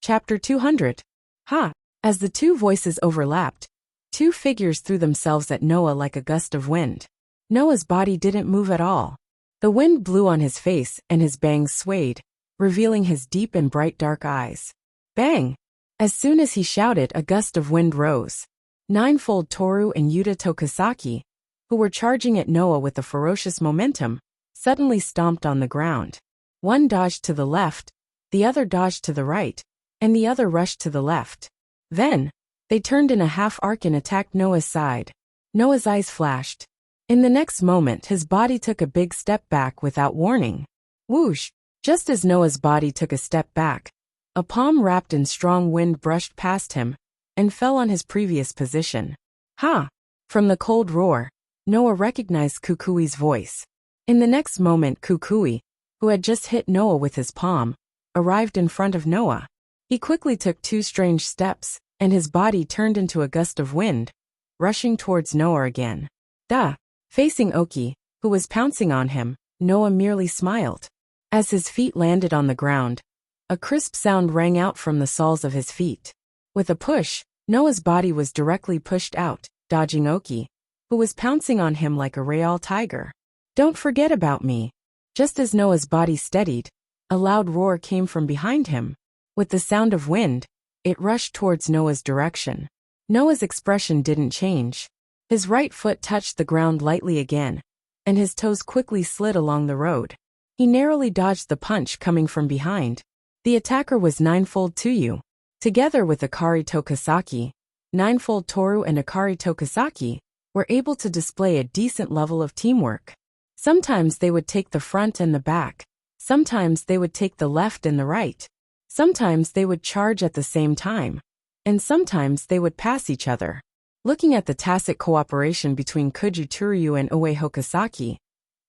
Chapter 200. Ha! As the two voices overlapped, two figures threw themselves at Noah like a gust of wind. Noah's body didn't move at all. The wind blew on his face and his bangs swayed, revealing his deep and bright dark eyes. Bang! As soon as he shouted, a gust of wind rose. Ninefold Toru and Yuta Tokisaki, who were charging at Noah with a ferocious momentum, suddenly stomped on the ground. One dodged to the left, the other dodged to the right, and the other rushed to the left. Then, they turned in a half-arc and attacked Noah's side. Noah's eyes flashed. In the next moment, his body took a big step back without warning. Whoosh! Just as Noah's body took a step back, a palm wrapped in strong wind brushed past him and fell on his previous position. Ha! From the cold roar, Noah recognized Kukui's voice. In the next moment, Kukui, who had just hit Noah with his palm, arrived in front of Noah. He quickly took two strange steps, and his body turned into a gust of wind, rushing towards Noah again. Duh! Facing Oki, who was pouncing on him, Noah merely smiled. As his feet landed on the ground, a crisp sound rang out from the soles of his feet. With a push, Noah's body was directly pushed out, dodging Oki, who was pouncing on him like a real tiger. Don't forget about me. Just as Noah's body steadied, a loud roar came from behind him. With the sound of wind, it rushed towards Noah's direction. Noah's expression didn't change. His right foot touched the ground lightly again, and his toes quickly slid along the road. He narrowly dodged the punch coming from behind. The attacker was Ninefold Tsuyu. Together with Akari Tokisaki, Ninefold Toru and Akari Tokisaki were able to display a decent level of teamwork. Sometimes they would take the front and the back. Sometimes they would take the left and the right. Sometimes they would charge at the same time. And sometimes they would pass each other. Looking at the tacit cooperation between Kuju Turyu and Oe Hokasaki,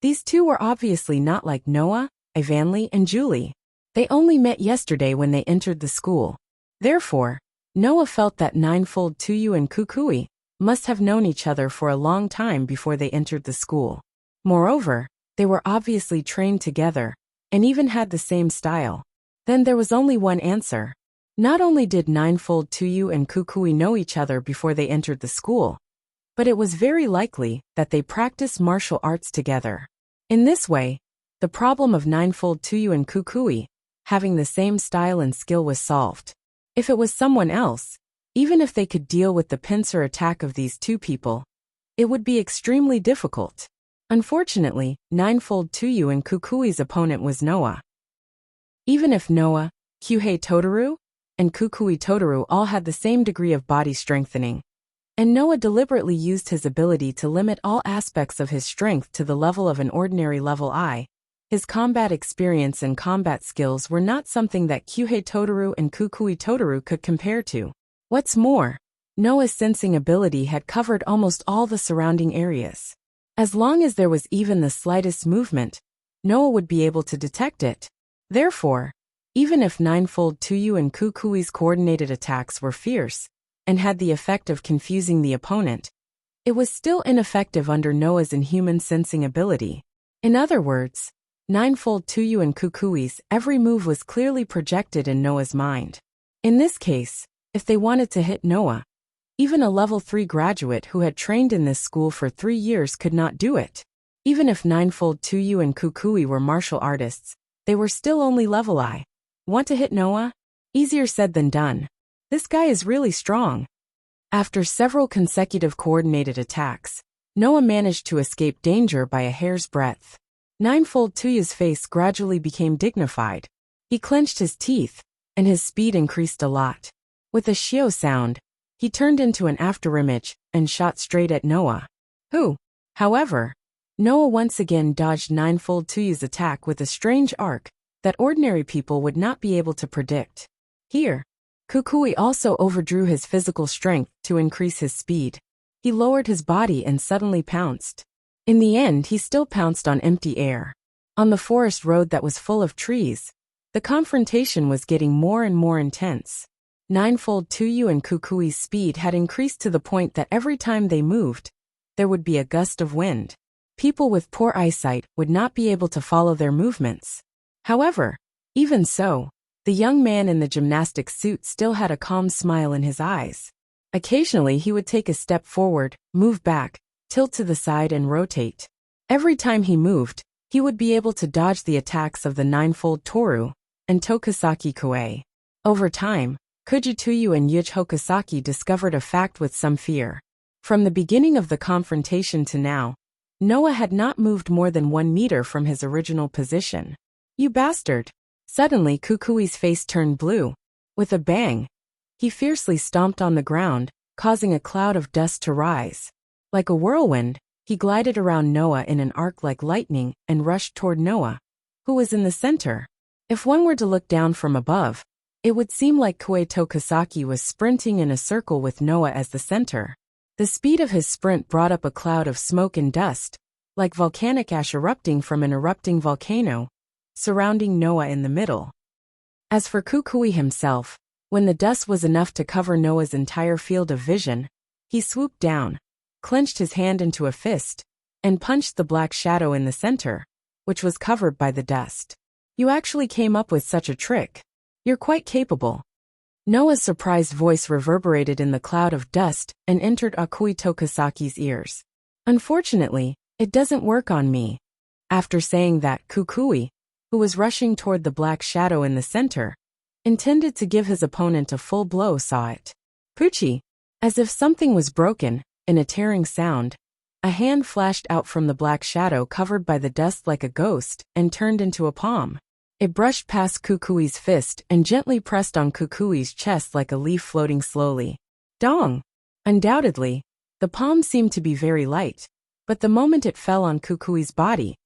these two were obviously not like Noah, Ivanli, and Julie. They only met yesterday when they entered the school. Therefore, Noah felt that Ninefold Tsuyu and Kukui must have known each other for a long time before they entered the school. Moreover, they were obviously trained together, and even had the same style. Then there was only one answer. Not only did Ninefold Tsuyu and Kukui know each other before they entered the school, but it was very likely that they practiced martial arts together. In this way, the problem of Ninefold Tsuyu and Kukui having the same style and skill was solved. If it was someone else, even if they could deal with the pincer attack of these two people, it would be extremely difficult. Unfortunately, Ninefold Tsuyu and Kukui's opponent was Noah. Even if Noah, Kyuhei Totoro, and Kukui Totoro all had the same degree of body strengthening, and Noah deliberately used his ability to limit all aspects of his strength to the level of an ordinary level I, his combat experience and combat skills were not something that Kyuhei Totoro and Kukui Totoro could compare to. What's more, Noah's sensing ability had covered almost all the surrounding areas. As long as there was even the slightest movement, Noah would be able to detect it. Therefore, even if Ninefold Tsuyu and Kukui's coordinated attacks were fierce, and had the effect of confusing the opponent, it was still ineffective under Noah's inhuman sensing ability. In other words, Ninefold Tsuyu and Kukui's every move was clearly projected in Noah's mind. In this case, if they wanted to hit Noah, even a level 3 graduate who had trained in this school for 3 years could not do it. Even if Ninefold Tsuyu and Kukui were martial artists, they were still only level I. Want to hit Noah? Easier said than done. This guy is really strong. After several consecutive coordinated attacks, Noah managed to escape danger by a hair's breadth. Ninefold Tsuyu's face gradually became dignified. He clenched his teeth, and his speed increased a lot. With a shio sound, he turned into an afterimage and shot straight at Noah. However, Noah once again dodged Ninefold Tsuyu's attack with a strange arc that ordinary people would not be able to predict. Here, Kukui also overdrew his physical strength to increase his speed. He lowered his body and suddenly pounced. In the end, he still pounced on empty air. On the forest road that was full of trees, the confrontation was getting more and more intense. Ninefold Tsuyu and Kukui's speed had increased to the point that every time they moved, there would be a gust of wind. People with poor eyesight would not be able to follow their movements. However, even so, The young man in the gymnastics suit still had a calm smile in his eyes. Occasionally he would take a step forward, move back, tilt to the side and rotate. Every time he moved, he would be able to dodge the attacks of the ninefold Toru and Tokusaki Kuei. Over time, Kujituyu and Yuji Hokusaki discovered a fact with some fear. From the beginning of the confrontation to now, Noah had not moved more than 1 meter from his original position. "You bastard!" Suddenly Kukui's face turned blue. With a bang, he fiercely stomped on the ground, causing a cloud of dust to rise. Like a whirlwind, he glided around Noah in an arc like lightning and rushed toward Noah, who was in the center. If one were to look down from above, it would seem like Kuei Tokusaki was sprinting in a circle with Noah as the center. The speed of his sprint brought up a cloud of smoke and dust, like volcanic ash erupting from an erupting volcano, surrounding Noah in the middle. As for Kukui himself, when the dust was enough to cover Noah's entire field of vision, he swooped down, clenched his hand into a fist, and punched the black shadow in the center, which was covered by the dust. "You actually came up with such a trick. You're quite capable." Noah's surprised voice reverberated in the cloud of dust and entered Akui Tokusaki's ears. "Unfortunately, it doesn't work on me." After saying that, Kukui, who was rushing toward the black shadow in the center, intended to give his opponent a full blow, saw it. Poochie! As if something was broken, in a tearing sound, a hand flashed out from the black shadow covered by the dust like a ghost and turned into a palm. It brushed past Kukui's fist and gently pressed on Kukui's chest like a leaf floating slowly. Dong! Undoubtedly, the palm seemed to be very light, but the moment it fell on Kukui's body,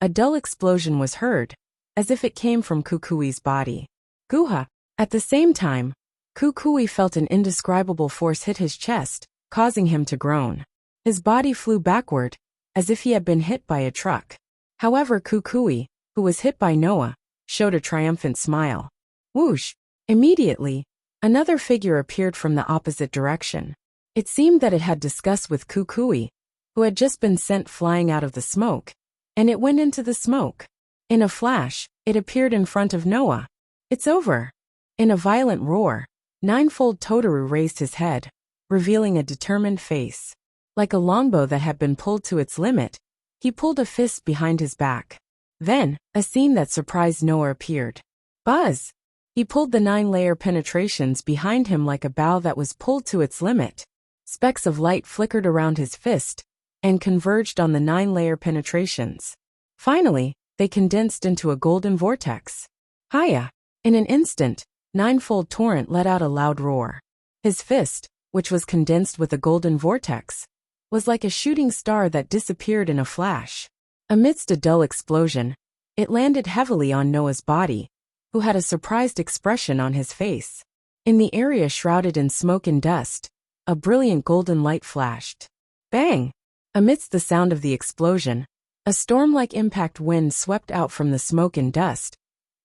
a dull explosion was heard, as if it came from Kukui's body. Guha! At the same time, Kukui felt an indescribable force hit his chest, causing him to groan. His body flew backward, as if he had been hit by a truck. However, Kukui, who was hit by Noah, showed a triumphant smile. Whoosh! Immediately, another figure appeared from the opposite direction. It seemed that it had discussed with Kukui, who had just been sent flying out of the smoke, and it went into the smoke. In a flash, it appeared in front of Noah. "It's over." In a violent roar, ninefold Totoro raised his head, revealing a determined face. Like a longbow that had been pulled to its limit, he pulled a fist behind his back. Then, a scene that surprised Noah appeared. Buzz! He pulled the 9-layer penetrations behind him like a bow that was pulled to its limit. Specks of light flickered around his fist and converged on the 9-layer penetrations. Finally, they condensed into a golden vortex. Hiya! In an instant, ninefold torrent let out a loud roar. His fist, which was condensed with a golden vortex, was like a shooting star that disappeared in a flash. Amidst a dull explosion, it landed heavily on Noah's body, who had a surprised expression on his face. In the area shrouded in smoke and dust, a brilliant golden light flashed. Bang! Amidst the sound of the explosion, a storm-like impact wind swept out from the smoke and dust,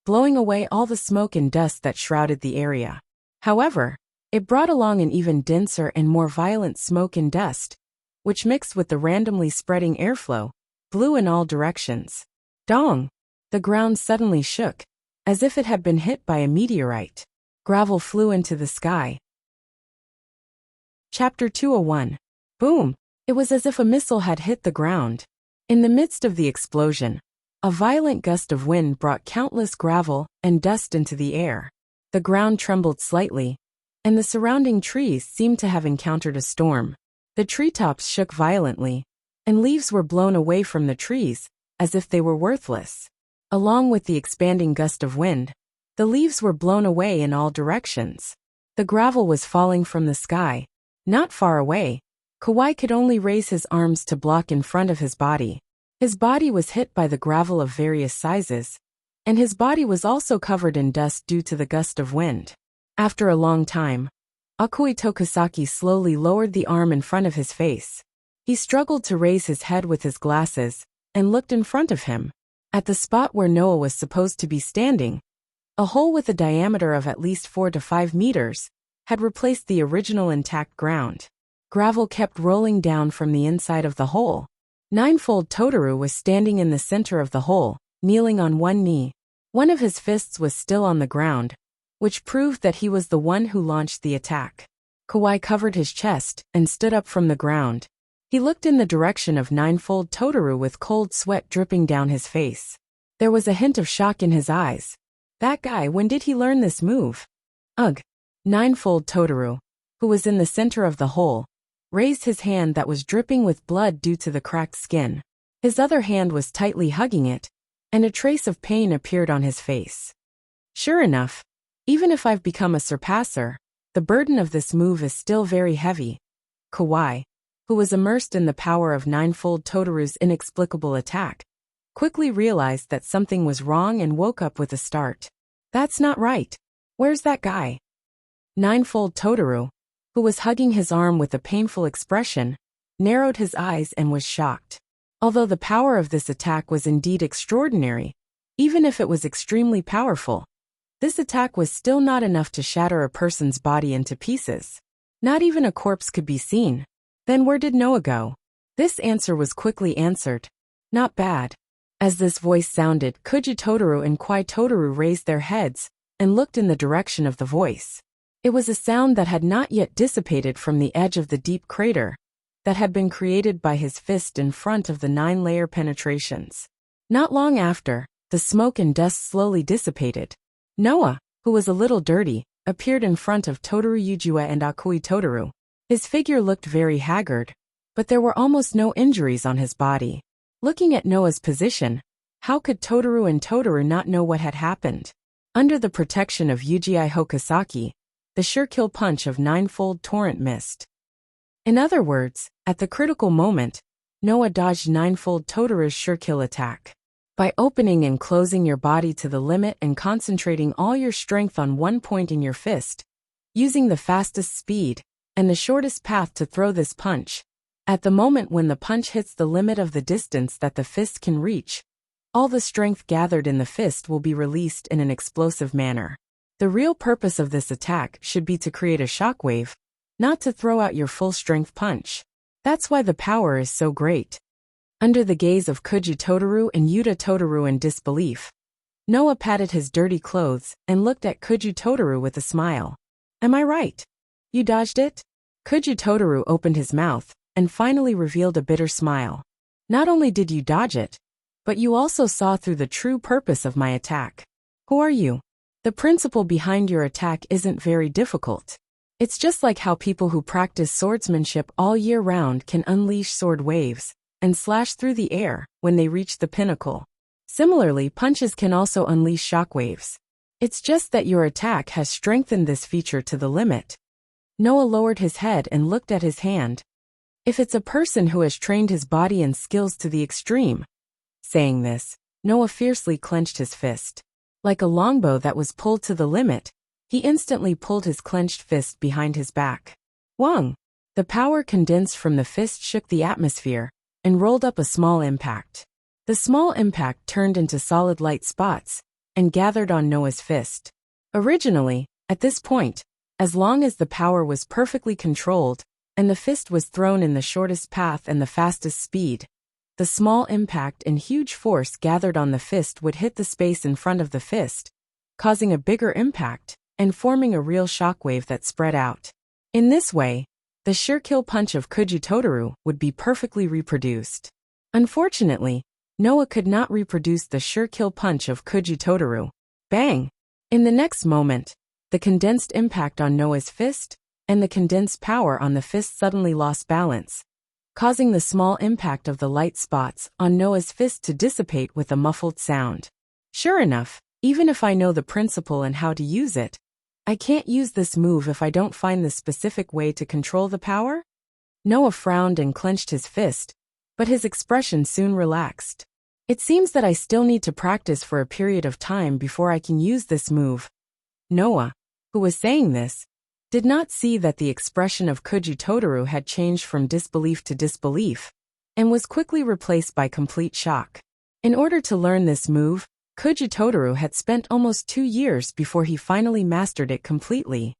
blowing away all the smoke and dust that shrouded the area. However, it brought along an even denser and more violent smoke and dust, which mixed with the randomly spreading airflow, blew in all directions. Dong! The ground suddenly shook, as if it had been hit by a meteorite. Gravel flew into the sky. Chapter 201. Boom! It was as if a missile had hit the ground. In the midst of the explosion, a violent gust of wind brought countless gravel and dust into the air. The ground trembled slightly, and the surrounding trees seemed to have encountered a storm. The treetops shook violently, and leaves were blown away from the trees, as if they were worthless. Along with the expanding gust of wind, the leaves were blown away in all directions. The gravel was falling from the sky. Not far away, Kawhi could only raise his arms to block in front of his body. His body was hit by the gravel of various sizes, and his body was also covered in dust due to the gust of wind. After a long time, Akui Tokusaki slowly lowered the arm in front of his face. He struggled to raise his head with his glasses, and looked in front of him. At the spot where Noah was supposed to be standing, a hole with a diameter of at least 4 to 5 meters had replaced the original intact ground. Gravel kept rolling down from the inside of the hole. Ninefold Totoro was standing in the center of the hole, kneeling on one knee. One of his fists was still on the ground, which proved that he was the one who launched the attack. Kawhi covered his chest and stood up from the ground. He looked in the direction of Ninefold Totoro with cold sweat dripping down his face. There was a hint of shock in his eyes. That guy, when did he learn this move? Ugh. Ninefold Totoro, who was in the center of the hole, raised his hand that was dripping with blood due to the cracked skin. His other hand was tightly hugging it, and a trace of pain appeared on his face. Sure enough, even if I've become a surpasser, the burden of this move is still very heavy. Kawhi, who was immersed in the power of Ninefold Totoro's inexplicable attack, quickly realized that something was wrong and woke up with a start. That's not right. Where's that guy? Ninefold Totoro, who was hugging his arm with a painful expression, narrowed his eyes and was shocked. Although the power of this attack was indeed extraordinary, even if it was extremely powerful, this attack was still not enough to shatter a person's body into pieces. Not even a corpse could be seen. Then where did Noah go? This answer was quickly answered. Not bad. As this voice sounded, Kuji Totoro and Kwai Totoro raised their heads and looked in the direction of the voice. It was a sound that had not yet dissipated from the edge of the deep crater that had been created by his fist in front of the 9-layer penetrations. Not long after, the smoke and dust slowly dissipated. Noah, who was a little dirty, appeared in front of Totoro Yujua and Akui Totoro. His figure looked very haggard, but there were almost no injuries on his body. Looking at Noah's position, how could Totoro and Totoro not know what had happened? Under the protection of Yuji Hokasaki, the sure-kill punch of Ninefold Torrent missed. In other words, at the critical moment, Noah dodged Ninefold Totoro's sure-kill attack. By opening and closing your body to the limit and concentrating all your strength on one point in your fist, using the fastest speed and the shortest path to throw this punch, at the moment when the punch hits the limit of the distance that the fist can reach, all the strength gathered in the fist will be released in an explosive manner. The real purpose of this attack should be to create a shockwave, not to throw out your full-strength punch. That's why the power is so great. Under the gaze of Kuji Totoro and Yuta Totoro in disbelief, Noah patted his dirty clothes and looked at Kuji Totoro with a smile. Am I right? You dodged it? Kuji Totoro opened his mouth and finally revealed a bitter smile. Not only did you dodge it, but you also saw through the true purpose of my attack. Who are you? The principle behind your attack isn't very difficult. It's just like how people who practice swordsmanship all year round can unleash sword waves and slash through the air when they reach the pinnacle. Similarly, punches can also unleash shockwaves. It's just that your attack has strengthened this feature to the limit. Noah lowered his head and looked at his hand. If it's a person who has trained his body and skills to the extreme. Saying this, Noah fiercely clenched his fist. Like a longbow that was pulled to the limit, he instantly pulled his clenched fist behind his back. Wang! The power condensed from the fist shook the atmosphere and rolled up a small impact. The small impact turned into solid light spots and gathered on Noah's fist. Originally, at this point, as long as the power was perfectly controlled and the fist was thrown in the shortest path and the fastest speed, the small impact and huge force gathered on the fist would hit the space in front of the fist, causing a bigger impact and forming a real shockwave that spread out. In this way, the sure-kill punch of Kuji Totoro would be perfectly reproduced. Unfortunately, Noah could not reproduce the sure-kill punch of Kuji Totoro. Bang! In the next moment, the condensed impact on Noah's fist and the condensed power on the fist suddenly lost balance, causing the small impact of the light spots on Noah's fist to dissipate with a muffled sound. Sure enough, even if I know the principle and how to use it, I can't use this move if I don't find the specific way to control the power? Noah frowned and clenched his fist, but his expression soon relaxed. It seems that I still need to practice for a period of time before I can use this move. Noah, who was saying this, did not see that the expression of Kuji Totoro had changed from disbelief to disbelief, and was quickly replaced by complete shock. In order to learn this move, Kuji Totoro had spent almost 2 years before he finally mastered it completely.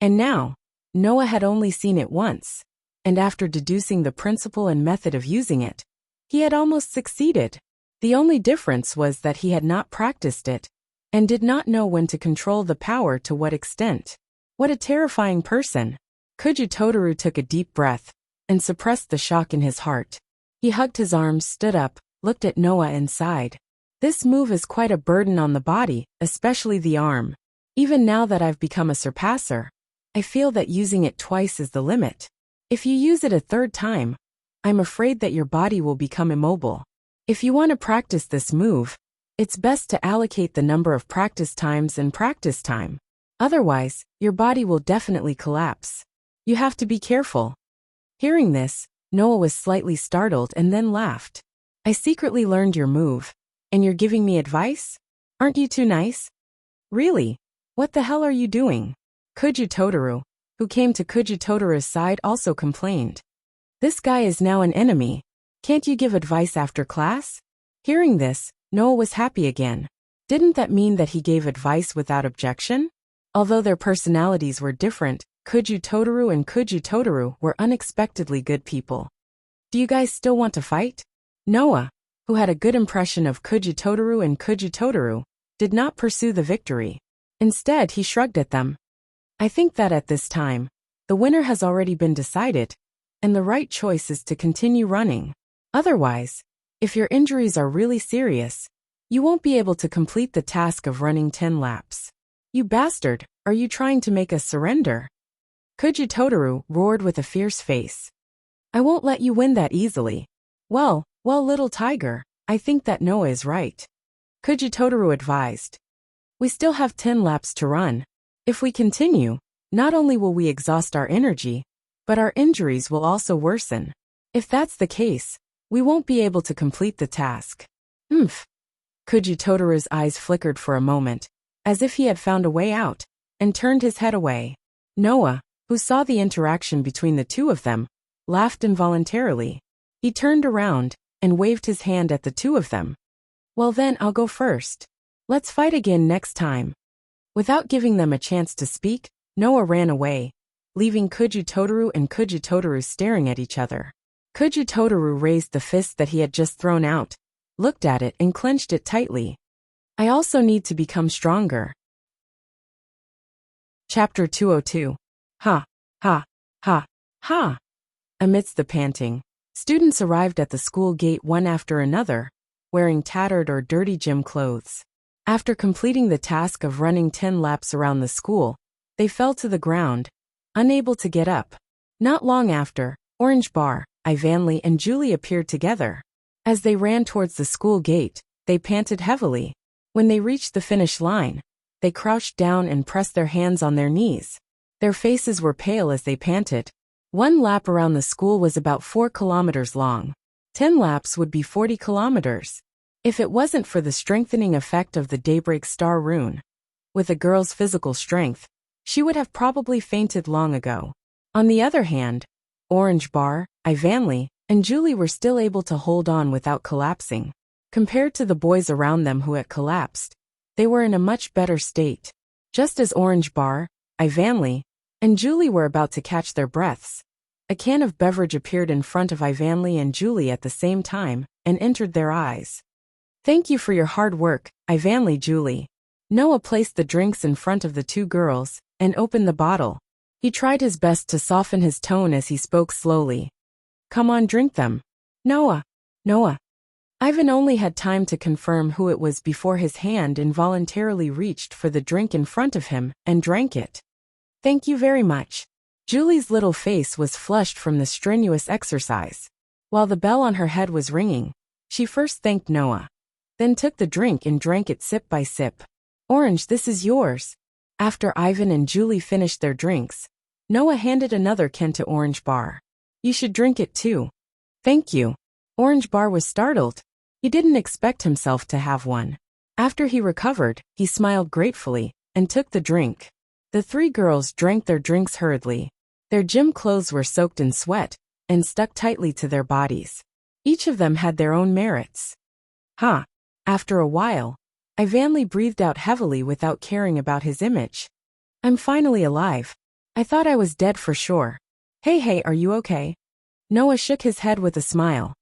And now, Noah had only seen it once, and after deducing the principle and method of using it, he had almost succeeded. The only difference was that he had not practiced it, and did not know when to control the power to what extent. What a terrifying person! Kuju Totoro took a deep breath, and suppressed the shock in his heart. He hugged his arms, stood up, looked at Noah and sighed. This move is quite a burden on the body, especially the arm. Even now that I've become a surpasser, I feel that using it twice is the limit. If you use it a third time, I'm afraid that your body will become immobile. If you want to practice this move, it's best to allocate the number of practice times and practice time. Otherwise, your body will definitely collapse. You have to be careful. Hearing this, Noah was slightly startled and then laughed. I secretly learned your move, and you're giving me advice? Aren't you too nice? Really? What the hell are you doing? Kuju Totoro, who came to Kuju Totoro's side, also complained. This guy is now an enemy. Can't you give advice after class? Hearing this, Noah was happy again. Didn't that mean that he gave advice without objection? Although their personalities were different, Kuju Totoro and Kuju Totoro were unexpectedly good people. Do you guys still want to fight? Noah, who had a good impression of Kuju Totoro and Kuju Totoro, did not pursue the victory. Instead, he shrugged at them. I think that at this time, the winner has already been decided, and the right choice is to continue running. Otherwise, if your injuries are really serious, you won't be able to complete the task of running 10 laps. You bastard, are you trying to make us surrender? Kuju Totoro roared with a fierce face. I won't let you win that easily. Well, little tiger, I think that Noah is right. Kuju Totoro advised. We still have 10 laps to run. If we continue, not only will we exhaust our energy, but our injuries will also worsen. If that's the case, we won't be able to complete the task. Kuju Totoro's eyes flickered for a moment, as if he had found a way out, and turned his head away. Noah, who saw the interaction between the two of them, laughed involuntarily. He turned around and waved his hand at the two of them. Well then, I'll go first. Let's fight again next time. Without giving them a chance to speak, Noah ran away, leaving Kuju Totoro and Kuju Totoro staring at each other. Kuju Totoro raised the fist that he had just thrown out, looked at it and clenched it tightly. I also need to become stronger. Chapter 202. Ha, ha, ha, ha. Amidst the panting, students arrived at the school gate one after another, wearing tattered or dirty gym clothes. After completing the task of running 10 laps around the school, they fell to the ground, unable to get up. Not long after, Orange Bar, Ivanley and Julie appeared together. As they ran towards the school gate, they panted heavily. When they reached the finish line, they crouched down and pressed their hands on their knees. Their faces were pale as they panted. One lap around the school was about 4 kilometers long. 10 laps would be 40 kilometers. If it wasn't for the strengthening effect of the Daybreak Star rune, with a girl's physical strength, she would have probably fainted long ago. On the other hand, Orange Bar, Ivanley, and Julie were still able to hold on without collapsing. Compared to the boys around them who had collapsed, they were in a much better state. Just as Orange Bar, Ivanley, and Julie were about to catch their breaths, a can of beverage appeared in front of Ivanley and Julie at the same time and entered their eyes. Thank you for your hard work, Ivanley, Julie. Noah placed the drinks in front of the two girls and opened the bottle. He tried his best to soften his tone as he spoke slowly. Come on, drink them. Noah. Ivan only had time to confirm who it was before his hand involuntarily reached for the drink in front of him and drank it. Thank you very much. Julie's little face was flushed from the strenuous exercise. While the bell on her head was ringing, she first thanked Noah, then took the drink and drank it sip by sip. Orange, this is yours. After Ivan and Julie finished their drinks, Noah handed another can to Orange Bar. You should drink it too. Thank you. Orange Bar was startled. He didn't expect himself to have one. After he recovered, he smiled gratefully and took the drink. The three girls drank their drinks hurriedly. Their gym clothes were soaked in sweat and stuck tightly to their bodies. Each of them had their own merits. After a while, Ivanley breathed out heavily without caring about his image. I'm finally alive. I thought I was dead for sure. Hey, are you okay? Noah shook his head with a smile.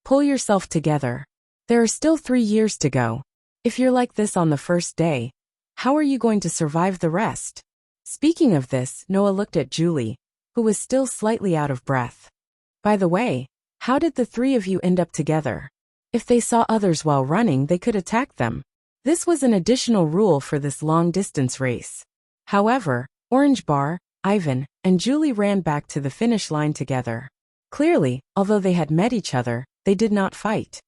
Pull yourself together. There are still 3 years to go. If you're like this on the first day, how are you going to survive the rest? Speaking of this, Noah looked at Julie, who was still slightly out of breath. By the way, how did the 3 of you end up together? If they saw others while running, they could attack them. This was an additional rule for this long-distance race. However, Orange Bar, Ivan, and Julie ran back to the finish line together. Clearly, although they had met each other, they did not fight.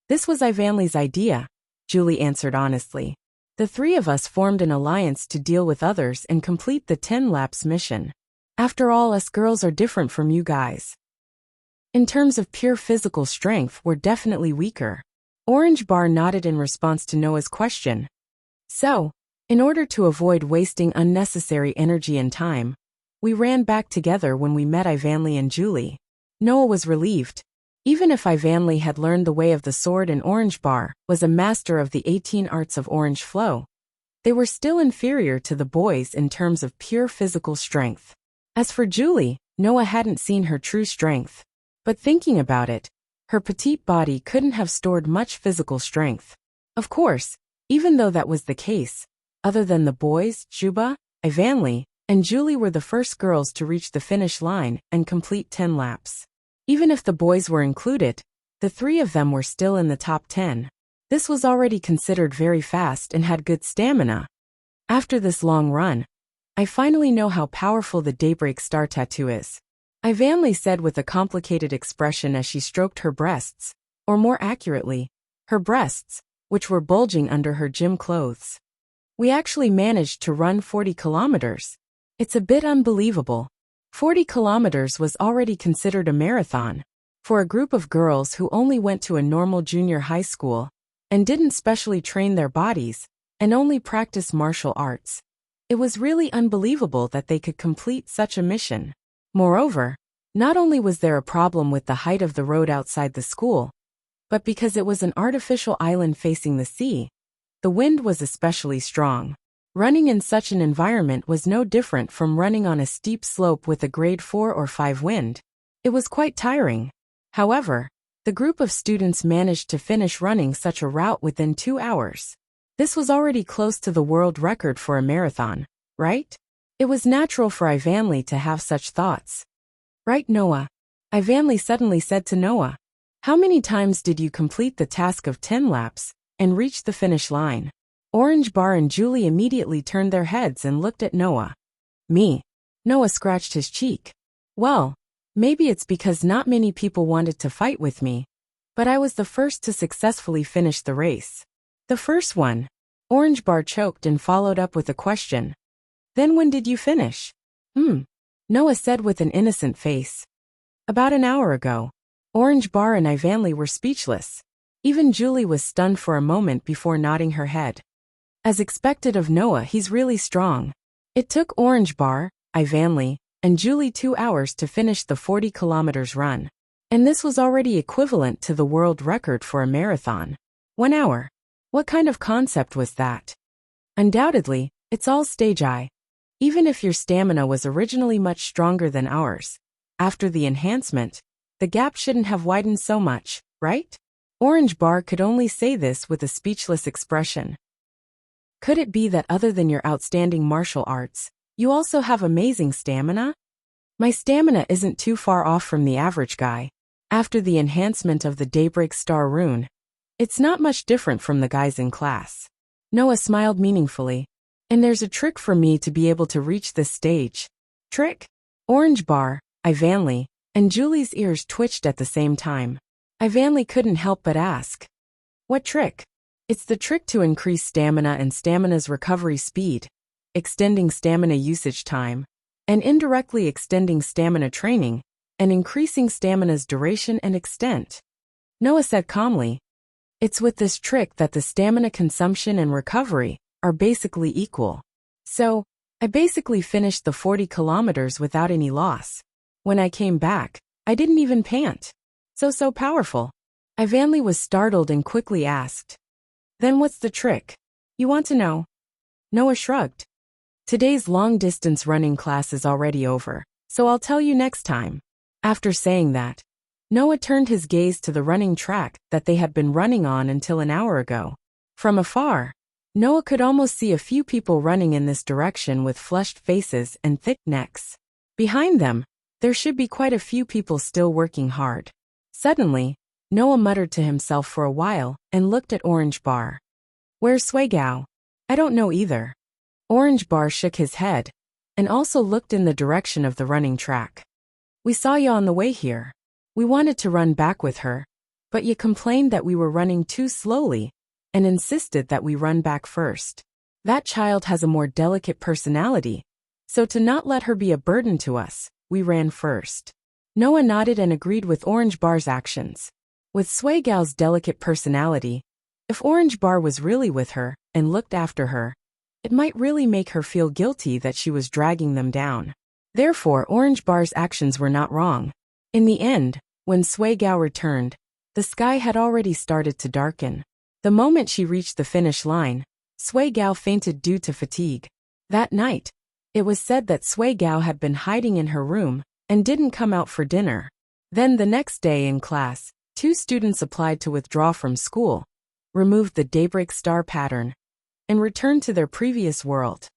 This was Ivanley's idea, Julie answered honestly. The 3 of us formed an alliance to deal with others and complete the 10 laps mission. After all, us girls are different from you guys. In terms of pure physical strength, we're definitely weaker. Orange Bar nodded in response to Noah's question. So, in order to avoid wasting unnecessary energy and time, we ran back together when we met Ivanley and Julie. Noah was relieved. Even if Ivanley had learned the way of the sword and Orange Bar was a master of the 18 arts of Orange Flow, they were still inferior to the boys in terms of pure physical strength. As for Julie, Noah hadn't seen her true strength. But thinking about it, her petite body couldn't have stored much physical strength. Of course, even though that was the case, other than the boys, Juba, Ivanley, and Julie were the first girls to reach the finish line and complete 10 laps. Even if the boys were included, the 3 of them were still in the top 10. This was already considered very fast and had good stamina. After this long run, I finally know how powerful the Daybreak Star tattoo is, Ivanley said with a complicated expression as she stroked her breasts, or more accurately, her breasts, which were bulging under her gym clothes. We actually managed to run 40 kilometers. It's a bit unbelievable. 40 kilometers was already considered a marathon. For a group of girls who only went to a normal junior high school and didn't specially train their bodies and only practice martial arts, it was really unbelievable that they could complete such a mission. Moreover, not only was there a problem with the height of the road outside the school, but because it was an artificial island facing the sea, the wind was especially strong. Running in such an environment was no different from running on a steep slope with a grade 4 or 5 wind. It was quite tiring. However, the group of students managed to finish running such a route within 2 hours. This was already close to the world record for a marathon, right? It was natural for Ivanley to have such thoughts. Right, Noah? Ivanley suddenly said to Noah. How many times did you complete the task of 10 laps and reach the finish line? Orange Bar and Julie immediately turned their heads and looked at Noah. Me. Noah scratched his cheek. Well, maybe it's because not many people wanted to fight with me, but I was the first to successfully finish the race. The first one. Orange Bar choked and followed up with a question. Then when did you finish? Noah said with an innocent face. About an hour ago. Orange Bar and Ivanley were speechless. Even Julie was stunned for a moment before nodding her head. As expected of Noah, he's really strong. It took Orange Bar, Ivanley, and Julie 2 hours to finish the 40 kilometers run. And this was already equivalent to the world record for a marathon. 1 hour. What kind of concept was that? Undoubtedly, it's all stage eye. Even if your stamina was originally much stronger than ours, after the enhancement, the gap shouldn't have widened so much, right? Orange Bar could only say this with a speechless expression. Could it be that other than your outstanding martial arts, you also have amazing stamina? My stamina isn't too far off from the average guy. After the enhancement of the Daybreak Star rune, it's not much different from the guys in class. Noah smiled meaningfully. And there's a trick for me to be able to reach this stage. Trick? Orange Bar, Ivanley, and Julie's ears twitched at the same time. Ivanley couldn't help but ask. What trick? It's the trick to increase stamina and stamina's recovery speed, extending stamina usage time, and indirectly extending stamina training, and increasing stamina's duration and extent. Noah said calmly. It's with this trick that the stamina consumption and recovery are basically equal. So, I basically finished the 40 kilometers without any loss. When I came back, I didn't even pant. So powerful. Ivanley was startled and quickly asked. Then what's the trick? You want to know? Noah shrugged. Today's long-distance running class is already over, so I'll tell you next time. After saying that, Noah turned his gaze to the running track that they had been running on until an hour ago. From afar, Noah could almost see a few people running in this direction with flushed faces and thick necks. Behind them, there should be quite a few people still working hard. Suddenly, Noah muttered to himself for a while and looked at Orange Bar. "Where's Swagao?" "I don't know either." Orange Bar shook his head and also looked in the direction of the running track. "We saw you on the way here. We wanted to run back with her, but you complained that we were running too slowly and insisted that we run back first. That child has a more delicate personality, so to not let her be a burden to us, we ran first." Noah nodded and agreed with Orange Bar's actions. With Swagao's delicate personality, if Orange Bar was really with her and looked after her, it might really make her feel guilty that she was dragging them down. Therefore, Orange Bar's actions were not wrong. In the end, when Swagao returned, the sky had already started to darken. The moment she reached the finish line, Swagao fainted due to fatigue. That night, it was said that Swagao had been hiding in her room and didn't come out for dinner. Then the next day in class, 2 students applied to withdraw from school, removed the daybreak star pattern, and returned to their previous world.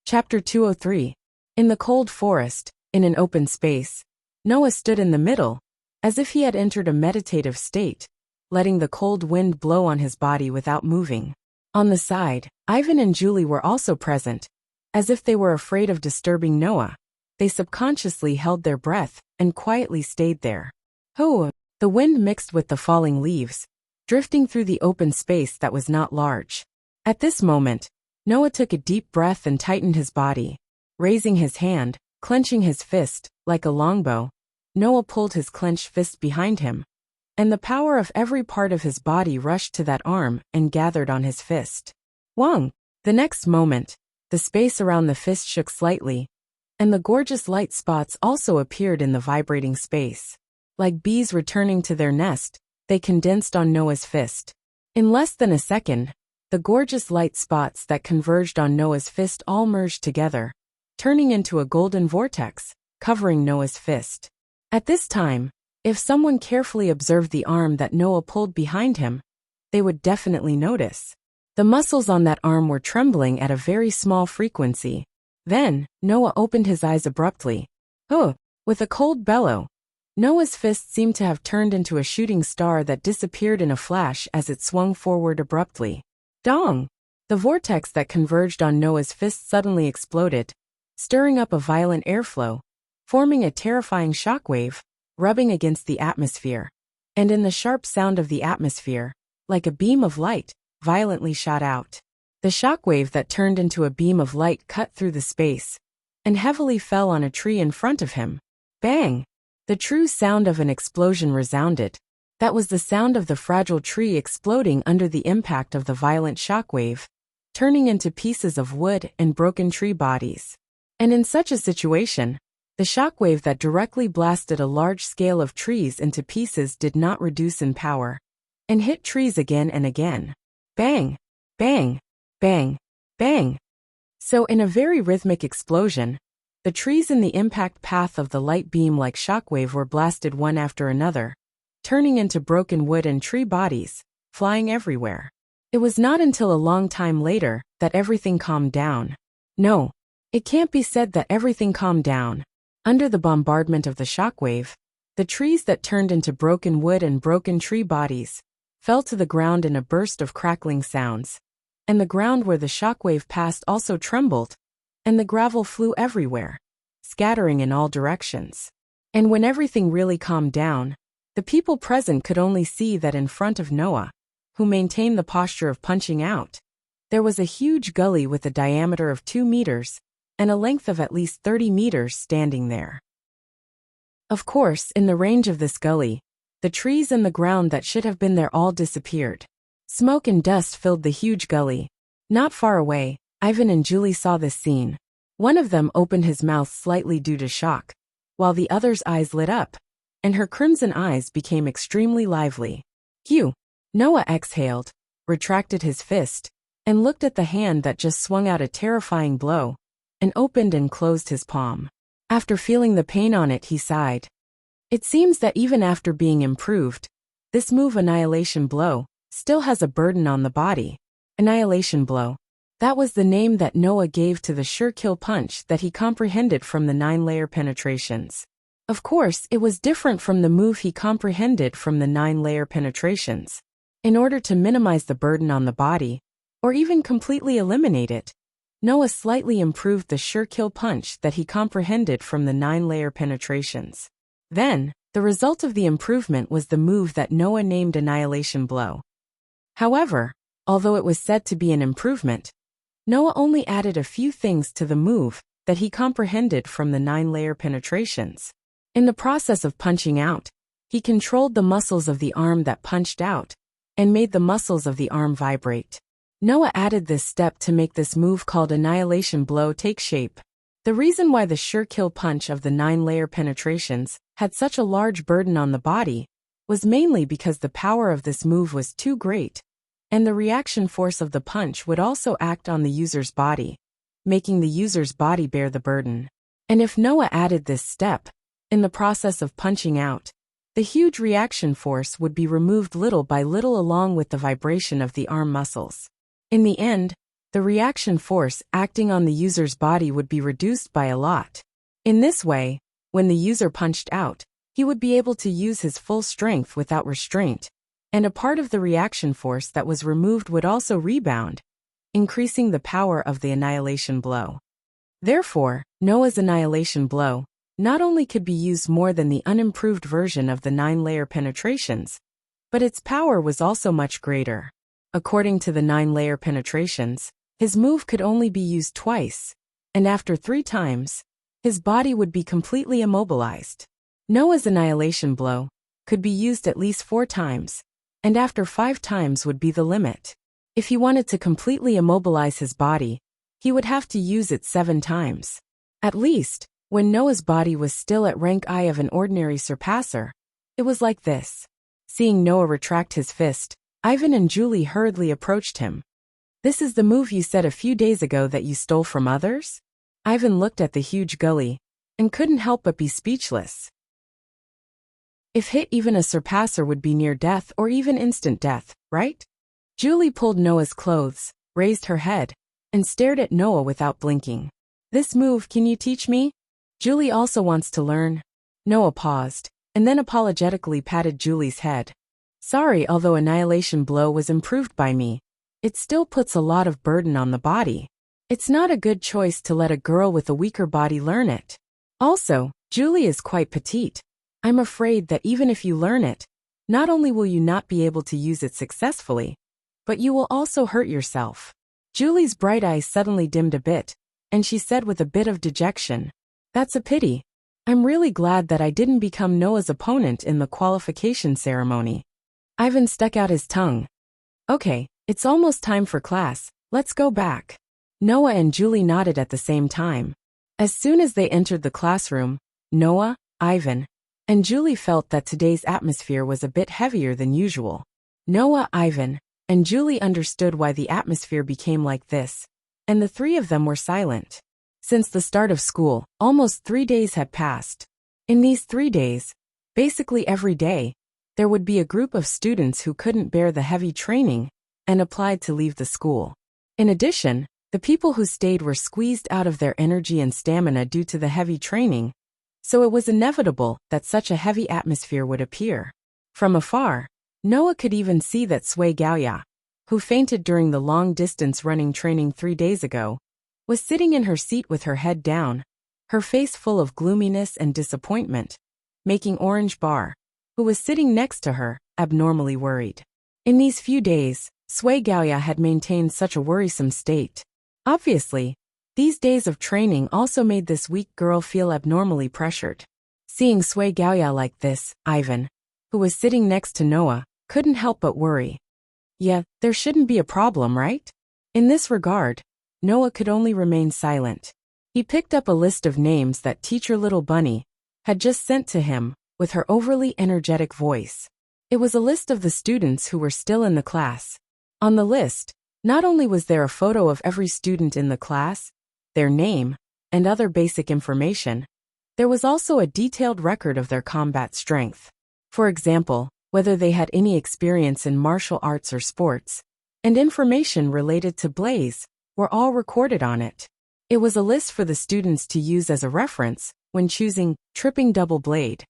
Chapter 203. In the cold forest, in an open space, Noah stood in the middle, as if he had entered a meditative state, letting the cold wind blow on his body without moving. On the side, Ivan and Julie were also present. As if they were afraid of disturbing Noah, they subconsciously held their breath and quietly stayed there. Oh, the wind mixed with the falling leaves, drifting through the open space that was not large. At this moment, Noah took a deep breath and tightened his body. Raising his hand, clenching his fist, like a longbow, Noah pulled his clenched fist behind him, and the power of every part of his body rushed to that arm and gathered on his fist. Wong! The next moment, the space around the fist shook slightly, and the gorgeous light spots also appeared in the vibrating space. Like bees returning to their nest, they condensed on Noah's fist. In less than a second, the gorgeous light spots that converged on Noah's fist all merged together, turning into a golden vortex, covering Noah's fist. At this time, if someone carefully observed the arm that Noah pulled behind him, they would definitely notice. The muscles on that arm were trembling at a very small frequency. Then, Noah opened his eyes abruptly. Oh! With a cold bellow, Noah's fist seemed to have turned into a shooting star that disappeared in a flash as it swung forward abruptly. Dong! The vortex that converged on Noah's fist suddenly exploded, stirring up a violent airflow, forming a terrifying shockwave, rubbing against the atmosphere. And in the sharp sound of the atmosphere, like a beam of light, violently shot out. The shockwave that turned into a beam of light cut through the space and heavily fell on a tree in front of him. Bang! The true sound of an explosion resounded. That was the sound of the fragile tree exploding under the impact of the violent shockwave, turning into pieces of wood and broken tree bodies. And in such a situation, the shockwave that directly blasted a large scale of trees into pieces did not reduce in power, and hit trees again and again. Bang! Bang! Bang! Bang! So in a very rhythmic explosion, the trees in the impact path of the light beam like shockwave were blasted one after another, turning into broken wood and tree bodies, flying everywhere. It was not until a long time later that everything calmed down. No, it can't be said that everything calmed down. Under the bombardment of the shockwave, the trees that turned into broken wood and broken tree bodies fell to the ground in a burst of crackling sounds, and the ground where the shockwave passed also trembled, and the gravel flew everywhere, scattering in all directions. And when everything really calmed down, the people present could only see that in front of Noah, who maintained the posture of punching out, there was a huge gully with a diameter of 2 meters and a length of at least 30 meters standing there. Of course, in the range of this gully, the trees and the ground that should have been there all disappeared. Smoke and dust filled the huge gully. Not far away, Ivan and Julie saw this scene. One of them opened his mouth slightly due to shock, while the other's eyes lit up, and her crimson eyes became extremely lively. Phew! Noah exhaled, retracted his fist, and looked at the hand that just swung out a terrifying blow, and opened and closed his palm. After feeling the pain on it, he sighed. It seems that even after being improved, this move Annihilation Blow still has a burden on the body. Annihilation Blow. That was the name that Noah gave to the sure kill punch that he comprehended from the 9-layer penetrations. Of course, it was different from the move he comprehended from the 9-layer penetrations. In order to minimize the burden on the body, or even completely eliminate it, Noah slightly improved the sure kill punch that he comprehended from the 9-layer penetrations. Then, the result of the improvement was the move that Noah named Annihilation Blow. However, although it was said to be an improvement, Noah only added a few things to the move that he comprehended from the 9-layer penetrations. In the process of punching out, he controlled the muscles of the arm that punched out, and made the muscles of the arm vibrate. Noah added this step to make this move called Annihilation Blow take shape. The reason why the sure kill punch of the 9-layer penetrations had such a large burden on the body was mainly because the power of this move was too great, and the reaction force of the punch would also act on the user's body, making the user's body bear the burden. And if Noah added this step, in the process of punching out, the huge reaction force would be removed little by little along with the vibration of the arm muscles. In the end, the reaction force acting on the user's body would be reduced by a lot. In this way, when the user punched out, he would be able to use his full strength without restraint, and a part of the reaction force that was removed would also rebound, increasing the power of the Annihilation Blow. Therefore, Noah's Annihilation Blow not only could be used more than the unimproved version of the 9-layer penetrations, but its power was also much greater. According to the 9-layer penetrations, his move could only be used twice, and after 3 times, his body would be completely immobilized. Noah's Annihilation Blow could be used at least 4 times, and after 5 times would be the limit. If he wanted to completely immobilize his body, he would have to use it 7 times. At least, when Noah's body was still at rank I of an ordinary surpasser, it was like this. Seeing Noah retract his fist, Ivan and Julie hurriedly approached him. "This is the move you said a few days ago that you stole from others?" Ivan looked at the huge gully and couldn't help but be speechless. If hit, even a surpasser would be near death or even instant death, right? Julie pulled Noah's clothes, raised her head, and stared at Noah without blinking. "This move, can you teach me? Julie also wants to learn." Noah paused, and then apologetically patted Julie's head. "Sorry, although Annihilation Blow was improved by me, it still puts a lot of burden on the body. It's not a good choice to let a girl with a weaker body learn it. Also, Julie is quite petite. I'm afraid that even if you learn it, not only will you not be able to use it successfully, but you will also hurt yourself." Julie's bright eyes suddenly dimmed a bit, and she said with a bit of dejection, "That's a pity. I'm really glad that I didn't become Noah's opponent in the qualification ceremony." Ivan stuck out his tongue. "Okay, it's almost time for class, let's go back." Noah and Julie nodded at the same time. As soon as they entered the classroom, Noah, Ivan, and Julie felt that today's atmosphere was a bit heavier than usual. Noah, Ivan, and Julie understood why the atmosphere became like this, and the 3 of them were silent. Since the start of school, almost 3 days had passed. In these 3 days, basically every day, there would be a group of students who couldn't bear the heavy training and applied to leave the school. In addition, the people who stayed were squeezed out of their energy and stamina due to the heavy training, so it was inevitable that such a heavy atmosphere would appear. From afar, Noah could even see that Sui Gaoya, who fainted during the long-distance running training 3 days ago, was sitting in her seat with her head down, her face full of gloominess and disappointment, making Orange Bar, who was sitting next to her, abnormally worried. In these few days, Sui Gaoya had maintained such a worrisome state. Obviously, these days of training also made this weak girl feel abnormally pressured. Seeing Sui Gaoya like this, Ivan, who was sitting next to Noah, couldn't help but worry. Yeah, there shouldn't be a problem, right? In this regard, Noah could only remain silent. He picked up a list of names that teacher Little Bunny had just sent to him, with her overly energetic voice. It was a list of the students who were still in the class. On the list, not only was there a photo of every student in the class, their name, and other basic information, There was also a detailed record of their combat strength. For example, whether they had any experience in martial arts or sports, and information related to Blaze were all recorded on it. It was a list for the students to use as a reference when choosing tripping double blade.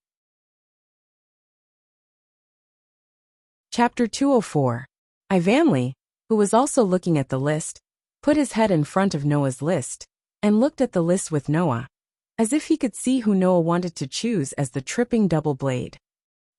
Chapter 204. Ivanley, who was also looking at the list, put his head in front of Noah's list and looked at the list with Noah, as if he could see who Noah wanted to choose as the tripping double blade.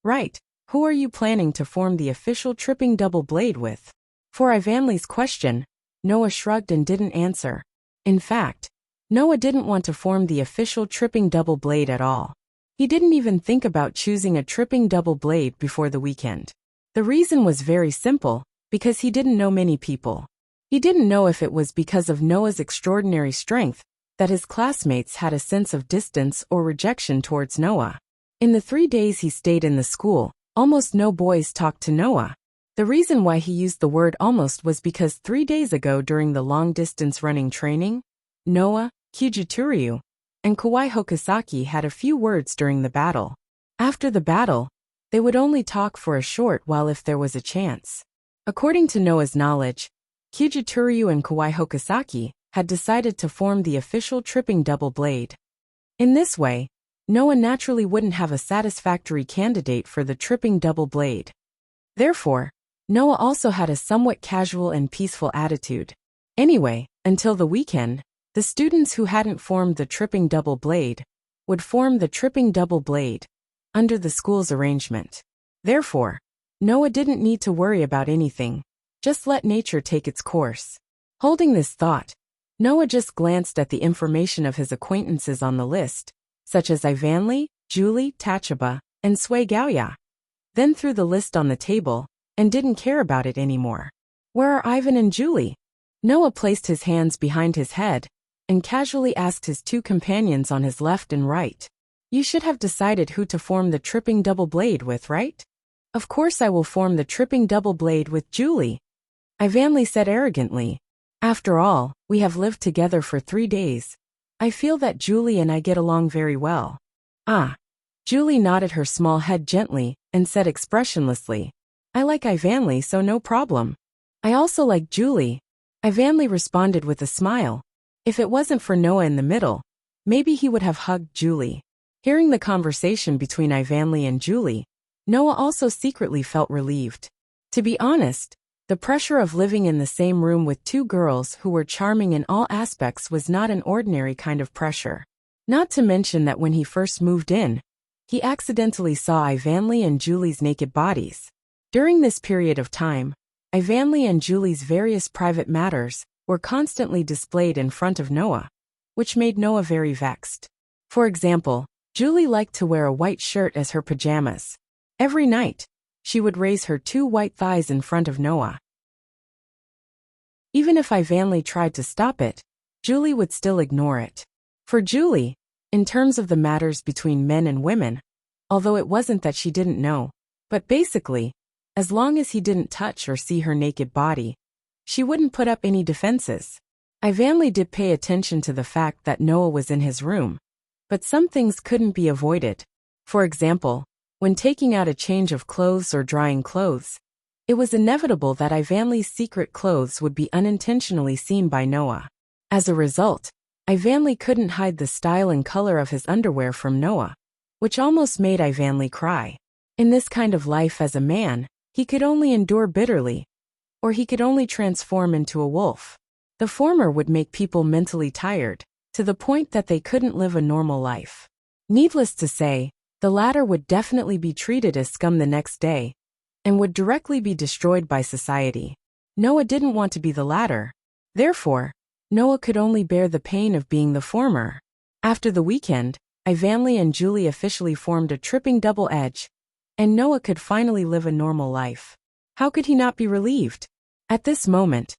Right, who are you planning to form the official tripping double blade with? For Ivanley's question, Noah shrugged and didn't answer. In fact, Noah didn't want to form the official tripping double blade at all. He didn't even think about choosing a tripping double blade before the weekend. The reason was very simple, because he didn't know many people. He didn't know if it was because of Noah's extraordinary strength that his classmates had a sense of distance or rejection towards Noah. In the 3 days he stayed in the school, almost no boys talked to Noah. The reason why he used the word almost was because 3 days ago during the long-distance running training, Noah, Kyujituryu, and Kawai Hokusaki had a few words during the battle. After the battle, they would only talk for a short while if there was a chance. According to Noah's knowledge, Kyujituryu and Kawai Hokusaki had decided to form the official tripping double blade. In this way, Noah naturally wouldn't have a satisfactory candidate for the tripping double blade. Therefore, Noah also had a somewhat casual and peaceful attitude. Anyway, until the weekend, the students who hadn't formed the tripping double blade would form the tripping double blade under the school's arrangement. Therefore, Noah didn't need to worry about anything, just let nature take its course. Holding this thought, Noah just glanced at the information of his acquaintances on the list, such as Ivanley, Julie, Tachaba, and Sui Gaoya. Then threw the list on the table and didn't care about it anymore. Where are Ivan and Julie? Noah placed his hands behind his head and casually asked his 2 companions on his left and right. You should have decided who to form the tripping double blade with, right? Of course I will form the tripping double blade with Julie, Ivanley said arrogantly. After all, we have lived together for 3 days. I feel that Julie and I get along very well. Ah. Julie nodded her small head gently and said expressionlessly, I like Ivanley, so no problem. I also like Julie, Ivanley responded with a smile. If it wasn't for Noah in the middle, maybe he would have hugged Julie. Hearing the conversation between Ivanley and Julie, Noah also secretly felt relieved. To be honest, the pressure of living in the same room with 2 girls who were charming in all aspects was not an ordinary kind of pressure. Not to mention that when he first moved in, he accidentally saw Ivanley and Julie's naked bodies. During this period of time, Ivanley and Julie's various private matters were constantly displayed in front of Noah, which made Noah very vexed. For example, Julie liked to wear a white shirt as her pajamas. Every night, she would raise her 2 white thighs in front of Noah. Even if Ivanley tried to stop it, Julie would still ignore it. For Julie, in terms of the matters between men and women, although it wasn't that she didn't know, but basically, as long as he didn't touch or see her naked body, she wouldn't put up any defenses. Ivanley did pay attention to the fact that Noah was in his room, but some things couldn't be avoided. For example, when taking out a change of clothes or drying clothes, it was inevitable that Ivanley's secret clothes would be unintentionally seen by Noah. As a result, Ivanley couldn't hide the style and color of his underwear from Noah, which almost made Ivanley cry. In this kind of life as a man, he could only endure bitterly, or he could only transform into a wolf. The former would make people mentally tired, to the point that they couldn't live a normal life. Needless to say, the latter would definitely be treated as scum the next day, and would directly be destroyed by society. Noah didn't want to be the latter. Therefore, Noah could only bear the pain of being the former. After the weekend, Ivanley and Julie officially formed a tripping double edge, and Noah could finally live a normal life. How could he not be relieved? At this moment,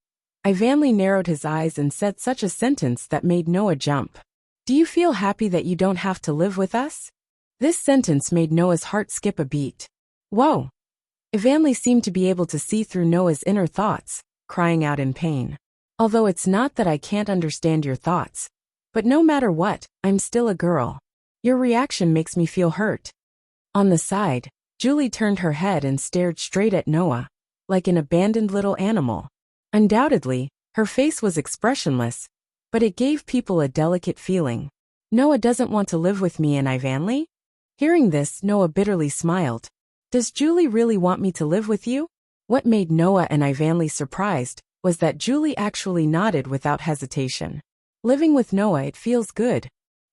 Ivanley narrowed his eyes and said such a sentence that made Noah jump. Do you feel happy that you don't have to live with us? This sentence made Noah's heart skip a beat. Whoa! Ivanley seemed to be able to see through Noah's inner thoughts, crying out in pain. Although it's not that I can't understand your thoughts, but no matter what, I'm still a girl. Your reaction makes me feel hurt. On the side, Julie turned her head and stared straight at Noah, like an abandoned little animal. Undoubtedly, her face was expressionless, but it gave people a delicate feeling. Noah doesn't want to live with me in Ivanley? Hearing this, Noah bitterly smiled. Does Julie really want me to live with you? What made Noah and Ivanley surprised was that Julie actually nodded without hesitation. Living with Noah, it feels good.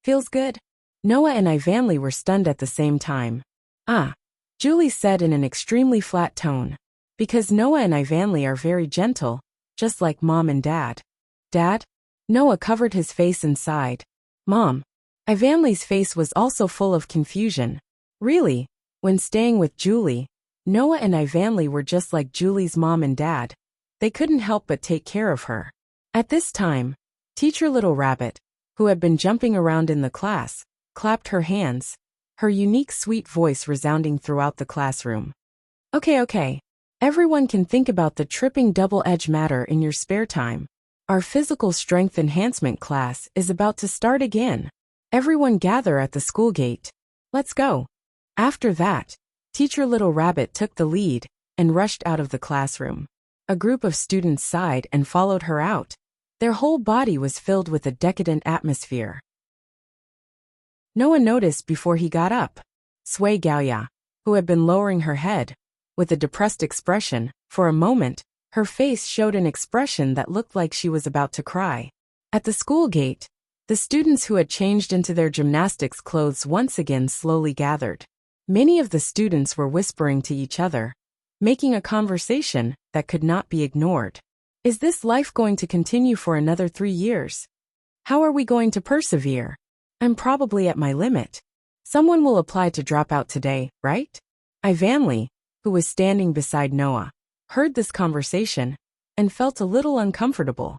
Feels good? Noah and Ivanley were stunned at the same time. Ah, Julie said in an extremely flat tone. Because Noah and Ivanley are very gentle, just like Mom and Dad. Dad? Noah covered his face and sighed. Mom. Ivanley's face was also full of confusion. Really, when staying with Julie, Noah and Ivanley were just like Julie's mom and dad. They couldn't help but take care of her. At this time, Teacher Little Rabbit, who had been jumping around in the class, clapped her hands, her unique sweet voice resounding throughout the classroom. Okay. Everyone can think about the tripping double-edged matter in your spare time. Our physical strength enhancement class is about to start again. Everyone gather at the school gate. Let's go. After that, Teacher Little Rabbit took the lead and rushed out of the classroom. A group of students sighed and followed her out. Their whole body was filled with a decadent atmosphere. Noah noticed before he got up. Sui Gaoya, who had been lowering her head, with a depressed expression, for a moment, her face showed an expression that looked like she was about to cry. At the school gate, the students who had changed into their gymnastics clothes once again slowly gathered. Many of the students were whispering to each other, making a conversation that could not be ignored. Is this life going to continue for another 3 years? How are we going to persevere? I'm probably at my limit. Someone will apply to drop out today, right? Ivanley, who was standing beside Noah, heard this conversation and felt a little uncomfortable.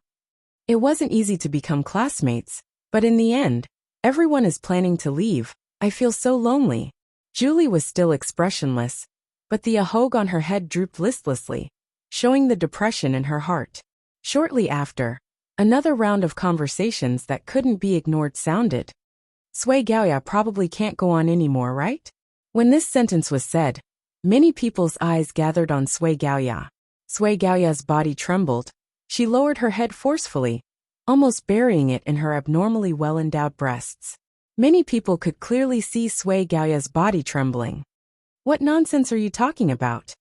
It wasn't easy to become classmates, but in the end, everyone is planning to leave. I feel so lonely. Julie was still expressionless, but the ahog on her head drooped listlessly, showing the depression in her heart. Shortly after, another round of conversations that couldn't be ignored sounded. Sui Gaoya probably can't go on anymore, right? When this sentence was said, many people's eyes gathered on Sui Gaoya. Sui Gaoya's body trembled. She lowered her head forcefully, almost burying it in her abnormally well-endowed breasts. Many people could clearly see Sui Gaoya's body trembling. What nonsense are you talking about?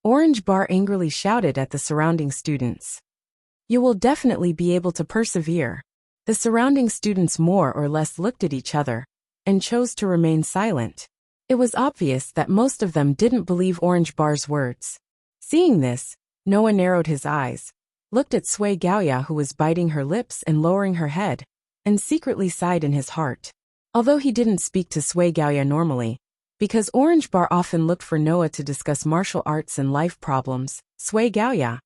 Orange Bar angrily shouted at the surrounding students. You will definitely be able to persevere. The surrounding students more or less looked at each other and chose to remain silent. It was obvious that most of them didn't believe Orange Bar's words. Seeing this, Noah narrowed his eyes, looked at Sui Gaoya who was biting her lips and lowering her head, and secretly sighed in his heart. Although he didn't speak to Sui Gaoya normally, because Orange Bar often looked for Noah to discuss martial arts and life problems, Sui Gaoya,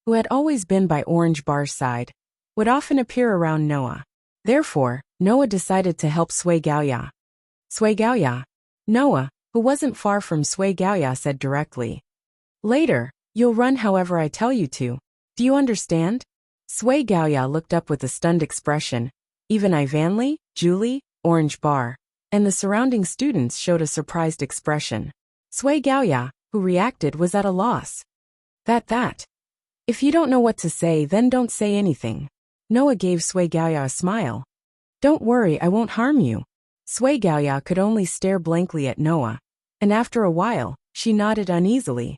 who had always been by Orange Bar's side, would often appear around Noah. Therefore, Noah decided to help Sui Gaoya. Sui Gaoya. Noah, who wasn't far from Sui Gaoya, said directly. Later, you'll run however I tell you to. Do you understand? Sui Gaoya looked up with a stunned expression. Even Ivanley, Julie, Orange Bar, and the surrounding students showed a surprised expression. Sui Gaoya, who reacted, was at a loss. That. If you don't know what to say, then don't say anything. Noah gave Sui Gaoya a smile. Don't worry, I won't harm you. Sui Gaoya could only stare blankly at Noah, and after a while, she nodded uneasily.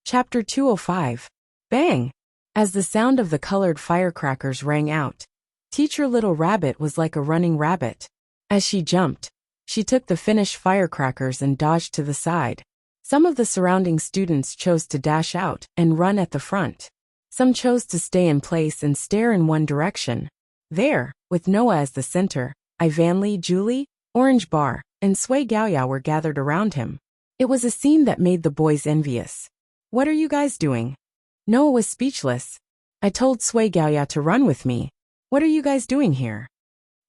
Chapter 205. Bang! As the sound of the colored firecrackers rang out, Teacher Little Rabbit was like a running rabbit. As she jumped, she took the finished firecrackers and dodged to the side. Some of the surrounding students chose to dash out and run at the front. Some chose to stay in place and stare in one direction. There, with Noah as the center, Ivanley, Julie, Orange Bar, and Sui Gaoya were gathered around him. It was a scene that made the boys envious. What are you guys doing? Noah was speechless. I told Sui Gaoya to run with me. What are you guys doing here?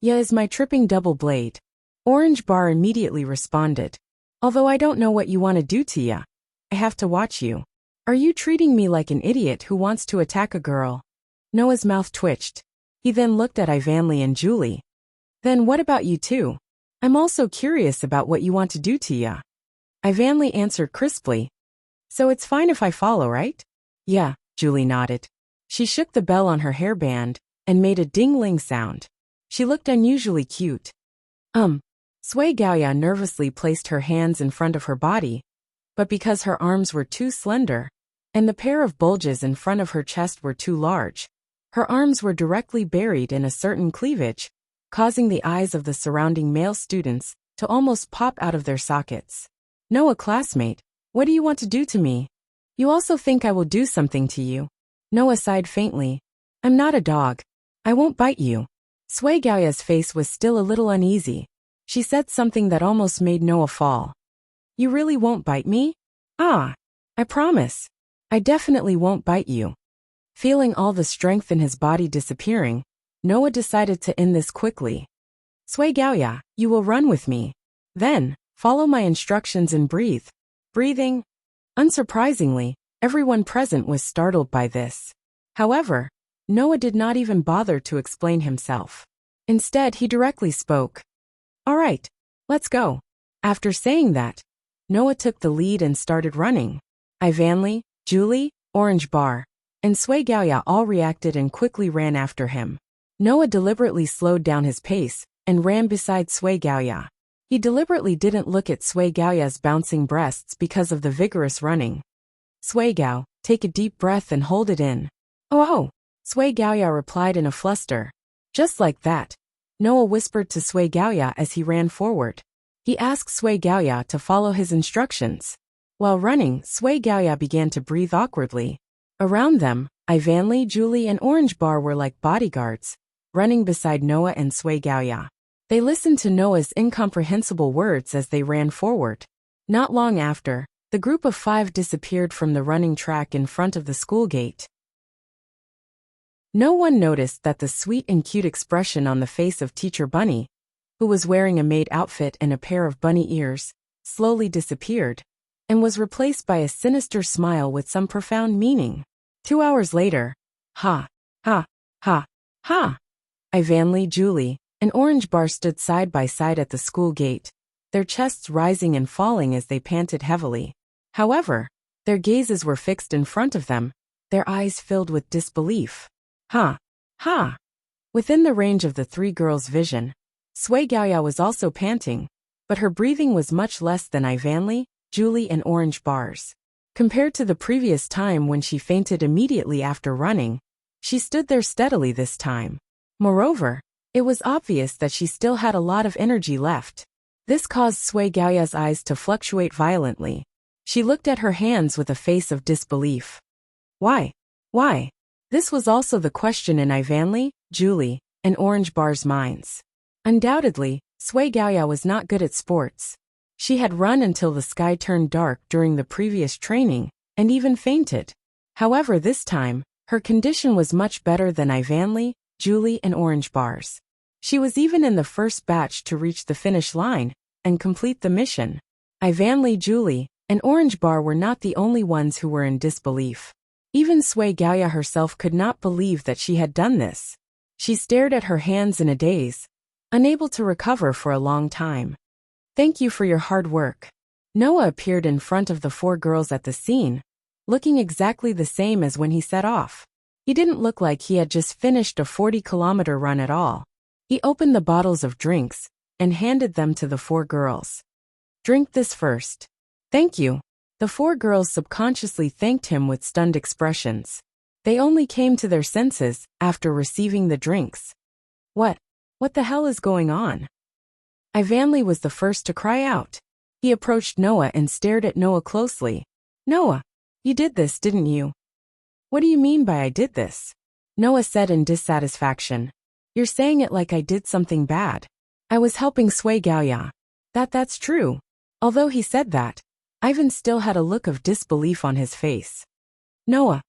Ya is my tripping double blade. Orange Bar immediately responded. Although I don't know what you want to do to ya. I have to watch you. Are you treating me like an idiot who wants to attack a girl? Noah's mouth twitched. He then looked at Ivanly and Julie. Then what about you two? I'm also curious about what you want to do to ya. Ivanly answered crisply. So it's fine if I follow, right? Yeah, Julie nodded. She shook the bell on her hairband and made a ding-ling sound. She looked unusually cute. Sui Gaoya nervously placed her hands in front of her body, but because her arms were too slender, and the pair of bulges in front of her chest were too large, her arms were directly buried in a certain cleavage, causing the eyes of the surrounding male students to almost pop out of their sockets. Noah, classmate, what do you want to do to me? You also think I will do something to you? Noah sighed faintly. I'm not a dog. I won't bite you. Sui Gaoya's face was still a little uneasy. She said something that almost made Noah fall. You really won't bite me? Ah, I promise. I definitely won't bite you. Feeling all the strength in his body disappearing, Noah decided to end this quickly. Sui Gaoya, you will run with me. Then, follow my instructions and breathe. Breathing? Unsurprisingly, everyone present was startled by this. However, Noah did not even bother to explain himself. Instead, he directly spoke. All right, let's go. After saying that, Noah took the lead and started running. Ivanly, Julie, Orange Bar, and Sui Gaoya all reacted and quickly ran after him. Noah deliberately slowed down his pace and ran beside Sui Gaoya. He deliberately didn't look at Sui Gaoya's bouncing breasts because of the vigorous running. Sui Gao, take a deep breath and hold it in. Oh, Sui Gaoya replied in a fluster. Just like that, Noah whispered to Sui Gaoya as he ran forward. He asked Sui Gaoya to follow his instructions. While running, Sui Gaoya began to breathe awkwardly. Around them, Ivanly, Julie, and Orange Bar were like bodyguards, running beside Noah and Sui Gaoya. They listened to Noah's incomprehensible words as they ran forward. Not long after, the group of 5 disappeared from the running track in front of the school gate. No one noticed that the sweet and cute expression on the face of Teacher Bunny, who was wearing a maid outfit and a pair of bunny ears, slowly disappeared, and was replaced by a sinister smile with some profound meaning. 2 hours later, ha, ha, ha, ha. Ivanly, Julie, and Orange Bar stood side by side at the school gate, their chests rising and falling as they panted heavily. However, their gazes were fixed in front of them, their eyes filled with disbelief. Ha! Ha! Within the range of the 3 girls' vision, Sui Gaoya was also panting, but her breathing was much less than Ivanly, Julie, and Orange Bar's. Compared to the previous time when she fainted immediately after running, she stood there steadily this time. Moreover, it was obvious that she still had a lot of energy left. This caused Sui Gaoya's eyes to fluctuate violently. She looked at her hands with a face of disbelief. Why? Why? This was also the question in Ivanly, Julie, and Orange Bar's minds. Undoubtedly, Sui Gaoya was not good at sports. She had run until the sky turned dark during the previous training, and even fainted. However, this time, her condition was much better than Ivanly, Julie, and Orange Bar's. She was even in the first batch to reach the finish line and complete the mission. Ivanly, Julie, and Orange Bar were not the only ones who were in disbelief. Even Sui Gaoya herself could not believe that she had done this. She stared at her hands in a daze, unable to recover for a long time. Thank you for your hard work. Noah appeared in front of the 4 girls at the scene, looking exactly the same as when he set off. He didn't look like he had just finished a 40-kilometer run at all. He opened the bottles of drinks and handed them to the 4 girls. Drink this first. Thank you. The 4 girls subconsciously thanked him with stunned expressions. They only came to their senses after receiving the drinks. What the hell is going on? Ivanly was the first to cry out. He approached Noah and stared at Noah closely. Noah, you did this, didn't you? What do you mean by I did this? Noah said in dissatisfaction. You're saying it like I did something bad. I was helping Sui Gaoya. That's true. Although he said that, Ivan still had a look of disbelief on his face. Noah.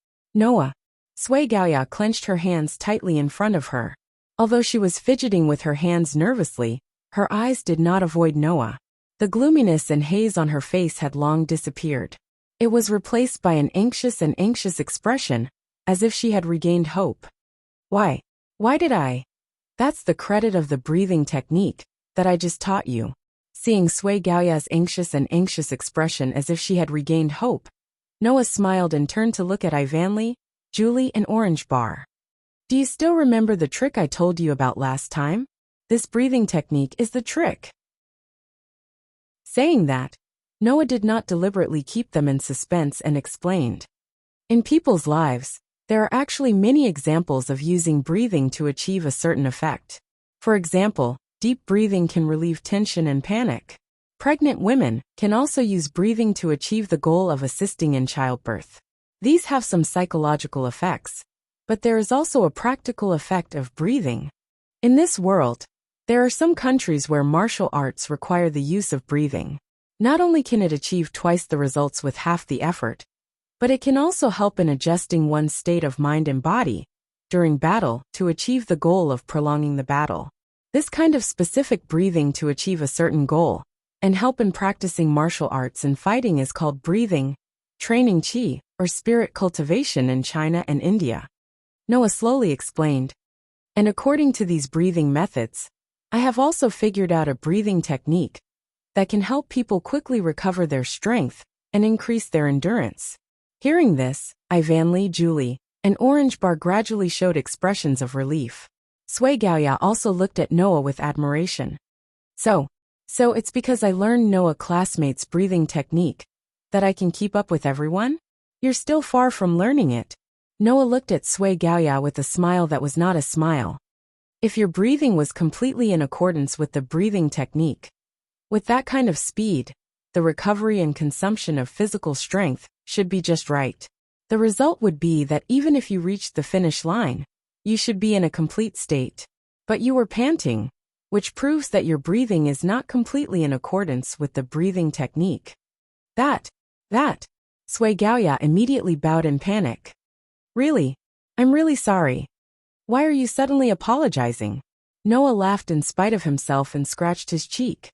Sui Gaoya clenched her hands tightly in front of her. Although she was fidgeting with her hands nervously, her eyes did not avoid Noah. The gloominess and haze on her face had long disappeared. It was replaced by an anxious expression, as if she had regained hope. Why Why did I? That's the credit of the breathing technique that I just taught you. Seeing Sui Gaoya's anxious expression as if she had regained hope, Noah smiled and turned to look at Ivanli, Julie, and Orange Bar. Do you still remember the trick I told you about last time? This breathing technique is the trick. Saying that, Noah did not deliberately keep them in suspense and explained. In people's lives, there are actually many examples of using breathing to achieve a certain effect. For example, deep breathing can relieve tension and panic. Pregnant women can also use breathing to achieve the goal of assisting in childbirth. These have some psychological effects, but there is also a practical effect of breathing. In this world, there are some countries where martial arts require the use of breathing. Not only can it achieve twice the results with half the effort, but it can also help in adjusting one's state of mind and body during battle to achieve the goal of prolonging the battle. This kind of specific breathing to achieve a certain goal and help in practicing martial arts and fighting is called breathing, training qi, or spirit cultivation in China and India. Noah slowly explained. And according to these breathing methods, I have also figured out a breathing technique that can help people quickly recover their strength and increase their endurance. Hearing this, Ivanli, Julie, and Orange Bar gradually showed expressions of relief. Sui Gaoya also looked at Noah with admiration. So it's because I learned Noah classmates' breathing technique that I can keep up with everyone? You're still far from learning it. Noah looked at Sui Gaoya with a smile that was not a smile. If your breathing was completely in accordance with the breathing technique, with that kind of speed, the recovery and consumption of physical strength should be just right. The result would be that even if you reached the finish line, you should be in a complete state. But you were panting, which proves that your breathing is not completely in accordance with the breathing technique. That. Sui Gaoya immediately bowed in panic. Really? I'm really sorry. Why are you suddenly apologizing? Noah laughed in spite of himself and scratched his cheek.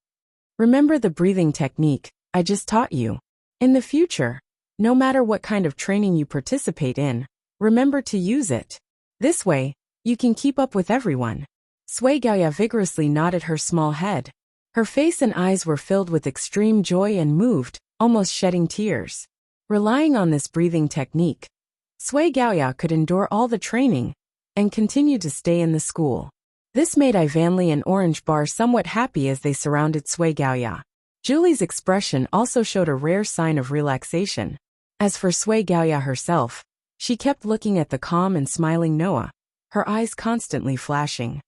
Remember the breathing technique I just taught you. In the future, no matter what kind of training you participate in, remember to use it. This way, you can keep up with everyone. Sui Gaoya vigorously nodded her small head. Her face and eyes were filled with extreme joy and moved, almost shedding tears. Relying on this breathing technique, Sui Gaoya could endure all the training and continue to stay in the school. This made Ivanli and Orange Bar somewhat happy as they surrounded Sui Gaoya. Julie's expression also showed a rare sign of relaxation. As for Sui Gaoya herself, she kept looking at the calm and smiling Noah, her eyes constantly flashing.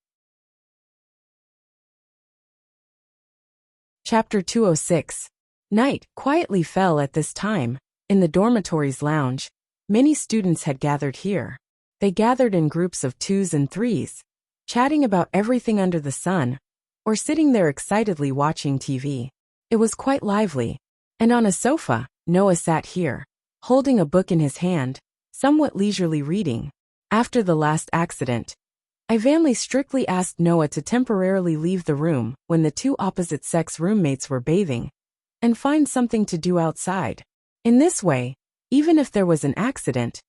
Chapter 206. Night quietly fell at this time. In the dormitory's lounge, many students had gathered here. They gathered in groups of 2s and 3s, chatting about everything under the sun, or sitting there excitedly watching TV. It was quite lively, and on a sofa, Noah sat here, holding a book in his hand, somewhat leisurely reading. After the last accident, Ivanli strictly asked Noah to temporarily leave the room when the two opposite-sex roommates were bathing, and find something to do outside. In this way, even if there was an accident,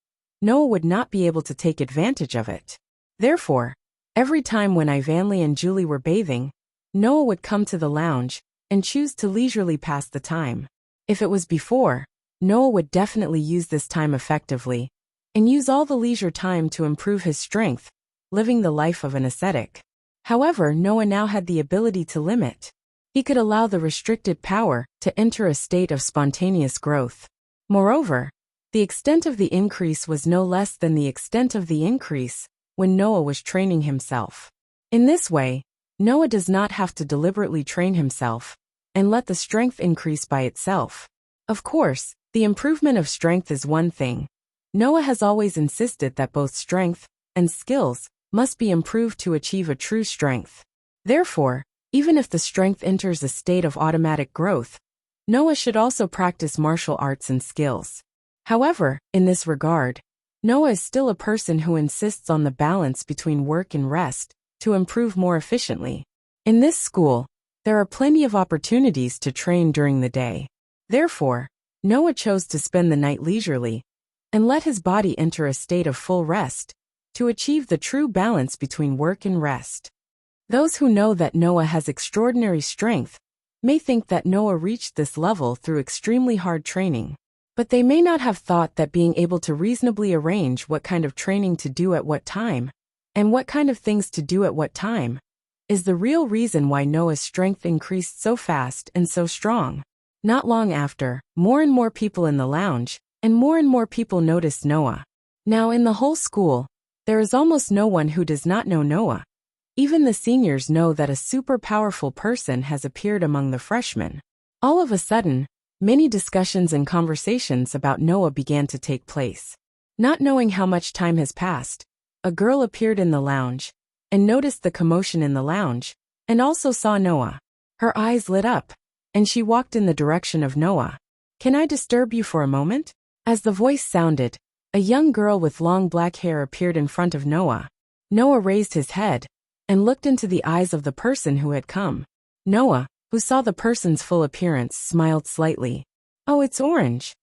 Noah would not be able to take advantage of it. Therefore, every time when Ivanli and Julie were bathing, Noah would come to the lounge and choose to leisurely pass the time. If it was before, Noah would definitely use this time effectively and use all the leisure time to improve his strength, living the life of an ascetic. However, Noah now had the ability to limit. He could allow the restricted power to enter a state of spontaneous growth. Moreover, the extent of the increase was no less than the extent of the increase when Noah was training himself. In this way, Noah does not have to deliberately train himself and let the strength increase by itself. Of course, the improvement of strength is one thing. Noah has always insisted that both strength and skills must be improved to achieve a true strength. Therefore, even if the strength enters a state of automatic growth, Noah should also practice martial arts and skills. However, in this regard, Noah is still a person who insists on the balance between work and rest to improve more efficiently. In this school, there are plenty of opportunities to train during the day. Therefore, Noah chose to spend the night leisurely and let his body enter a state of full rest to achieve the true balance between work and rest. Those who know that Noah has extraordinary strength may think that Noah reached this level through extremely hard training. But they may not have thought that being able to reasonably arrange what kind of training to do at what time, and what kind of things to do at what time, is the real reason why Noah's strength increased so fast and so strong. Not long after, more and more people in the lounge, and more people noticed Noah. Now in the whole school, there is almost no one who does not know Noah. Even the seniors know that a super powerful person has appeared among the freshmen. All of a sudden, many discussions and conversations about Noah began to take place. Not knowing how much time has passed, a girl appeared in the lounge, and noticed the commotion in the lounge, and also saw Noah. Her eyes lit up, and she walked in the direction of Noah. "Can I disturb you for a moment?" As the voice sounded, a young girl with long black hair appeared in front of Noah. Noah raised his head, and looked into the eyes of the person who had come. Noah, who saw the person's full appearance, smiled slightly. "Oh, it's Orange.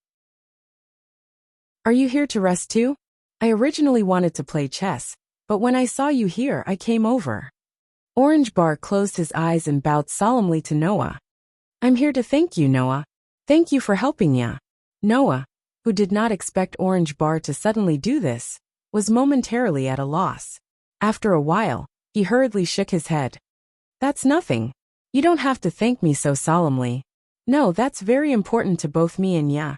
Are you here to rest too? I originally wanted to play chess, but when I saw you here I came over." Orange Bar closed his eyes and bowed solemnly to Noah. "I'm here to thank you, Noah. Thank you for helping ya." Noah, who did not expect Orange Bar to suddenly do this, was momentarily at a loss. After a while, he hurriedly shook his head. "That's nothing. You don't have to thank me so solemnly. No, that's very important to both me and ya."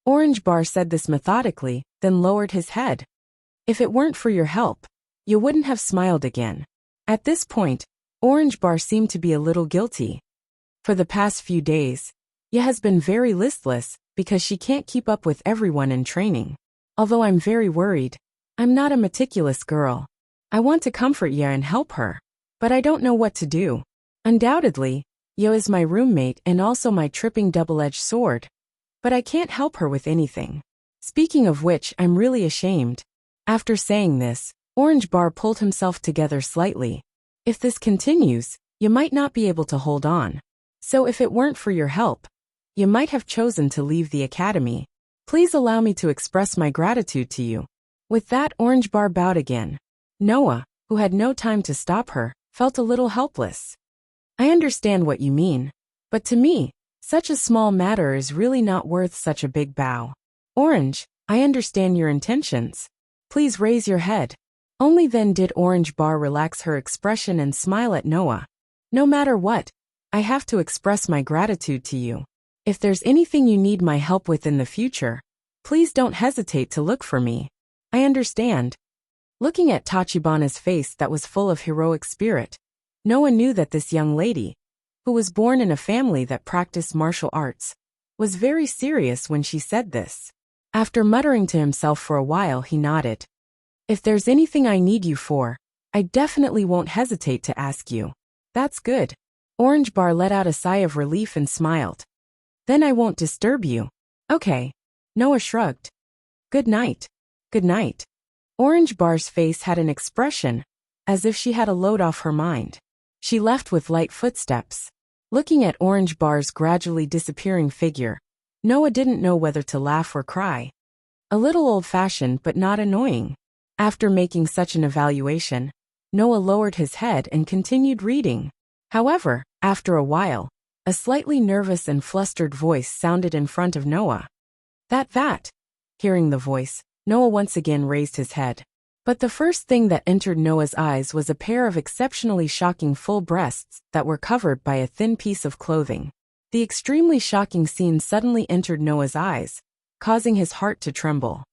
Orange Bar said this methodically, then lowered his head. "If it weren't for your help, you wouldn't have smiled again." At this point, Orange Bar seemed to be a little guilty. For the past few days, Ya has been very listless because she can't keep up with everyone in training. Although I'm very worried, I'm not a meticulous girl. I want to comfort Ya and help her, but I don't know what to do. Undoubtedly, Ya is my roommate and also my tripping double-edged sword, but I can't help her with anything. Speaking of which, I'm really ashamed. After saying this, Orange Bar pulled himself together slightly. If this continues, you might not be able to hold on. So if it weren't for your help, you might have chosen to leave the academy. Please allow me to express my gratitude to you. With that, Orange Bar bowed again. Noah, who had no time to stop her, felt a little helpless. "I understand what you mean, but to me, such a small matter is really not worth such a big bow. Orange, I understand your intentions. Please raise your head." Only then did Orange Bar relax her expression and smile at Noah. "No matter what, I have to express my gratitude to you. If there's anything you need my help with in the future, please don't hesitate to look for me. I understand." Looking at Tachibana's face that was full of heroic spirit, Noah knew that this young lady, who was born in a family that practiced martial arts, was very serious when she said this. After muttering to himself for a while, he nodded. "If there's anything I need you for, I definitely won't hesitate to ask you." "That's good." Orange Bar let out a sigh of relief and smiled. "Then I won't disturb you." "Okay." Noah shrugged. "Good night." "Good night." Orange Bar's face had an expression, as if she had a load off her mind. She left with light footsteps. Looking at Orange Bar's gradually disappearing figure, Noah didn't know whether to laugh or cry. A little old-fashioned but not annoying. After making such an evaluation, Noah lowered his head and continued reading. However, after a while, a slightly nervous and flustered voice sounded in front of Noah. That. Hearing the voice, Noah once again raised his head. But the first thing that entered Noah's eyes was a pair of exceptionally shocking full breasts that were covered by a thin piece of clothing. The extremely shocking scene suddenly entered Noah's eyes, causing his heart to tremble.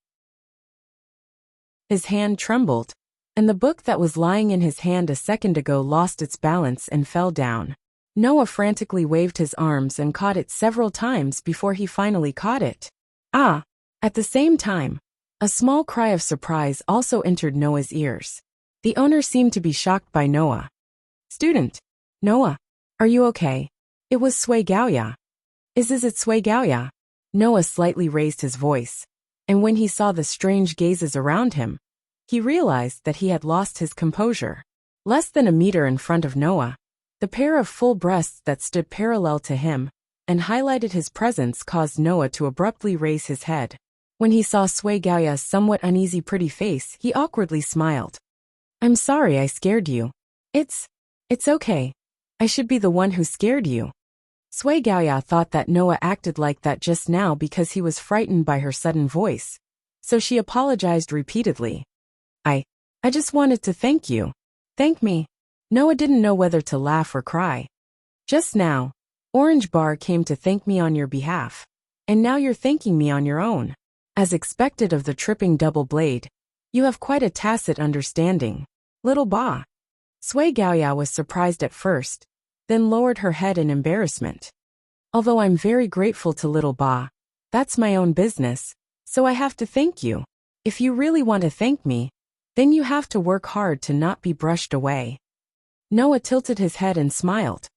His hand trembled, and the book that was lying in his hand a second ago lost its balance and fell down. Noah frantically waved his arms and caught it several times before he finally caught it. "Ah!" At the same time, a small cry of surprise also entered Noah's ears. The owner seemed to be shocked by Noah. "Student! Noah! Are you okay? It was Sui Gaoya." Is it Sui Gaoya?" Noah slightly raised his voice, and when he saw the strange gazes around him, he realized that he had lost his composure. Less than a meter in front of Noah, the pair of full breasts that stood parallel to him and highlighted his presence caused Noah to abruptly raise his head. When he saw Sui Gaoya's somewhat uneasy pretty face, he awkwardly smiled. I'm sorry I scared you. It's okay. I should be the one who scared you. Sui Gaoya thought that Noah acted like that just now because he was frightened by her sudden voice, so she apologized repeatedly. I just wanted to thank you. Thank me. Noah didn't know whether to laugh or cry. Just now, Orange Bar came to thank me on your behalf, and now you're thanking me on your own. As expected of the tripping double blade, you have quite a tacit understanding, little Ba. Sui Gaoya was surprised at first, then lowered her head in embarrassment. Although I'm very grateful to little Ba, that's my own business, so I have to thank you. If you really want to thank me, then you have to work hard to not be brushed away. Noah tilted his head and smiled.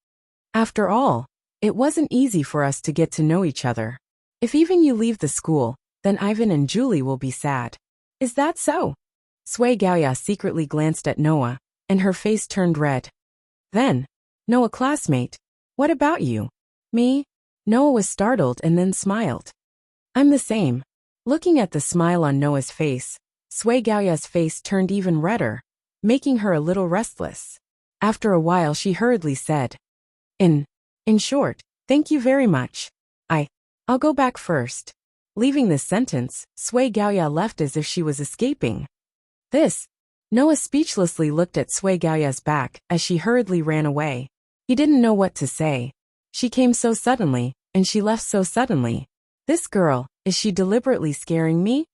After all, it wasn't easy for us to get to know each other. If even you leave the school, then Ivan and Julie will be sad. Is that so? Sui Gaoya secretly glanced at Noah, and her face turned red. Then, Noah classmate, what about you? Me? Noah was startled and then smiled. I'm the same. Looking at the smile on Noah's face, Sui Gaoya's face turned even redder, making her a little restless. After a while she hurriedly said, In short, thank you very much. I'll go back first. Leaving this sentence, Sui Gaoya left as if she was escaping. Noah speechlessly looked at Sui Gaoya's back as she hurriedly ran away. He didn't know what to say. She came so suddenly, and she left so suddenly. This girl, is she deliberately scaring me?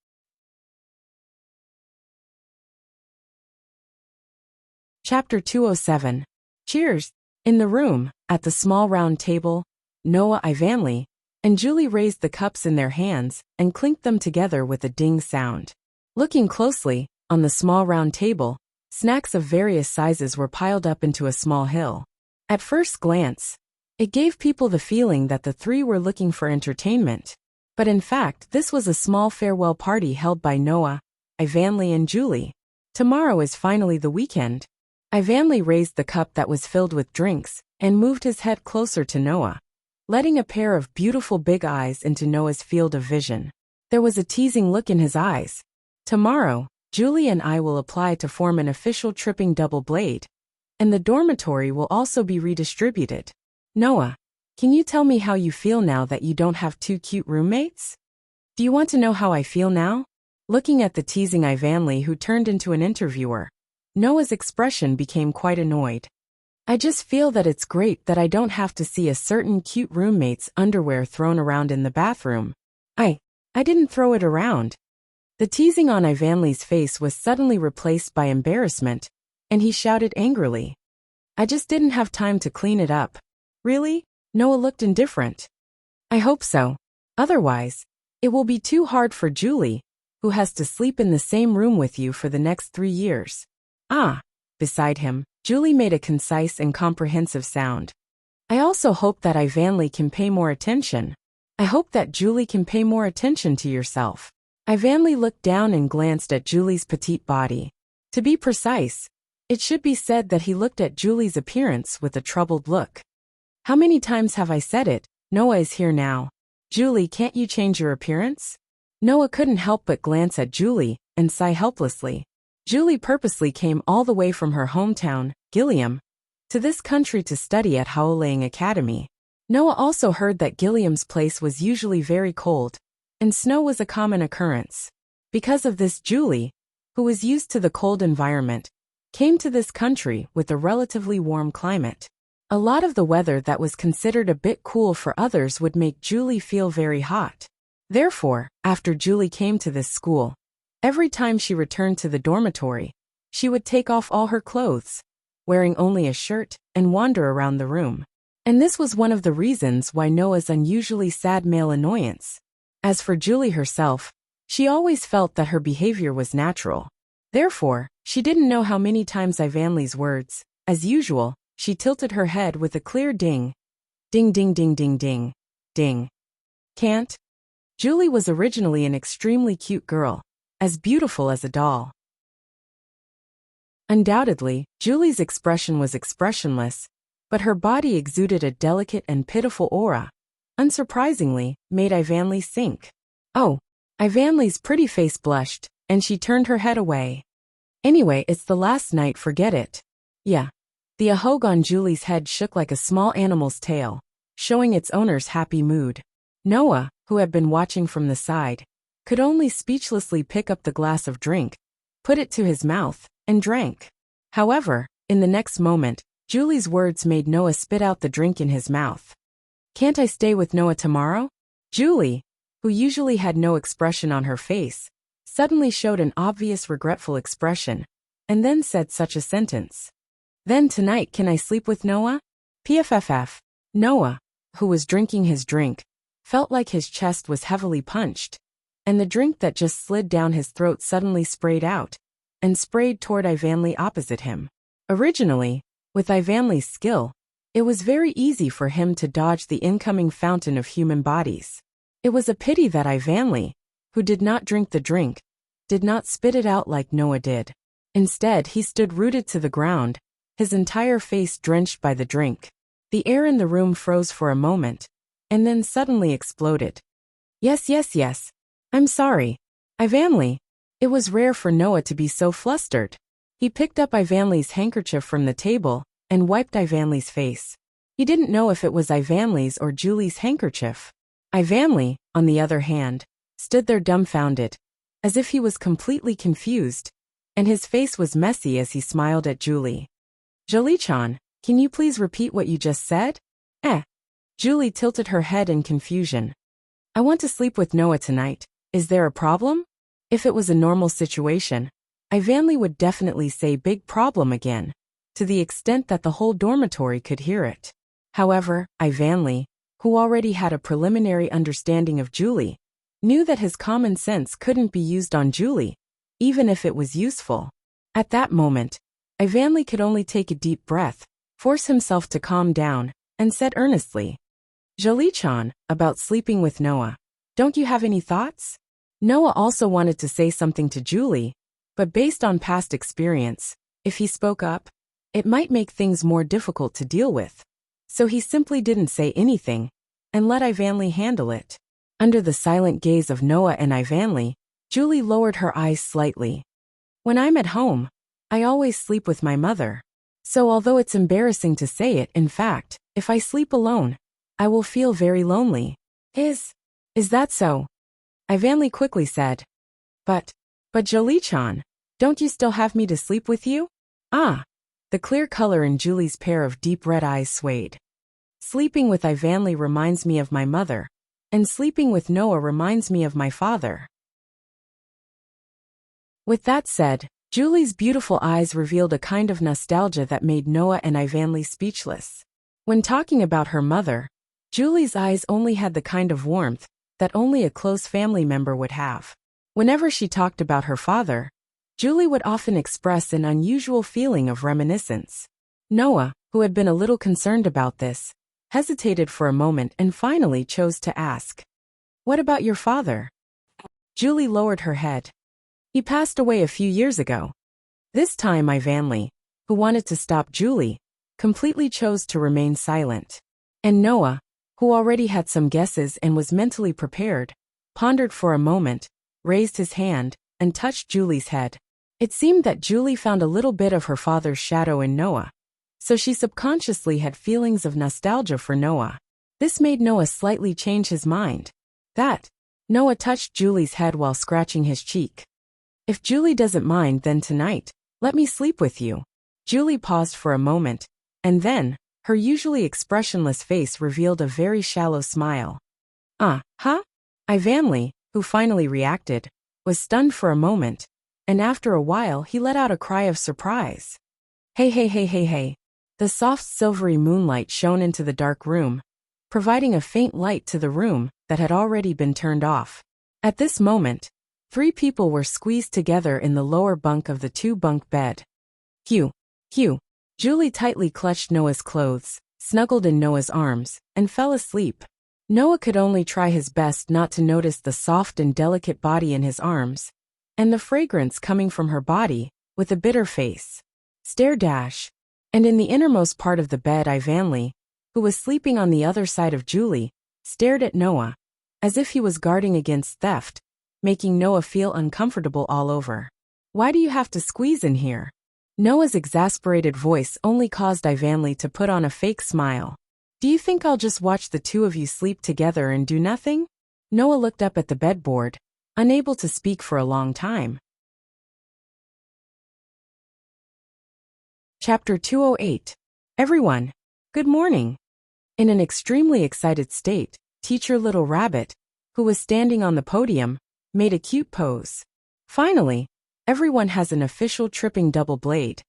Chapter 207. Cheers! In the room, at the small round table, Noah Ivanley and Julie raised the cups in their hands and clinked them together with a ding sound. Looking closely, on the small round table, snacks of various sizes were piled up into a small hill. At first glance, it gave people the feeling that the three were looking for entertainment. But in fact, this was a small farewell party held by Noah, Ivanley and Julie. Tomorrow is finally the weekend. Ivanley raised the cup that was filled with drinks and moved his head closer to Noah, letting a pair of beautiful big eyes into Noah's field of vision. There was a teasing look in his eyes. Tomorrow, Julie and I will apply to form an official tripping double blade, and the dormitory will also be redistributed. Noah, can you tell me how you feel now that you don't have two cute roommates? Do you want to know how I feel now? Looking at the teasing Ivanley, who turned into an interviewer, Noah's expression became quite annoyed. I just feel that it's great that I don't have to see a certain cute roommate's underwear thrown around in the bathroom. I didn't throw it around. The teasing on Ivanley's face was suddenly replaced by embarrassment, and he shouted angrily. I just didn't have time to clean it up. Really? Noah looked indifferent. I hope so. Otherwise, it will be too hard for Julie, who has to sleep in the same room with you for the next 3 years. Beside him, Julie made a concise and comprehensive sound. I also hope that Ivanley can pay more attention. I hope that Julie can pay more attention to yourself. Ivanley looked down and glanced at Julie's petite body. To be precise, it should be said that he looked at Julie's appearance with a troubled look. How many times have I said it? Noah is here now. Julie, can't you change your appearance? Noah couldn't help but glance at Julie and sigh helplessly. Julie purposely came all the way from her hometown, Gilliam, to this country to study at Haoleang Academy. Noah also heard that Gilliam's place was usually very cold, and snow was a common occurrence. Because of this, Julie, who was used to the cold environment, came to this country with a relatively warm climate. A lot of the weather that was considered a bit cool for others would make Julie feel very hot. Therefore, after Julie came to this school, every time she returned to the dormitory, she would take off all her clothes, wearing only a shirt, and wander around the room. And this was one of the reasons why Noah's unusually sad male annoyance. As for Julie herself, she always felt that her behavior was natural. Therefore, she didn't know how many times Ivanley's words. As usual, she tilted her head with a clear ding. Ding ding ding ding ding. Ding. Can't? Julie was originally an extremely cute girl, as beautiful as a doll. Undoubtedly, Julie's expression was expressionless, but her body exuded a delicate and pitiful aura. Unsurprisingly, made Ivanley sink. Oh, Ivanley's pretty face blushed, and she turned her head away. Anyway, it's the last night, forget it. Yeah. The ahog on Julie's head shook like a small animal's tail, showing its owner's happy mood. Noah, who had been watching from the side, could only speechlessly pick up the glass of drink, put it to his mouth, and drank. However, in the next moment, Julie's words made Noah spit out the drink in his mouth. Can't I stay with Noah tomorrow? Julie, who usually had no expression on her face, suddenly showed an obvious regretful expression, and then said such a sentence. Then tonight can I sleep with Noah? PFFF. Noah, who was drinking his drink, felt like his chest was heavily punched, and the drink that just slid down his throat suddenly sprayed out, and sprayed toward Ivanley opposite him. Originally, with Ivanley's skill, it was very easy for him to dodge the incoming fountain of human bodies. It was a pity that Ivanley, who did not drink the drink, did not spit it out like Noah did. Instead, he stood rooted to the ground, his entire face drenched by the drink. The air in the room froze for a moment, and then suddenly exploded. Yes. I'm sorry. Ivanley. It was rare for Noah to be so flustered. He picked up Ivanley's handkerchief from the table and wiped Ivanley's face. He didn't know if it was Ivanley's or Julie's handkerchief. Ivanley, on the other hand, stood there dumbfounded, as if he was completely confused, and his face was messy as he smiled at Julie. Jolie-chan, can you please repeat what you just said? Julie tilted her head in confusion. I want to sleep with Noah tonight. Is there a problem? If it was a normal situation, Ivanley would definitely say big problem again, to the extent that the whole dormitory could hear it. However, Ivanley, who already had a preliminary understanding of Julie, knew that his common sense couldn't be used on Julie, even if it was useful. At that moment, Ivanley could only take a deep breath, force himself to calm down, and said earnestly, Jolie-chan, about sleeping with Noah. Don't you have any thoughts? Noah also wanted to say something to Julie, but based on past experience, if he spoke up, it might make things more difficult to deal with. So he simply didn't say anything, and let Ivanley handle it. Under the silent gaze of Noah and Ivanley, Julie lowered her eyes slightly. When I'm at home, I always sleep with my mother. So although it's embarrassing to say it, in fact, if I sleep alone, I will feel very lonely. Is that so? Ivanley quickly said. But Jolie-chan, don't you still have me to sleep with you? The clear color in Julie's pair of deep red eyes swayed. Sleeping with Ivanley reminds me of my mother, and sleeping with Noah reminds me of my father. With that said, Julie's beautiful eyes revealed a kind of nostalgia that made Noah and Ivanley speechless. When talking about her mother, Julie's eyes only had the kind of warmth that only a close family member would have. Whenever she talked about her father, Julie would often express an unusual feeling of reminiscence. Noah, who had been a little concerned about this, hesitated for a moment and finally chose to ask, What about your father? Julie lowered her head. He passed away a few years ago. This time Ivanley, who wanted to stop Julie, completely chose to remain silent. And Noah, who already had some guesses and was mentally prepared, pondered for a moment, raised his hand, and touched Julie's head. It seemed that Julie found a little bit of her father's shadow in Noah, so she subconsciously had feelings of nostalgia for Noah. This made Noah slightly change his mind. Noah touched Julie's head while scratching his cheek. If Julie doesn't mind, then tonight, let me sleep with you. Julie paused for a moment, and then, her usually expressionless face revealed a very shallow smile. Ivanley, who finally reacted, was stunned for a moment, and after a while he let out a cry of surprise. Hey. The soft silvery moonlight shone into the dark room, providing a faint light to the room that had already been turned off. At this moment, 3 people were squeezed together in the lower bunk of the 2-bunk bed. Hugh. Julie tightly clutched Noah's clothes, snuggled in Noah's arms, and fell asleep. Noah could only try his best not to notice the soft and delicate body in his arms, and the fragrance coming from her body, with a bitter face. And in the innermost part of the bed Ivanley, who was sleeping on the other side of Julie, stared at Noah, as if he was guarding against theft, making Noah feel uncomfortable all over. Why do you have to squeeze in here? Noah's exasperated voice only caused Ivanly to put on a fake smile. Do you think I'll just watch the two of you sleep together and do nothing? Noah looked up at the bedboard, unable to speak for a long time. Chapter 208. Everyone, good morning. In an extremely excited state, Teacher Little Rabbit, who was standing on the podium, made a cute pose. Finally, everyone has an official tripping double blade.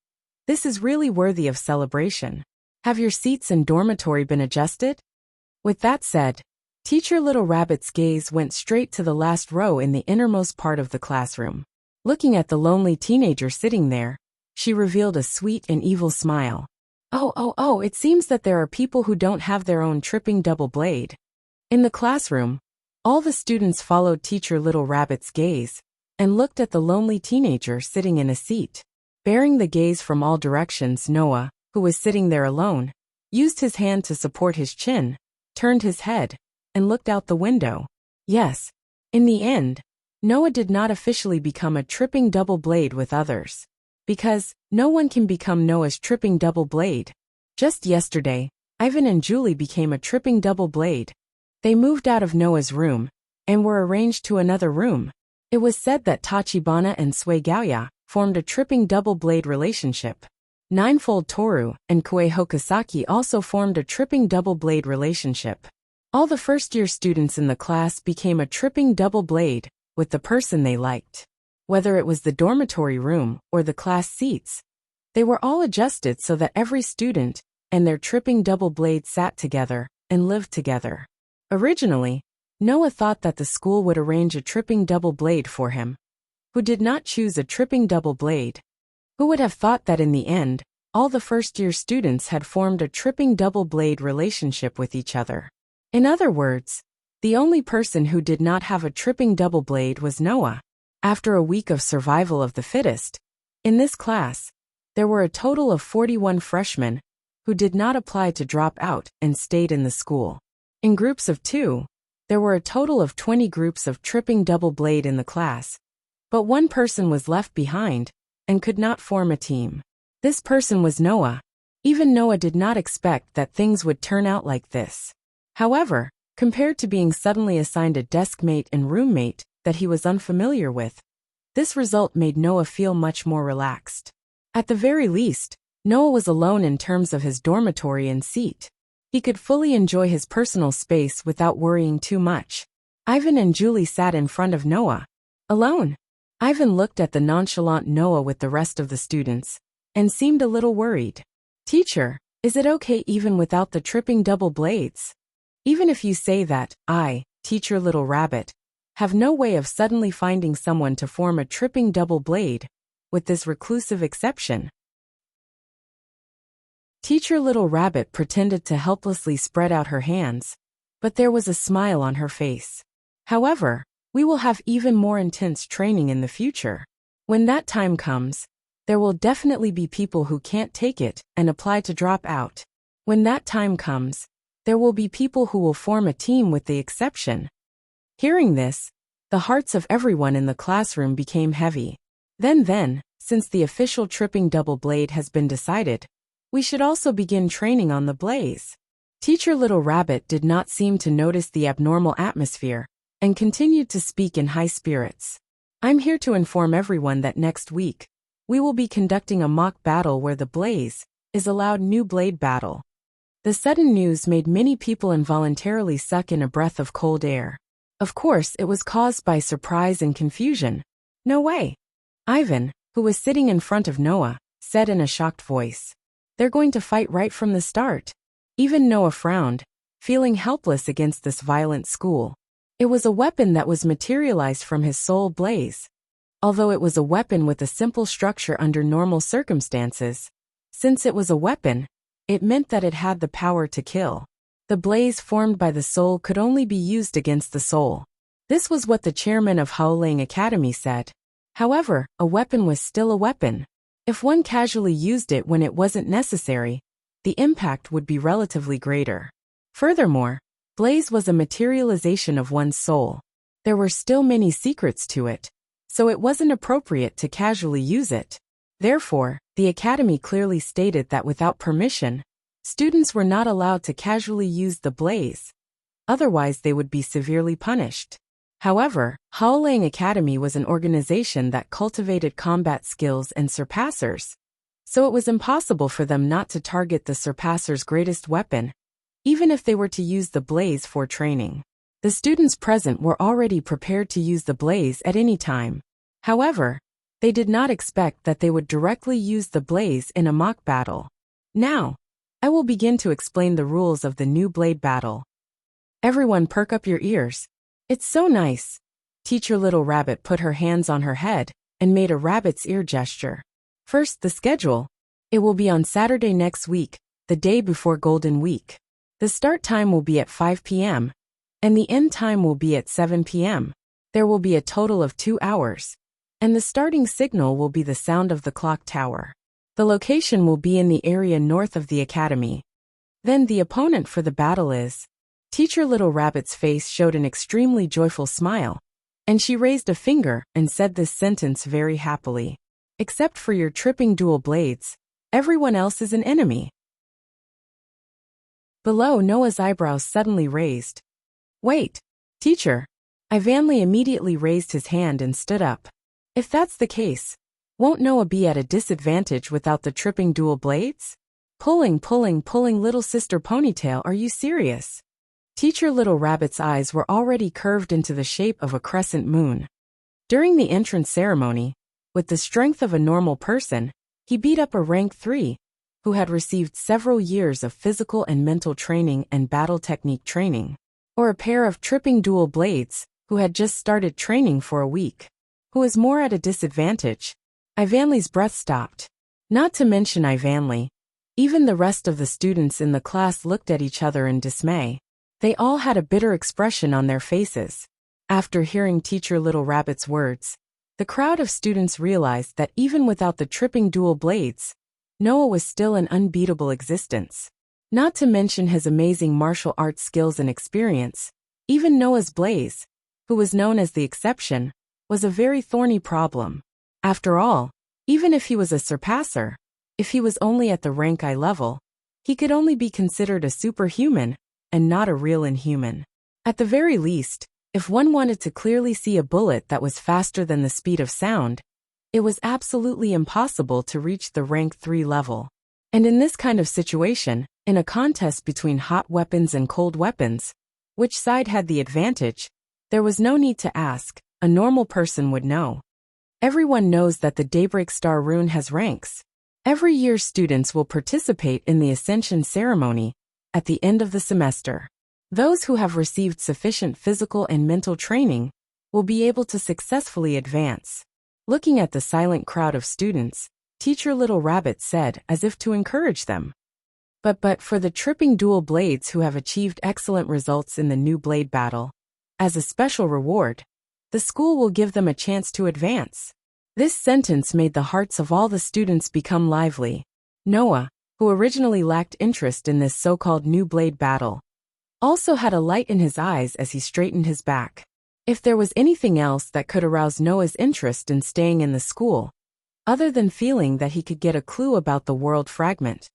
This is really worthy of celebration. Have your seats in dormitory been adjusted? With that said, Teacher Little Rabbit's gaze went straight to the last row in the innermost part of the classroom. Looking at the lonely teenager sitting there, she revealed a sweet and evil smile. Oh, it seems that there are people who don't have their own tripping double blade. In the classroom, all the students followed Teacher Little Rabbit's gaze and looked at the lonely teenager sitting in a seat. Bearing the gaze from all directions, Noah, who was sitting there alone, used his hand to support his chin, turned his head, and looked out the window. Yes, in the end, Noah did not officially become a tripping double blade with others. Because no one can become Noah's tripping double blade. Just yesterday, Ivan and Julie became a tripping double blade. They moved out of Noah's room and were arranged to another room. It was said that Tachibana and Suegaoya formed a tripping double blade relationship. Ninefold Toru and Kue Hokusaki also formed a tripping double blade relationship. All the first-year students in the class became a tripping double blade with the person they liked. Whether it was the dormitory room or the class seats, they were all adjusted so that every student and their tripping double blade sat together and lived together. Originally, Noah thought that the school would arrange a tripping double blade for him. Who did not choose a tripping double blade? Who would have thought that in the end, all the first-year students had formed a tripping double blade relationship with each other? In other words, the only person who did not have a tripping double blade was Noah. After a week of survival of the fittest, in this class, there were a total of 41 freshmen who did not apply to drop out and stayed in the school. In groups of 2, there were a total of 20 groups of tripping double blade in the class, but one person was left behind and could not form a team. This person was Noah. Even Noah did not expect that things would turn out like this. However, compared to being suddenly assigned a desk mate and roommate that he was unfamiliar with, this result made Noah feel much more relaxed. At the very least, Noah was alone in terms of his dormitory and seat. He could fully enjoy his personal space without worrying too much. Ivan and Julie sat in front of Noah. Alone. Ivan looked at the nonchalant Noah with the rest of the students and seemed a little worried. Teacher, is it okay even without the tripping double blades? Even if you say that, I, Teacher Little Rabbit, have no way of suddenly finding someone to form a tripping double blade, with this reclusive exception. Teacher Little Rabbit pretended to helplessly spread out her hands, but there was a smile on her face. However, we will have even more intense training in the future. When that time comes, there will definitely be people who can't take it and apply to drop out. When that time comes, there will be people who will form a team with the exception. Hearing this, the hearts of everyone in the classroom became heavy. Then, since the official tripping double blade has been decided, we should also begin training on the blaze. Teacher Little Rabbit did not seem to notice the abnormal atmosphere and continued to speak in high spirits. I'm here to inform everyone that next week, we will be conducting a mock battle where the blaze is allowed new blade battle. The sudden news made many people involuntarily suck in a breath of cold air. Of course, it was caused by surprise and confusion. No way. Ivan, who was sitting in front of Noah, said in a shocked voice. They're going to fight right from the start. Even Noah frowned, feeling helpless against this violent school. It was a weapon that was materialized from his soul blaze. Although it was a weapon with a simple structure under normal circumstances, since it was a weapon, it meant that it had the power to kill. The blaze formed by the soul could only be used against the soul. This was what the chairman of Haolang Academy said. However, a weapon was still a weapon. If one casually used it when it wasn't necessary, the impact would be relatively greater. Furthermore, blaze was a materialization of one's soul. There were still many secrets to it, so it wasn't appropriate to casually use it. Therefore, the academy clearly stated that without permission, students were not allowed to casually use the blaze. Otherwise, they would be severely punished. However, Haolang Academy was an organization that cultivated combat skills and surpassers, so it was impossible for them not to target the surpasser's greatest weapon, even if they were to use the blaze for training. The students present were already prepared to use the blaze at any time. However, they did not expect that they would directly use the blaze in a mock battle. Now, I will begin to explain the rules of the new blade battle. Everyone perk up your ears. It's so nice. Teacher Little Rabbit put her hands on her head and made a rabbit's ear gesture. First, the schedule. It will be on Saturday next week, the day before Golden Week. The start time will be at 5 p.m., and the end time will be at 7 p.m. There will be a total of 2 hours, and the starting signal will be the sound of the clock tower. The location will be in the area north of the academy. Then the opponent for the battle is... Teacher Little Rabbit's face showed an extremely joyful smile, and she raised a finger and said this sentence very happily. Except for your tripping dual blades, everyone else is an enemy. Below, Noah's eyebrows suddenly raised. Wait, teacher. Ivanley immediately raised his hand and stood up. If that's the case, won't Noah be at a disadvantage without the tripping dual blades? Pulling, little sister Ponytail, are you serious? Teacher Little Rabbit's eyes were already curved into the shape of a crescent moon. During the entrance ceremony, with the strength of a normal person, he beat up a rank 3, who had received several years of physical and mental training and battle technique training, or a pair of tripping dual blades, who had just started training for a week, who was more at a disadvantage. Ivanley's breath stopped. Not to mention Ivanley, even the rest of the students in the class looked at each other in dismay. They all had a bitter expression on their faces. After hearing Teacher Little Rabbit's words, the crowd of students realized that even without the tripping dual blades, Noah was still an unbeatable existence. Not to mention his amazing martial arts skills and experience, even Noah's blaze, who was known as the exception, was a very thorny problem. After all, even if he was a surpasser, if he was only at the rank I level, he could only be considered a superhuman, and not a real inhuman. At the very least, if one wanted to clearly see a bullet that was faster than the speed of sound, it was absolutely impossible to reach the rank 3 level. And in this kind of situation, in a contest between hot weapons and cold weapons, which side had the advantage, there was no need to ask, a normal person would know. Everyone knows that the Daybreak Star Rune has ranks. Every year students will participate in the Ascension ceremony, at the end of the semester. Those who have received sufficient physical and mental training will be able to successfully advance. Looking at the silent crowd of students, Teacher Little Rabbit said as if to encourage them. But for the tripping dual blades who have achieved excellent results in the new blade battle, as a special reward, the school will give them a chance to advance. This sentence made the hearts of all the students become lively. Noah, who originally lacked interest in this so-called new blade battle, also had a light in his eyes as he straightened his back. If there was anything else that could arouse Noah's interest in staying in the school, other than feeling that he could get a clue about the world fragment,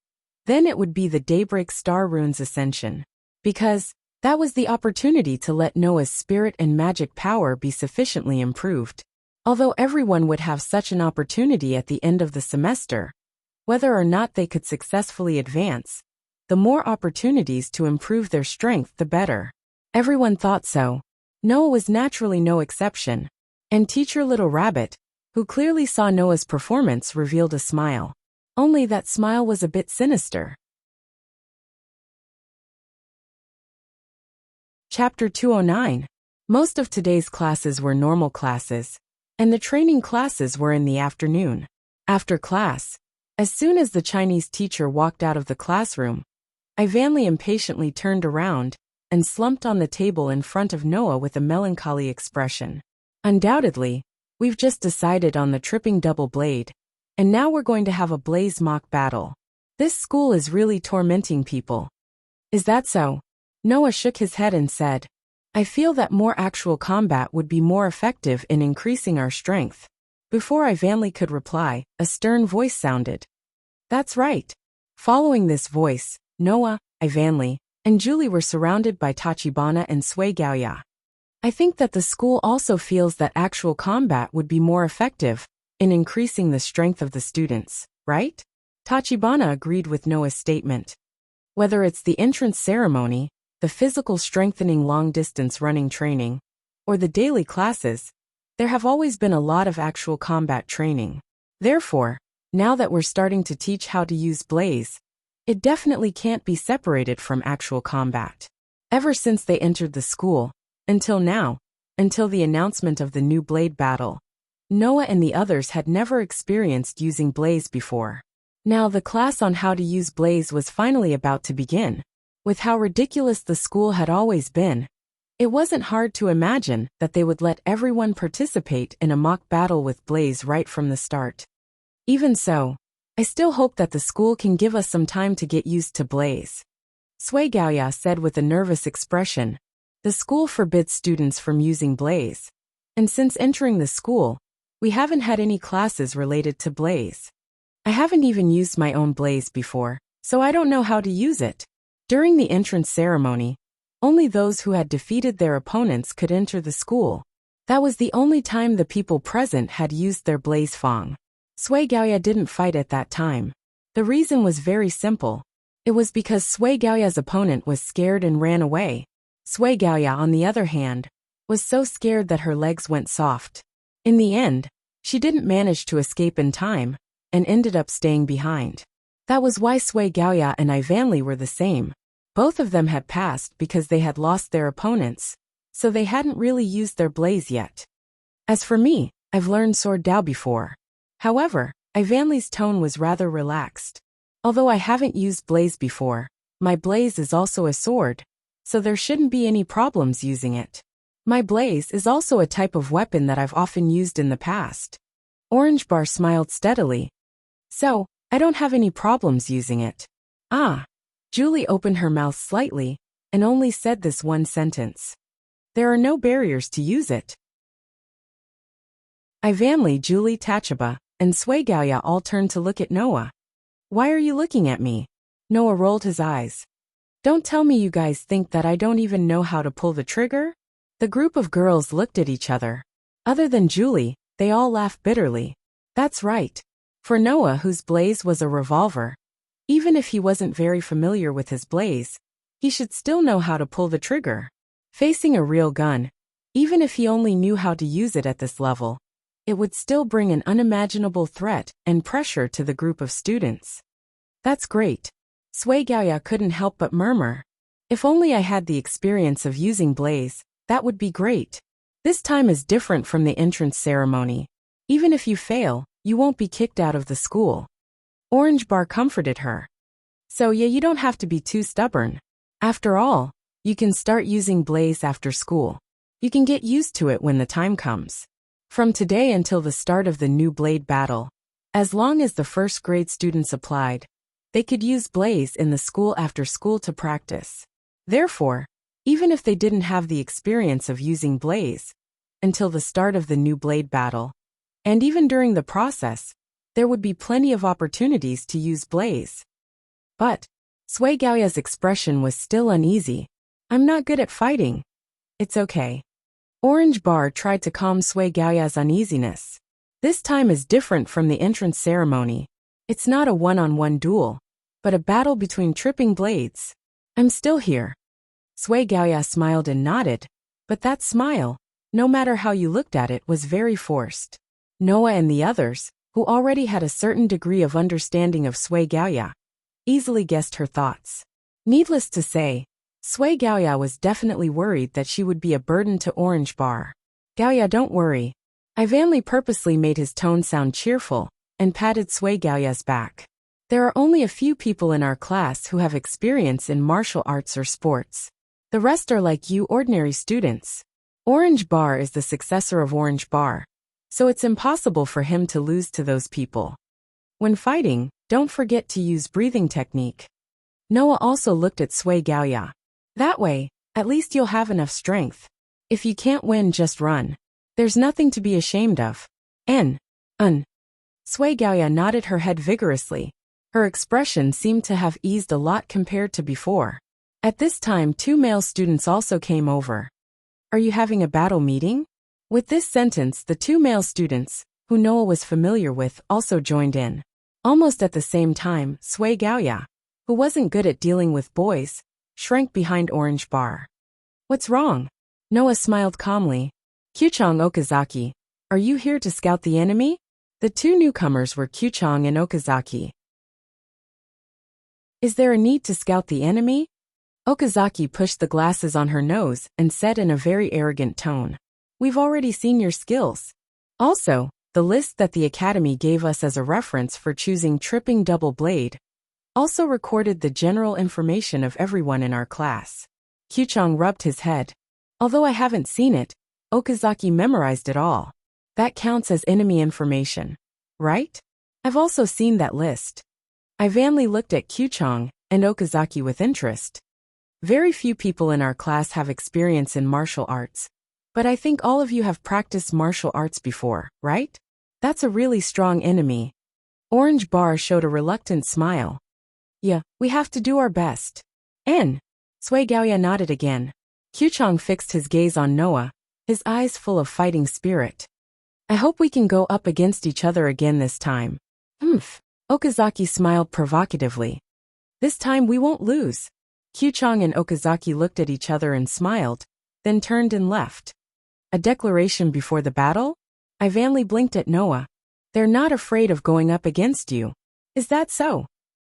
then it would be the Daybreak Star Rune's ascension. Because that was the opportunity to let Noah's spirit and magic power be sufficiently improved. Although everyone would have such an opportunity at the end of the semester, whether or not they could successfully advance, the more opportunities to improve their strength the better. Everyone thought so. Noah was naturally no exception, and Teacher Little Rabbit, who clearly saw Noah's performance, revealed a smile. Only that smile was a bit sinister. Chapter 209. Most of today's classes were normal classes, and the training classes were in the afternoon. After class, as soon as the Chinese teacher walked out of the classroom, Ivanley impatiently turned around and slumped on the table in front of Noah with a melancholy expression. Undoubtedly, we've just decided on the tripping double blade, and now we're going to have a blaze mock battle. This school is really tormenting people. Is that so? Noah shook his head and said, I feel that more actual combat would be more effective in increasing our strength. Before Ivanli could reply, a stern voice sounded. That's right. Following this voice, Noah, Ivanli, and Julie were surrounded by Tachibana and Sui Gaoya. I think that the school also feels that actual combat would be more effective in increasing the strength of the students, right? Tachibana agreed with Noah's statement. Whether it's the entrance ceremony, the physical strengthening long-distance running training, or the daily classes, there have always been a lot of actual combat training. Therefore, now that we're starting to teach how to use blaze, it definitely can't be separated from actual combat. Ever since they entered the school, until now, until the announcement of the new blade battle, Noah and the others had never experienced using blaze before. Now the class on how to use blaze was finally about to begin. With how ridiculous the school had always been, it wasn't hard to imagine that they would let everyone participate in a mock battle with blaze right from the start. Even so, I still hope that the school can give us some time to get used to blaze. Sui Gaoya said with a nervous expression. The school forbids students from using blaze. And since entering the school, we haven't had any classes related to blaze. I haven't even used my own blaze before, so I don't know how to use it. During the entrance ceremony, only those who had defeated their opponents could enter the school. That was the only time the people present had used their blaze fang. Sui Gaoya didn't fight at that time. The reason was very simple. It was because Sui Gaoya's opponent was scared and ran away. Sui Gaoya, on the other hand, was so scared that her legs went soft. In the end, she didn't manage to escape in time, and ended up staying behind. That was why Sui Gaoya and Ivanli were the same. Both of them had passed because they had lost their opponents, so they hadn't really used their blaze yet. As for me, I've learned Sword Dao before. However, Ivanli's tone was rather relaxed. Although I haven't used blaze before, my blaze is also a sword, so there shouldn't be any problems using it. My blaze is also a type of weapon that I've often used in the past. Orange Bar smiled steadily. So, I don't have any problems using it. Ah. Julie opened her mouth slightly, and only said this one sentence. There are no barriers to use it. Ivanli, Julie, Tachaba, and Sui Gaoya all turned to look at Noah. Why are you looking at me? Noah rolled his eyes. Don't tell me you guys think that I don't even know how to pull the trigger? The group of girls looked at each other. Other than Julie, they all laughed bitterly. That's right. For Noah, whose blaze was a revolver, even if he wasn't very familiar with his blaze, he should still know how to pull the trigger. Facing a real gun, even if he only knew how to use it at this level, it would still bring an unimaginable threat and pressure to the group of students. That's great. Sui Gaoya couldn't help but murmur. If only I had the experience of using blaze, that would be great. This time is different from the entrance ceremony. Even if you fail, you won't be kicked out of the school. Orange Bar comforted her. So yeah, you don't have to be too stubborn. After all, you can start using blaze after school. You can get used to it when the time comes. From today until the start of the new blade battle, as long as the first grade students applied, they could use blaze in the school after school to practice. Therefore, even if they didn't have the experience of using blaze until the start of the new blade battle, and even during the process, there would be plenty of opportunities to use blaze. But Sui Gaoya's expression was still uneasy. I'm not good at fighting. It's okay. Orange Bar tried to calm Sui Gaoya's uneasiness. This time is different from the entrance ceremony. It's not a one-on-one duel, but a battle between tripping blades. I'm still here. Sui Gaoya smiled and nodded, but that smile, no matter how you looked at it, was very forced. Noah and the others, who already had a certain degree of understanding of Sui Gaoya, easily guessed her thoughts. Needless to say, Sui Gaoya was definitely worried that she would be a burden to Orange Bar. Gaoya, don't worry. Ivanli purposely made his tone sound cheerful, and patted Sui Gaoya's back. There are only a few people in our class who have experience in martial arts or sports. The rest are like you, ordinary students. Orange Bar is the successor of Orange Bar, so it's impossible for him to lose to those people. When fighting, don't forget to use breathing technique. Noah also looked at Sui Gaoya. That way, At least you'll have enough strength. If you can't win, just run. There's nothing to be ashamed of. Sui Gaoya nodded her head vigorously. Her expression seemed to have eased a lot compared to before. At this time, 2 male students also came over. Are you having a battle meeting? With this sentence, the 2 male students, who Noah was familiar with, also joined in. Almost at the same time, Sui Gaoya, who wasn't good at dealing with boys, shrank behind Orange Bar. What's wrong? Noah smiled calmly. Kyuchong Okazaki, are you here to scout the enemy? The 2 newcomers were Kyuchong and Okazaki. Is there a need to scout the enemy? Okazaki pushed the glasses on her nose and said in a very arrogant tone. We've already seen your skills. Also, the list that the Academy gave us as a reference for choosing tripping double blade also recorded the general information of everyone in our class. Kyuchong rubbed his head. Although I haven't seen it, Okazaki memorized it all. That counts as enemy information, right? I've also seen that list. I vainly looked at Kyuchong and Okazaki with interest. Very few people in our class have experience in martial arts, but I think all of you have practiced martial arts before, right? That's a really strong enemy. Orange Bar showed a reluctant smile. Yeah, we have to do our best. Sui Gaoya nodded again. Kyuchong fixed his gaze on Noah, his eyes full of fighting spirit. I hope we can go up against each other again this time. Okazaki smiled provocatively. This time we won't lose. Kyuchong and Okazaki looked at each other and smiled, then turned and left. A declaration before the battle? I vainly blinked at Noah. They're not afraid of going up against you. Is that so?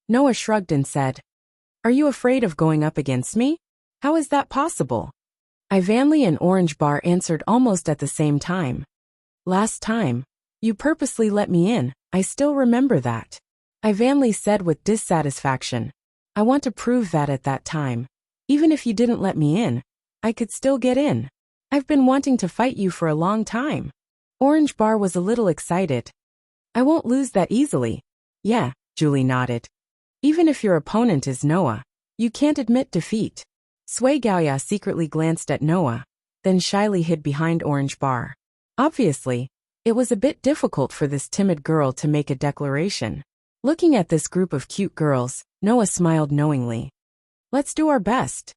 Noah shrugged and said, Are you afraid of going up against me? How is that possible? I vainly and Orange Bar answered almost at the same time. Last time, you purposely let me in, I still remember that. I vainly said with dissatisfaction. I want to prove that at that time, even if you didn't let me in, I could still get in. I've been wanting to fight you for a long time. Orange Bar was a little excited. I won't lose that easily. Yeah, Julie nodded. Even if your opponent is Noah, you can't admit defeat. Sui Gaoya secretly glanced at Noah, then shyly hid behind Orange Bar. Obviously, it was a bit difficult for this timid girl to make a declaration. Looking at this group of cute girls, Noah smiled knowingly. Let's do our best.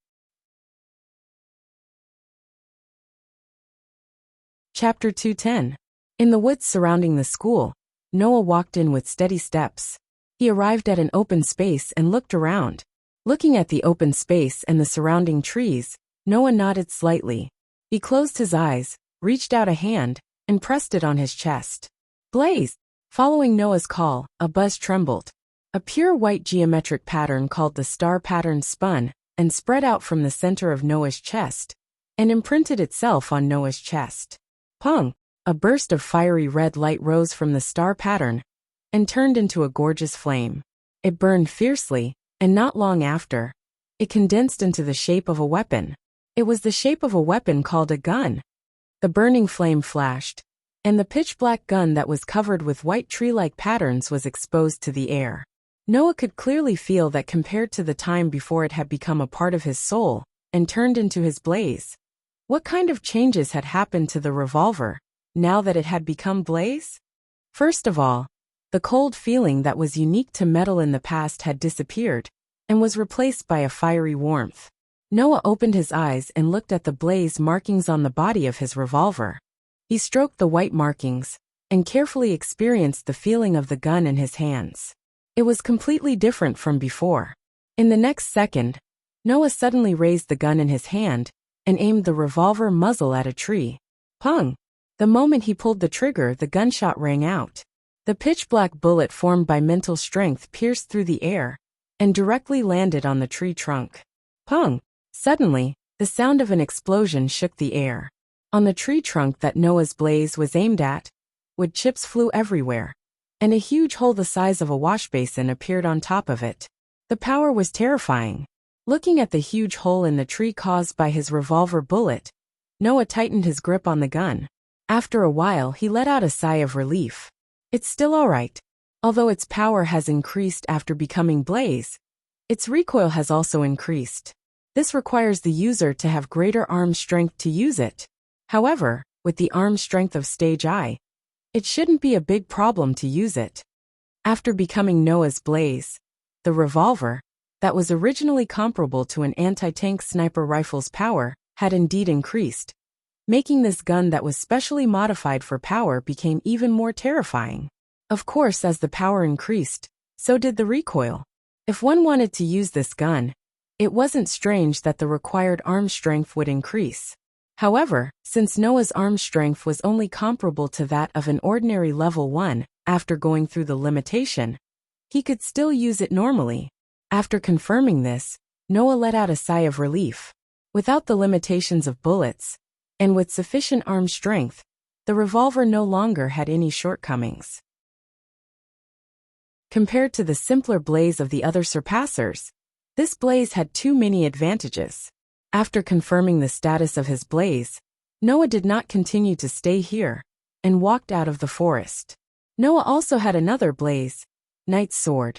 Chapter 210. In the woods surrounding the school, Noah walked in with steady steps. He arrived at an open space and looked around. Looking at the open space and the surrounding trees, Noah nodded slightly. He closed his eyes, reached out a hand, and pressed it on his chest. Blaze! Following Noah's call, a buzz trembled. A pure white geometric pattern called the star pattern spun and spread out from the center of Noah's chest and imprinted itself on Noah's chest. Pong! A burst of fiery red light rose from the star pattern and turned into a gorgeous flame. It burned fiercely, and not long after, it condensed into the shape of a weapon. It was the shape of a weapon called a gun. The burning flame flashed, and the pitch-black gun that was covered with white tree-like patterns was exposed to the air. Noah could clearly feel that compared to the time before it had become a part of his soul and turned into his blaze. What kind of changes had happened to the revolver, now that it had become blaze? First of all, the cold feeling that was unique to metal in the past had disappeared and was replaced by a fiery warmth. Noah opened his eyes and looked at the blaze markings on the body of his revolver. He stroked the white markings and carefully experienced the feeling of the gun in his hands. It was completely different from before. In the next second, Noah suddenly raised the gun in his hand and aimed the revolver muzzle at a tree. Pong! The moment he pulled the trigger, the gunshot rang out. The pitch-black bullet formed by mental strength pierced through the air and directly landed on the tree trunk. Pong! Suddenly, the sound of an explosion shook the air. On the tree trunk that Noah's blaze was aimed at, wood chips flew everywhere, and a huge hole the size of a wash basin appeared on top of it. The power was terrifying. Looking at the huge hole in the tree caused by his revolver bullet, Noah tightened his grip on the gun. After a while, he let out a sigh of relief. It's still all right. Although its power has increased after becoming blaze, its recoil has also increased. This requires the user to have greater arm strength to use it. However, with the arm strength of Stage I, it shouldn't be a big problem to use it. After becoming Noah's Blaze, the revolver, that was originally comparable to an anti-tank sniper rifle's power, had indeed increased, making this gun that was specially modified for power became even more terrifying. Of course, as the power increased, so did the recoil. If one wanted to use this gun, it wasn't strange that the required arm strength would increase. However, since Noah's arm strength was only comparable to that of an ordinary level 1, after going through the limitation, he could still use it normally. After confirming this, Noah let out a sigh of relief. Without the limitations of bullets, and with sufficient arm strength, the revolver no longer had any shortcomings. Compared to the simpler blaze of the other surpassers, this blaze had too many advantages. After confirming the status of his blaze, Noah did not continue to stay here, and walked out of the forest. Noah also had another blaze, Knight's Sword.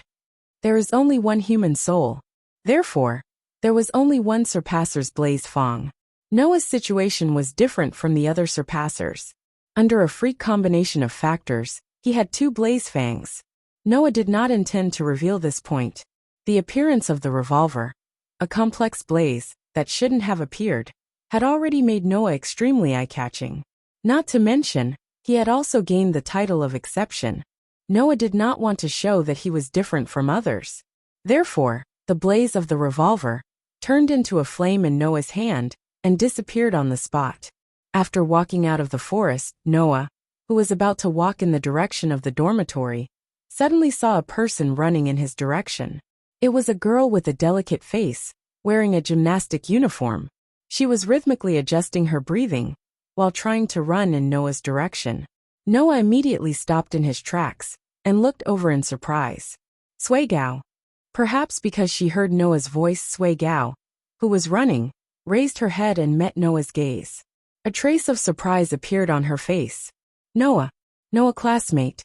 There is only one human soul. Therefore, there was only one surpasser's blaze Fong. Noah's situation was different from the other surpassers. Under a freak combination of factors, he had two blaze fangs. Noah did not intend to reveal this point. The appearance of the revolver, a complex blaze that shouldn't have appeared, had already made Noah extremely eye-catching. Not to mention, he had also gained the title of exception. Noah did not want to show that he was different from others. Therefore, the blaze of the revolver turned into a flame in Noah's hand and disappeared on the spot. After walking out of the forest, Noah, who was about to walk in the direction of the dormitory, suddenly saw a person running in his direction. It was a girl with a delicate face, wearing a gymnastic uniform. She was rhythmically adjusting her breathing while trying to run in Noah's direction. Noah immediately stopped in his tracks and looked over in surprise. Sui Gao. Perhaps because she heard Noah's voice, Sui Gao, who was running, raised her head and met Noah's gaze. A trace of surprise appeared on her face. Noah classmate.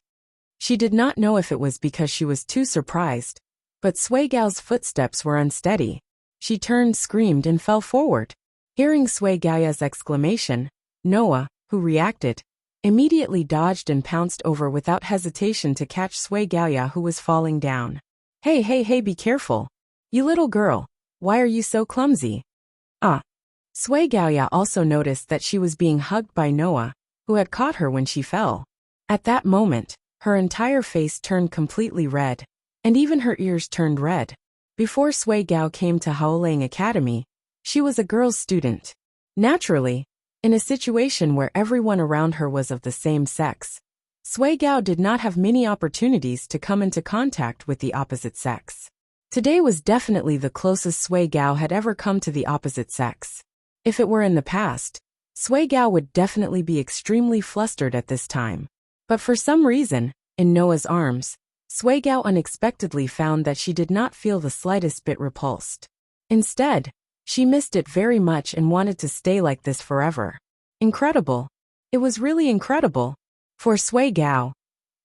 She did not know if it was because she was too surprised, but Sui Gao's footsteps were unsteady. She turned, screamed, and fell forward. Hearing Sui Gao's exclamation, Noah, who reacted, immediately dodged and pounced over without hesitation to catch Sui Gao, who was falling down. Hey, be careful. You little girl, why are you so clumsy? Sui Gao also noticed that she was being hugged by Noah, who had caught her when she fell. At that moment, her entire face turned completely red, and even her ears turned red. Before Sui Gao came to Haolang Academy, she was a girls' student. Naturally, in a situation where everyone around her was of the same sex, Sui Gao did not have many opportunities to come into contact with the opposite sex. Today was definitely the closest Sui Gao had ever come to the opposite sex. If it were in the past, Sui Gao would definitely be extremely flustered at this time. But for some reason, in Noah's arms, Sui Gao unexpectedly found that she did not feel the slightest bit repulsed. Instead, she missed it very much and wanted to stay like this forever. Incredible. It was really incredible. For Sui Gao,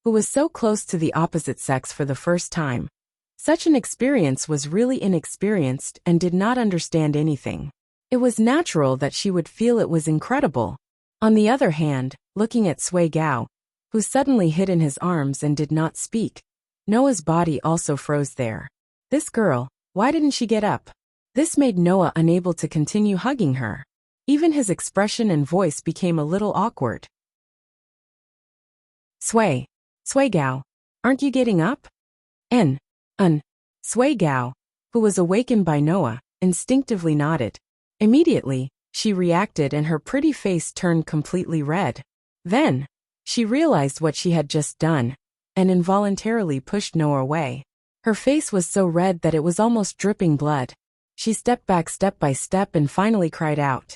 who was so close to the opposite sex for the first time, such an experience was really inexperienced and did not understand anything. It was natural that she would feel it was incredible. On the other hand, looking at Sui Gao, who suddenly hid in his arms and did not speak, Noah's body also froze there. This girl, why didn't she get up? This made Noah unable to continue hugging her. Even his expression and voice became a little awkward. Sui Gao, aren't you getting up? Sui Gao, who was awakened by Noah, instinctively nodded. Immediately, she reacted and her pretty face turned completely red. Then, she realized what she had just done, and involuntarily pushed Noah away. Her face was so red that it was almost dripping blood. She stepped back step by step and finally cried out.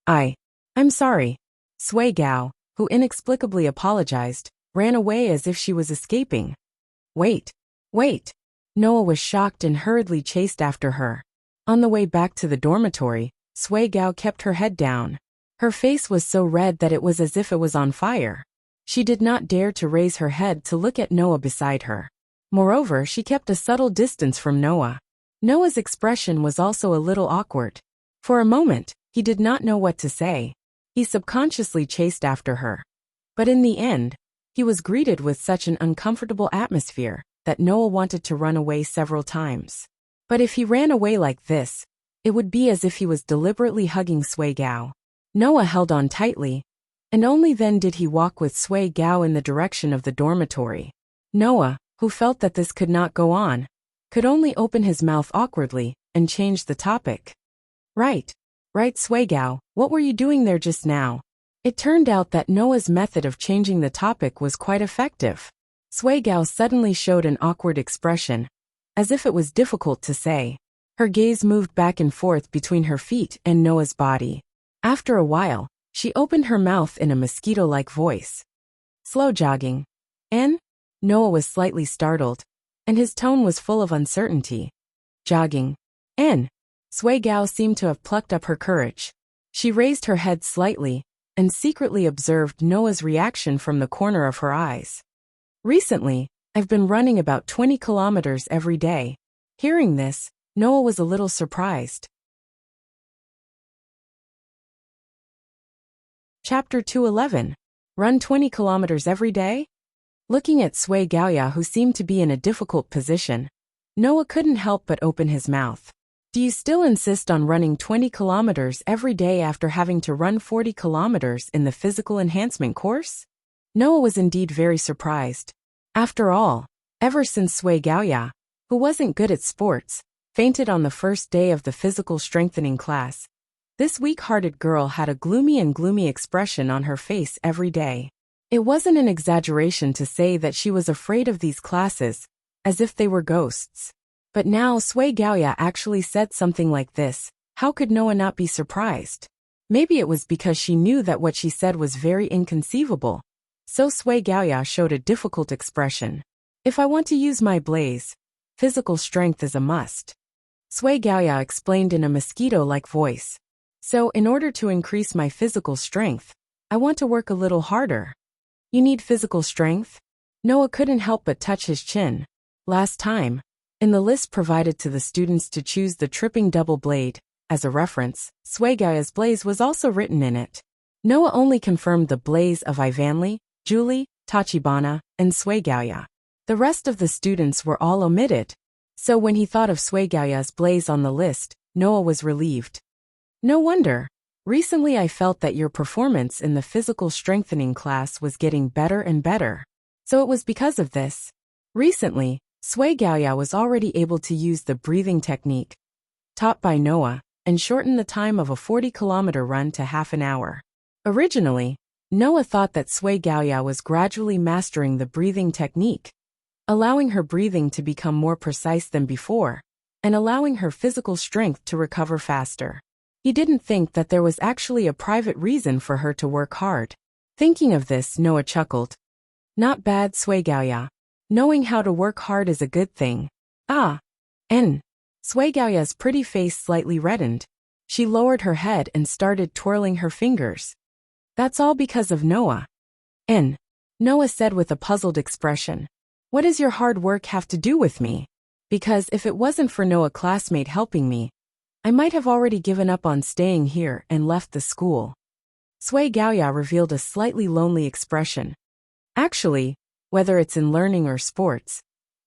I'm sorry. Sui Gao, who inexplicably apologized, ran away as if she was escaping. Wait. Noah was shocked and hurriedly chased after her. On the way back to the dormitory, Sui Gao kept her head down. Her face was so red that it was as if it was on fire. She did not dare to raise her head to look at Noah beside her. Moreover, she kept a subtle distance from Noah. Noah's expression was also a little awkward. For a moment, he did not know what to say. He subconsciously chased after her. But in the end, he was greeted with such an uncomfortable atmosphere that Noah wanted to run away several times. But if he ran away like this, it would be as if he was deliberately hugging Sui Gao. Noah held on tightly, and only then did he walk with Sui Gao in the direction of the dormitory. Noah, who felt that this could not go on, could only open his mouth awkwardly and change the topic. Right, Sui Gao, what were you doing there just now? It turned out that Noah's method of changing the topic was quite effective. Sui Gao suddenly showed an awkward expression, as if it was difficult to say. Her gaze moved back and forth between her feet and Noah's body. After a while, she opened her mouth in a mosquito-like voice. Slow jogging. N? Noah was slightly startled, and his tone was full of uncertainty. Jogging. N. Sui Gao seemed to have plucked up her courage. She raised her head slightly, and secretly observed Noah's reaction from the corner of her eyes. Recently, I've been running about 20 kilometers every day. Hearing this, Noah was a little surprised. Chapter 211. Run 20 kilometers every day? Looking at Sui Gaoya, who seemed to be in a difficult position, Noah couldn't help but open his mouth. Do you still insist on running 20 kilometers every day after having to run 40 kilometers in the physical enhancement course? Noah was indeed very surprised. After all, ever since Sui Gaoya, who wasn't good at sports, fainted on the first day of the physical strengthening class, this weak-hearted girl had a gloomy expression on her face every day. It wasn't an exaggeration to say that she was afraid of these classes, as if they were ghosts. But now Sui Gaoya actually said something like this. How could Noah not be surprised? Maybe it was because she knew that what she said was very inconceivable. So Sui Gaoya showed a difficult expression. If I want to use my blaze, physical strength is a must. Sui Gaoya explained in a mosquito-like voice. So in order to increase my physical strength, I want to work a little harder. You need physical strength? Noah couldn't help but touch his chin. Last time, in the list provided to the students to choose the tripping double blade, as a reference, Sui Gaoya's blaze was also written in it. Noah only confirmed the blaze of Ivanli, Julie, Tachibana, and Sui Gaoya. The rest of the students were all omitted. So when he thought of Sui Gaoya's blaze on the list, Noah was relieved. No wonder. Recently I felt that your performance in the physical strengthening class was getting better and better. So it was because of this. Recently, Sui Gaoya was already able to use the breathing technique taught by Noah and shorten the time of a 40-kilometer run to half an hour. Originally, Noah thought that Sui Gaoya was gradually mastering the breathing technique, allowing her breathing to become more precise than before, and allowing her physical strength to recover faster. He didn't think that there was actually a private reason for her to work hard. Thinking of this, Noah chuckled. Not bad, Sui Gaoya. Knowing how to work hard is a good thing. Ah. Sui Gaoya's pretty face slightly reddened. She lowered her head and started twirling her fingers. That's all because of Noah. Noah said with a puzzled expression. What does your hard work have to do with me? Because if it wasn't for Noah classmate helping me, I might have already given up on staying here and left the school. Sui Gaoya revealed a slightly lonely expression. Actually, whether it's in learning or sports,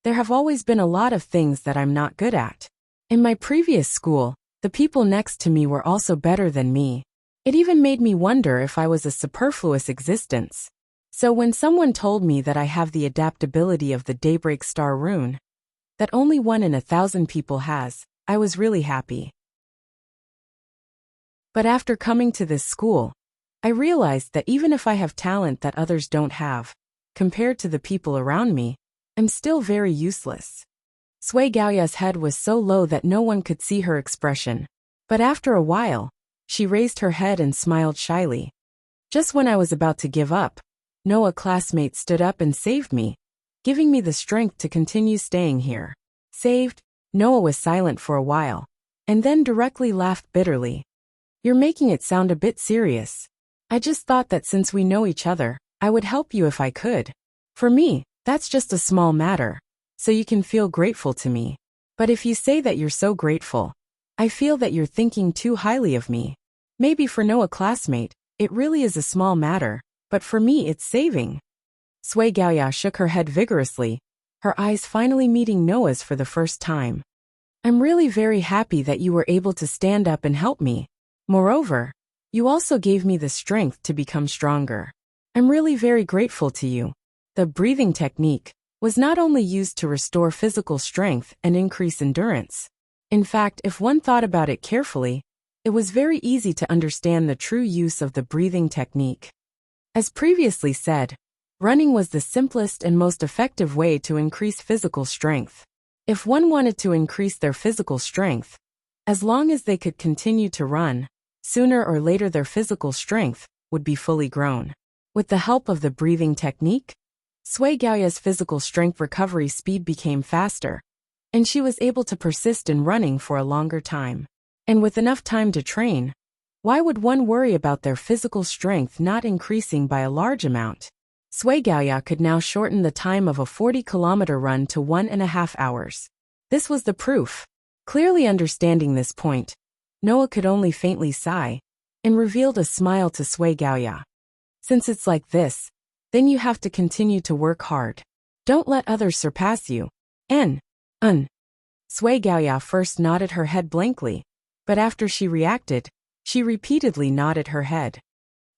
there have always been a lot of things that I'm not good at. In my previous school, the people next to me were also better than me. It even made me wonder if I was a superfluous existence. So when someone told me that I have the adaptability of the Daybreak Star rune, that only 1 in 1,000 people has, I was really happy. But after coming to this school, I realized that even if I have talent that others don't have, compared to the people around me, I'm still very useless. Sui Gaoya's head was so low that no one could see her expression. But after a while, she raised her head and smiled shyly. Just when I was about to give up, Noah's classmate stood up and saved me, giving me the strength to continue staying here. Saved? Noah was silent for a while, and then directly laughed bitterly. You're making it sound a bit serious. I just thought that since we know each other, I would help you if I could. For me, that's just a small matter, so you can feel grateful to me. But if you say that you're so grateful, I feel that you're thinking too highly of me. Maybe for Noah classmate, it really is a small matter, but for me it's saving. Sui Gaoya shook her head vigorously, her eyes finally meeting Noah's for the first time. I'm really very happy that you were able to stand up and help me. Moreover, you also gave me the strength to become stronger. I'm really very grateful to you. The breathing technique was not only used to restore physical strength and increase endurance. In fact, if one thought about it carefully, it was very easy to understand the true use of the breathing technique. As previously said, running was the simplest and most effective way to increase physical strength. If one wanted to increase their physical strength, as long as they could continue to run, sooner or later their physical strength would be fully grown. With the help of the breathing technique, Sui Gaoya's physical strength recovery speed became faster, and she was able to persist in running for a longer time. And with enough time to train, why would one worry about their physical strength not increasing by a large amount? Sui Gaoya could now shorten the time of a 40-kilometer run to 1.5 hours. This was the proof. Clearly understanding this point, Noah could only faintly sigh, and revealed a smile to Sui Gaoya. Since it's like this, then you have to continue to work hard. Don't let others surpass you. Sui Gaoya first nodded her head blankly, but after she reacted, she repeatedly nodded her head.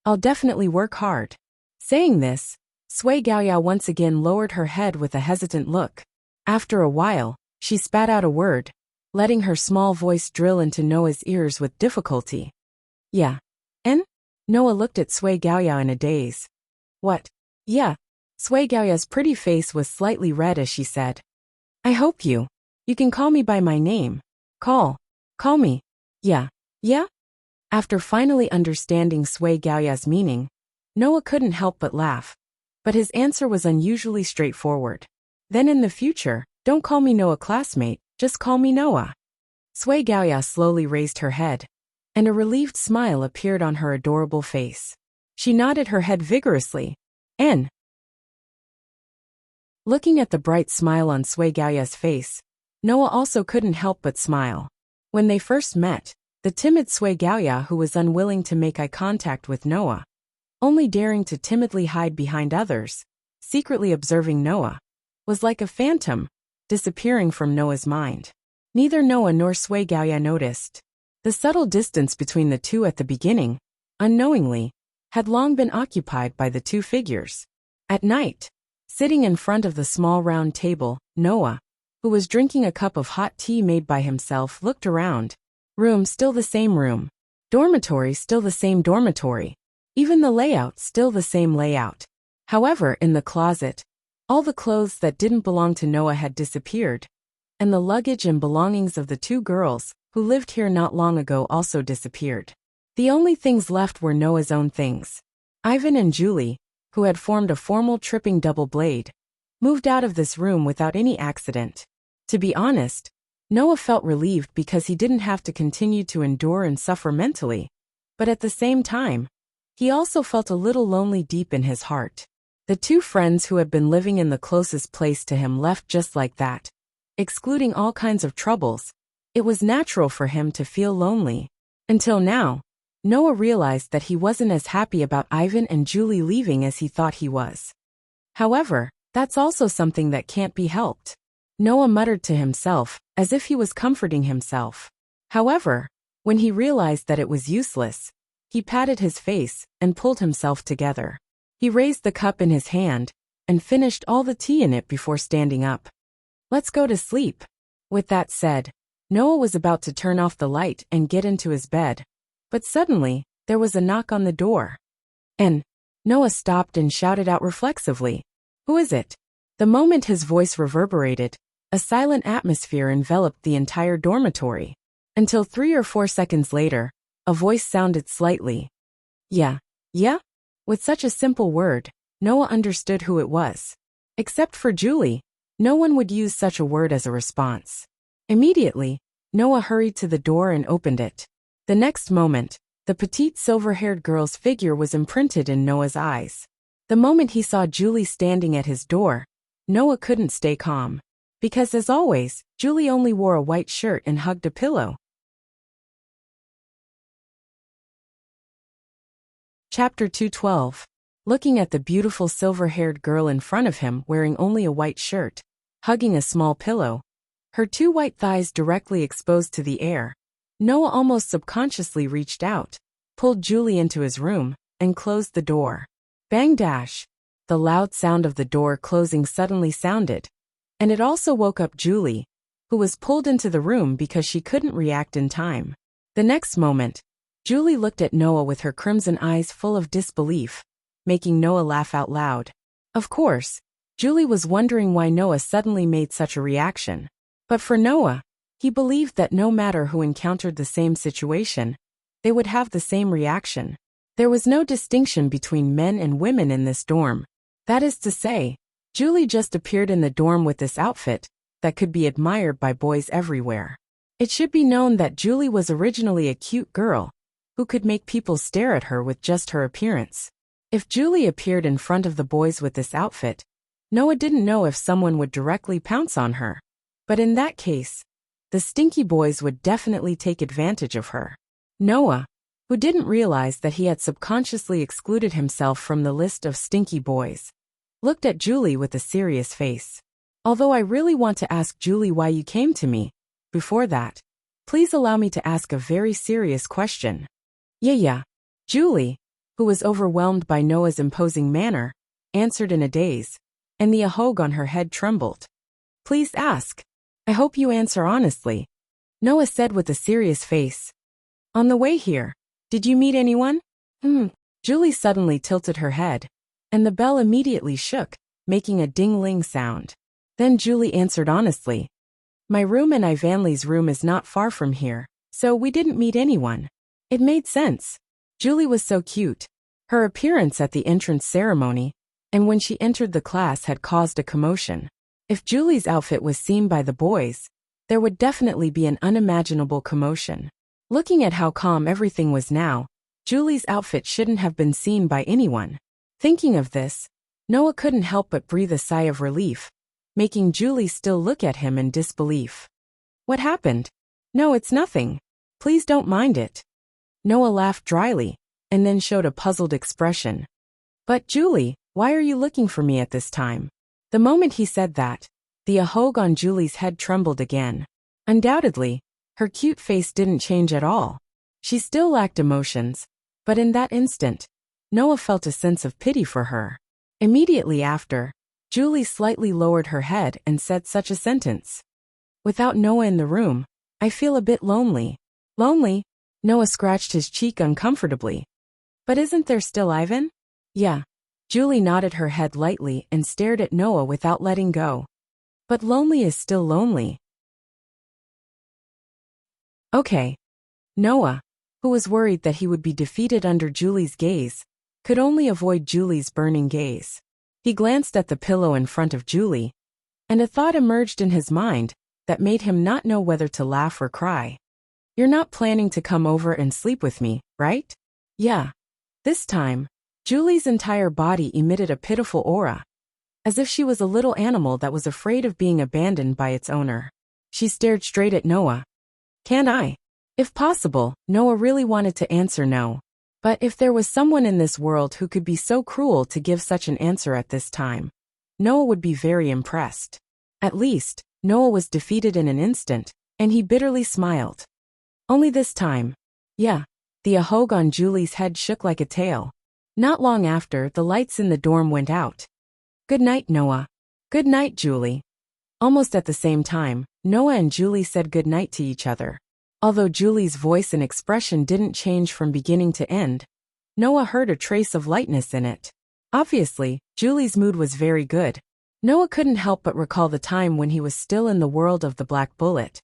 I'll definitely work hard. Saying this, Sui Gaoya once again lowered her head with a hesitant look. After a while, she spat out a word, letting her small voice drill into Noah's ears with difficulty. Yeah. Noah looked at Sui Gaoya in a daze. What? Yeah. Sui Gaoya's pretty face was slightly red as she said. I hope you can call me by my name. Call me. Yeah. After finally understanding Sui Gaoya's meaning, Noah couldn't help but laugh. But his answer was unusually straightforward. Then in the future, don't call me Noah classmate, just call me Noah. Sui Gaoya slowly raised her head, and a relieved smile appeared on her adorable face. She nodded her head vigorously, and looking at the bright smile on Sui Gaoya's face, Noah also couldn't help but smile. When they first met, the timid Sui Gaoya, who was unwilling to make eye contact with Noah, only daring to timidly hide behind others, secretly observing Noah, was like a phantom, disappearing from Noah's mind. Neither Noah nor Sui Gaoya noticed. The subtle distance between the two at the beginning, unknowingly, had long been occupied by the two figures. At night, sitting in front of the small round table, Noah, who was drinking a cup of hot tea made by himself, looked around. Room still the same room. Dormitory still the same dormitory. Even the layout still the same layout. However, in the closet, all the clothes that didn't belong to Noah had disappeared, and the luggage and belongings of the two girls, who lived here not long ago, also disappeared. The only things left were Noah's own things. Ivan and Julie, who had formed a formal tripping double blade, moved out of this room without any accident. To be honest, Noah felt relieved because he didn't have to continue to endure and suffer mentally, but at the same time, he also felt a little lonely deep in his heart. The two friends who had been living in the closest place to him left just like that. Excluding all kinds of troubles, it was natural for him to feel lonely. Until now, Noah realized that he wasn't as happy about Ivan and Julie leaving as he thought he was. However, that's also something that can't be helped. Noah muttered to himself, as if he was comforting himself. However, when he realized that it was useless, he patted his face and pulled himself together. He raised the cup in his hand and finished all the tea in it before standing up. Let's go to sleep. With that said, Noah was about to turn off the light and get into his bed, but suddenly, there was a knock on the door. And Noah stopped and shouted out reflexively, "Who is it?" The moment his voice reverberated, a silent atmosphere enveloped the entire dormitory. Until 3 or 4 seconds later, a voice sounded slightly. Yeah? With such a simple word, Noah understood who it was. Except for Julie, no one would use such a word as a response. Immediately, Noah hurried to the door and opened it. The next moment, the petite silver-haired girl's figure was imprinted in Noah's eyes. The moment he saw Julie standing at his door, Noah couldn't stay calm. Because as always, Julie only wore a white shirt and hugged a pillow. Chapter 212. Looking at the beautiful silver-haired girl in front of him wearing only a white shirt, hugging a small pillow, her two white thighs directly exposed to the air, Noah almost subconsciously reached out, pulled Julie into his room, and closed the door. Bang dash! The loud sound of the door closing suddenly sounded, and it also woke up Julie, who was pulled into the room because she couldn't react in time. The next moment, Julie looked at Noah with her crimson eyes full of disbelief, making Noah laugh out loud. Of course, Julie was wondering why Noah suddenly made such a reaction. But for Noah, he believed that no matter who encountered the same situation, they would have the same reaction. There was no distinction between men and women in this dorm. That is to say, Julie just appeared in the dorm with this outfit that could be admired by boys everywhere. It should be known that Julie was originally a cute girl who could make people stare at her with just her appearance. If Julie appeared in front of the boys with this outfit, Noah didn't know if someone would directly pounce on her. But in that case, the stinky boys would definitely take advantage of her. Noah, who didn't realize that he had subconsciously excluded himself from the list of stinky boys, looked at Julie with a serious face. Although I really want to ask Julie why you came to me, before that, please allow me to ask a very serious question. Yeah. Julie, who was overwhelmed by Noah's imposing manner, answered in a daze, and the ahog on her head trembled. Please ask. I hope you answer honestly, Noah said with a serious face. On the way here, did you meet anyone? Julie suddenly tilted her head, and the bell immediately shook, making a ding-ling sound. Then Julie answered honestly. My room and Ivanley's room is not far from here, so we didn't meet anyone. It made sense. Julie was so cute. Her appearance at the entrance ceremony, and when she entered the class had caused a commotion. If Julie's outfit was seen by the boys, there would definitely be an unimaginable commotion. Looking at how calm everything was now, Julie's outfit shouldn't have been seen by anyone. Thinking of this, Noah couldn't help but breathe a sigh of relief, making Julie still look at him in disbelief. What happened? No, it's nothing. Please don't mind it. Noah laughed dryly, and then showed a puzzled expression. But Julie, why are you looking for me at this time? The moment he said that, the ahog on Julie's head trembled again. Undoubtedly, her cute face didn't change at all. She still lacked emotions, but in that instant, Noah felt a sense of pity for her. Immediately after, Julie slightly lowered her head and said such a sentence. Without Noah in the room, I feel a bit lonely. Lonely? Noah scratched his cheek uncomfortably. But isn't there still Ivan? Yeah. Julie nodded her head lightly and stared at Noah without letting go. But lonely is still lonely. Okay. Noah, who was worried that he would be defeated under Julie's gaze, could only avoid Julie's burning gaze. He glanced at the pillow in front of Julie, and a thought emerged in his mind that made him not know whether to laugh or cry. You're not planning to come over and sleep with me, right? Yeah. This time, Julie's entire body emitted a pitiful aura, as if she was a little animal that was afraid of being abandoned by its owner. She stared straight at Noah. Can I? If possible, Noah really wanted to answer no. But if there was someone in this world who could be so cruel to give such an answer at this time, Noah would be very impressed. At least, Noah was defeated in an instant, and he bitterly smiled. Only this time. Yeah. The ahog on Julie's head shook like a tail. Not long after, the lights in the dorm went out. Good night, Noah. Good night, Julie. Almost at the same time, Noah and Julie said good night to each other. Although Julie's voice and expression didn't change from beginning to end, Noah heard a trace of lightness in it. Obviously, Julie's mood was very good. Noah couldn't help but recall the time when he was still in the world of the Black Bullet.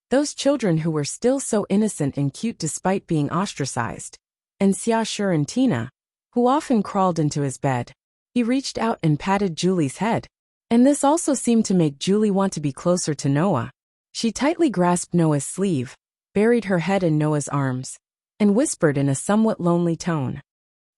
Those children who were still so innocent and cute despite being ostracized. And Xiaoshur and Tina, who often crawled into his bed. He reached out and patted Julie's head. And this also seemed to make Julie want to be closer to Noah. She tightly grasped Noah's sleeve, buried her head in Noah's arms, and whispered in a somewhat lonely tone.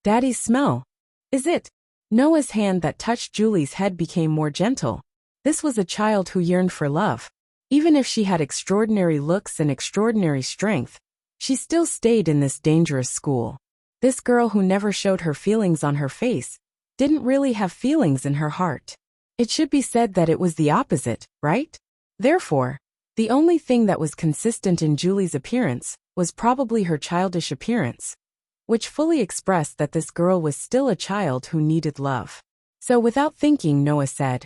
Daddy's smell. Is it? Noah's hand that touched Julie's head became more gentle. This was a child who yearned for love. Even if she had extraordinary looks and extraordinary strength, she still stayed in this dangerous school. This girl who never showed her feelings on her face didn't really have feelings in her heart. It should be said that it was the opposite, right? Therefore, the only thing that was consistent in Julie's appearance was probably her childish appearance, which fully expressed that this girl was still a child who needed love. So without thinking, Noah said,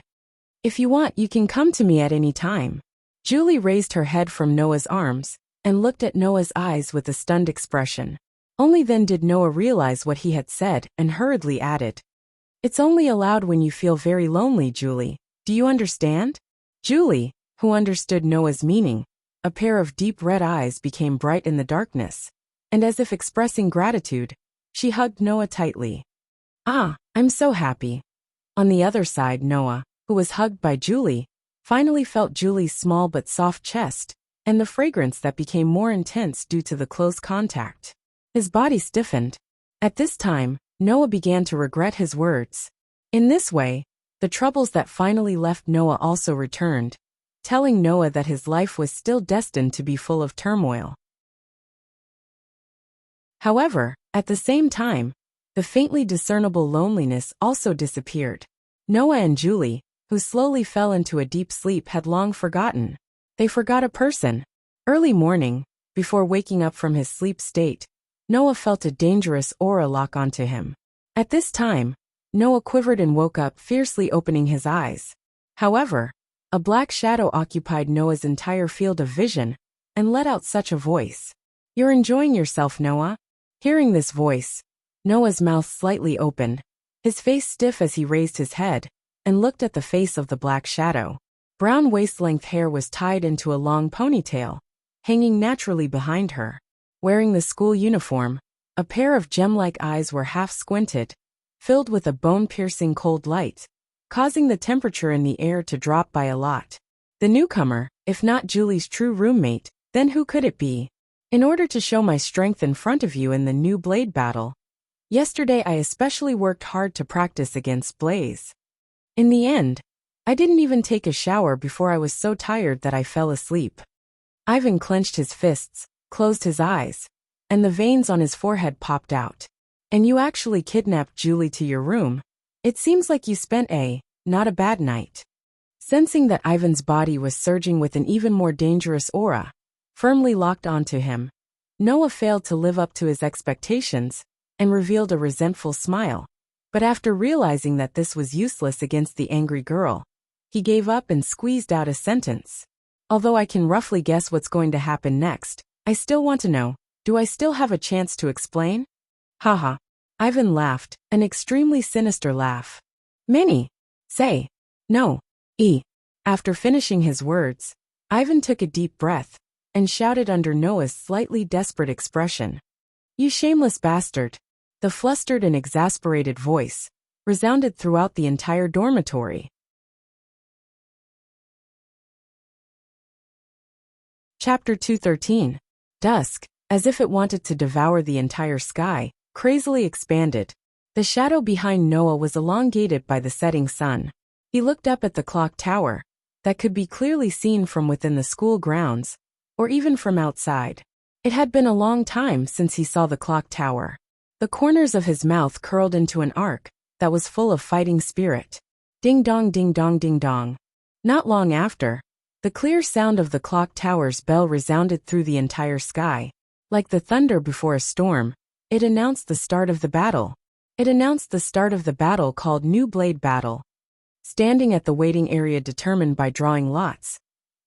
"If you want, you can come to me at any time." Julie raised her head from Noah's arms and looked at Noah's eyes with a stunned expression. Only then did Noah realize what he had said and hurriedly added, "It's only allowed when you feel very lonely, Julie. Do you understand?" Julie, who understood Noah's meaning, a pair of deep red eyes became bright in the darkness, and as if expressing gratitude, she hugged Noah tightly. "Ah, I'm so happy." On the other side, Noah, who was hugged by Julie, finally felt Julie's small but soft chest, and the fragrance that became more intense due to the close contact. His body stiffened. At this time, Noah began to regret his words. In this way, the troubles that finally left Noah also returned, telling Noah that his life was still destined to be full of turmoil. However, at the same time, the faintly discernible loneliness also disappeared. Noah and Julie, who slowly fell into a deep sleep, had long forgotten. They forgot a person. Early morning, before waking up from his sleep state, Noah felt a dangerous aura lock onto him. At this time, Noah quivered and woke up, fiercely opening his eyes. However, a black shadow occupied Noah's entire field of vision and let out such a voice. "You're enjoying yourself, Noah?" Hearing this voice, Noah's mouth slightly opened, his face stiff as he raised his head and looked at the face of the black shadow. Brown waist-length hair was tied into a long ponytail, hanging naturally behind her. Wearing the school uniform, a pair of gem-like eyes were half squinted, filled with a bone-piercing cold light, causing the temperature in the air to drop by a lot. The newcomer, if not Julie's true roommate, then who could it be? "In order to show my strength in front of you in the new blade battle, yesterday I especially worked hard to practice against Blaze. In the end, I didn't even take a shower before I was so tired that I fell asleep." Ivan clenched his fists, closed his eyes, and the veins on his forehead popped out. "And you actually kidnapped Julie to your room? It seems like you spent not a bad night." Sensing that Ivan's body was surging with an even more dangerous aura, firmly locked onto him, Noah failed to live up to his expectations and revealed a resentful smile. But after realizing that this was useless against the angry girl, he gave up and squeezed out a sentence. "Although I can roughly guess what's going to happen next, I still want to know, do I still have a chance to explain?" "Haha." Ivan laughed, an extremely sinister laugh. "Many say, no, After finishing his words, Ivan took a deep breath and shouted under Noah's slightly desperate expression, "You shameless bastard." The flustered and exasperated voice resounded throughout the entire dormitory. Chapter 213. Dusk, as if it wanted to devour the entire sky, crazily expanded. The shadow behind Noah was elongated by the setting sun. He looked up at the clock tower, that could be clearly seen from within the school grounds, or even from outside. It had been a long time since he saw the clock tower. The corners of his mouth curled into an arc that was full of fighting spirit. Ding dong, ding dong, ding dong. Not long after, the clear sound of the clock tower's bell resounded through the entire sky. Like the thunder before a storm, it announced the start of the battle. It announced the start of the battle called New Blade Battle. Standing at the waiting area determined by drawing lots,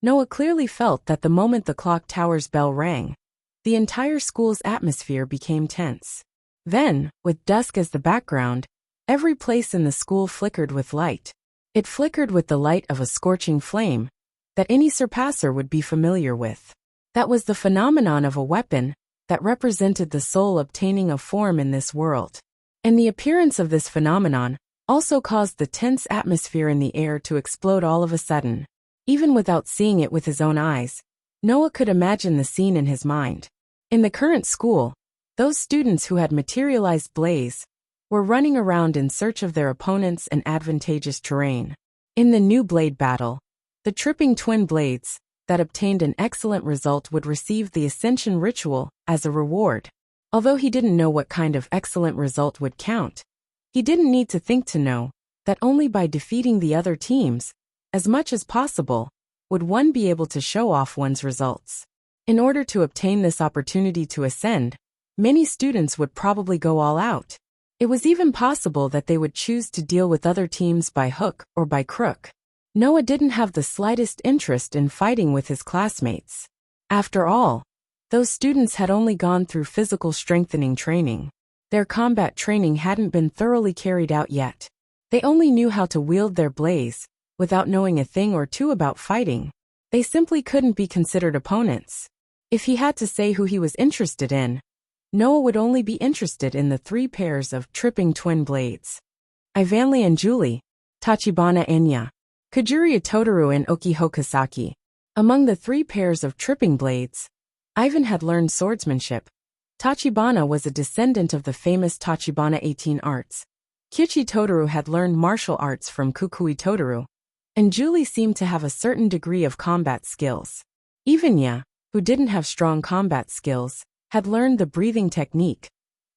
Noah clearly felt that the moment the clock tower's bell rang, the entire school's atmosphere became tense. Then, with dusk as the background, every place in the school flickered with light. It flickered with the light of a scorching flame that any surpasser would be familiar with. That was the phenomenon of a weapon that represented the soul obtaining a form in this world. And the appearance of this phenomenon also caused the tense atmosphere in the air to explode all of a sudden. Even without seeing it with his own eyes, Noah could imagine the scene in his mind. In the current school, those students who had materialized Blaze were running around in search of their opponents and advantageous terrain. In the new blade battle, the tripping twin blades that obtained an excellent result would receive the ascension ritual as a reward. Although he didn't know what kind of excellent result would count, he didn't need to think to know that only by defeating the other teams, as much as possible, would one be able to show off one's results. In order to obtain this opportunity to ascend, many students would probably go all out. It was even possible that they would choose to deal with other teams by hook or by crook. Noah didn't have the slightest interest in fighting with his classmates. After all, those students had only gone through physical strengthening training. Their combat training hadn't been thoroughly carried out yet. They only knew how to wield their blades, without knowing a thing or two about fighting. They simply couldn't be considered opponents. If he had to say who he was interested in, Noah would only be interested in the 3 pairs of tripping twin blades. Ivanli and Julie, Tachibana Enya, Kujuriya Totoro and Oki-Hokasaki. Among the 3 pairs of tripping blades, Ivan had learned swordsmanship. Tachibana was a descendant of the famous Tachibana 18 arts. Kichi Totoro had learned martial arts from Kukui Totoro, and Julie seemed to have a certain degree of combat skills. Ivanya, who didn't have strong combat skills, had learned the breathing technique,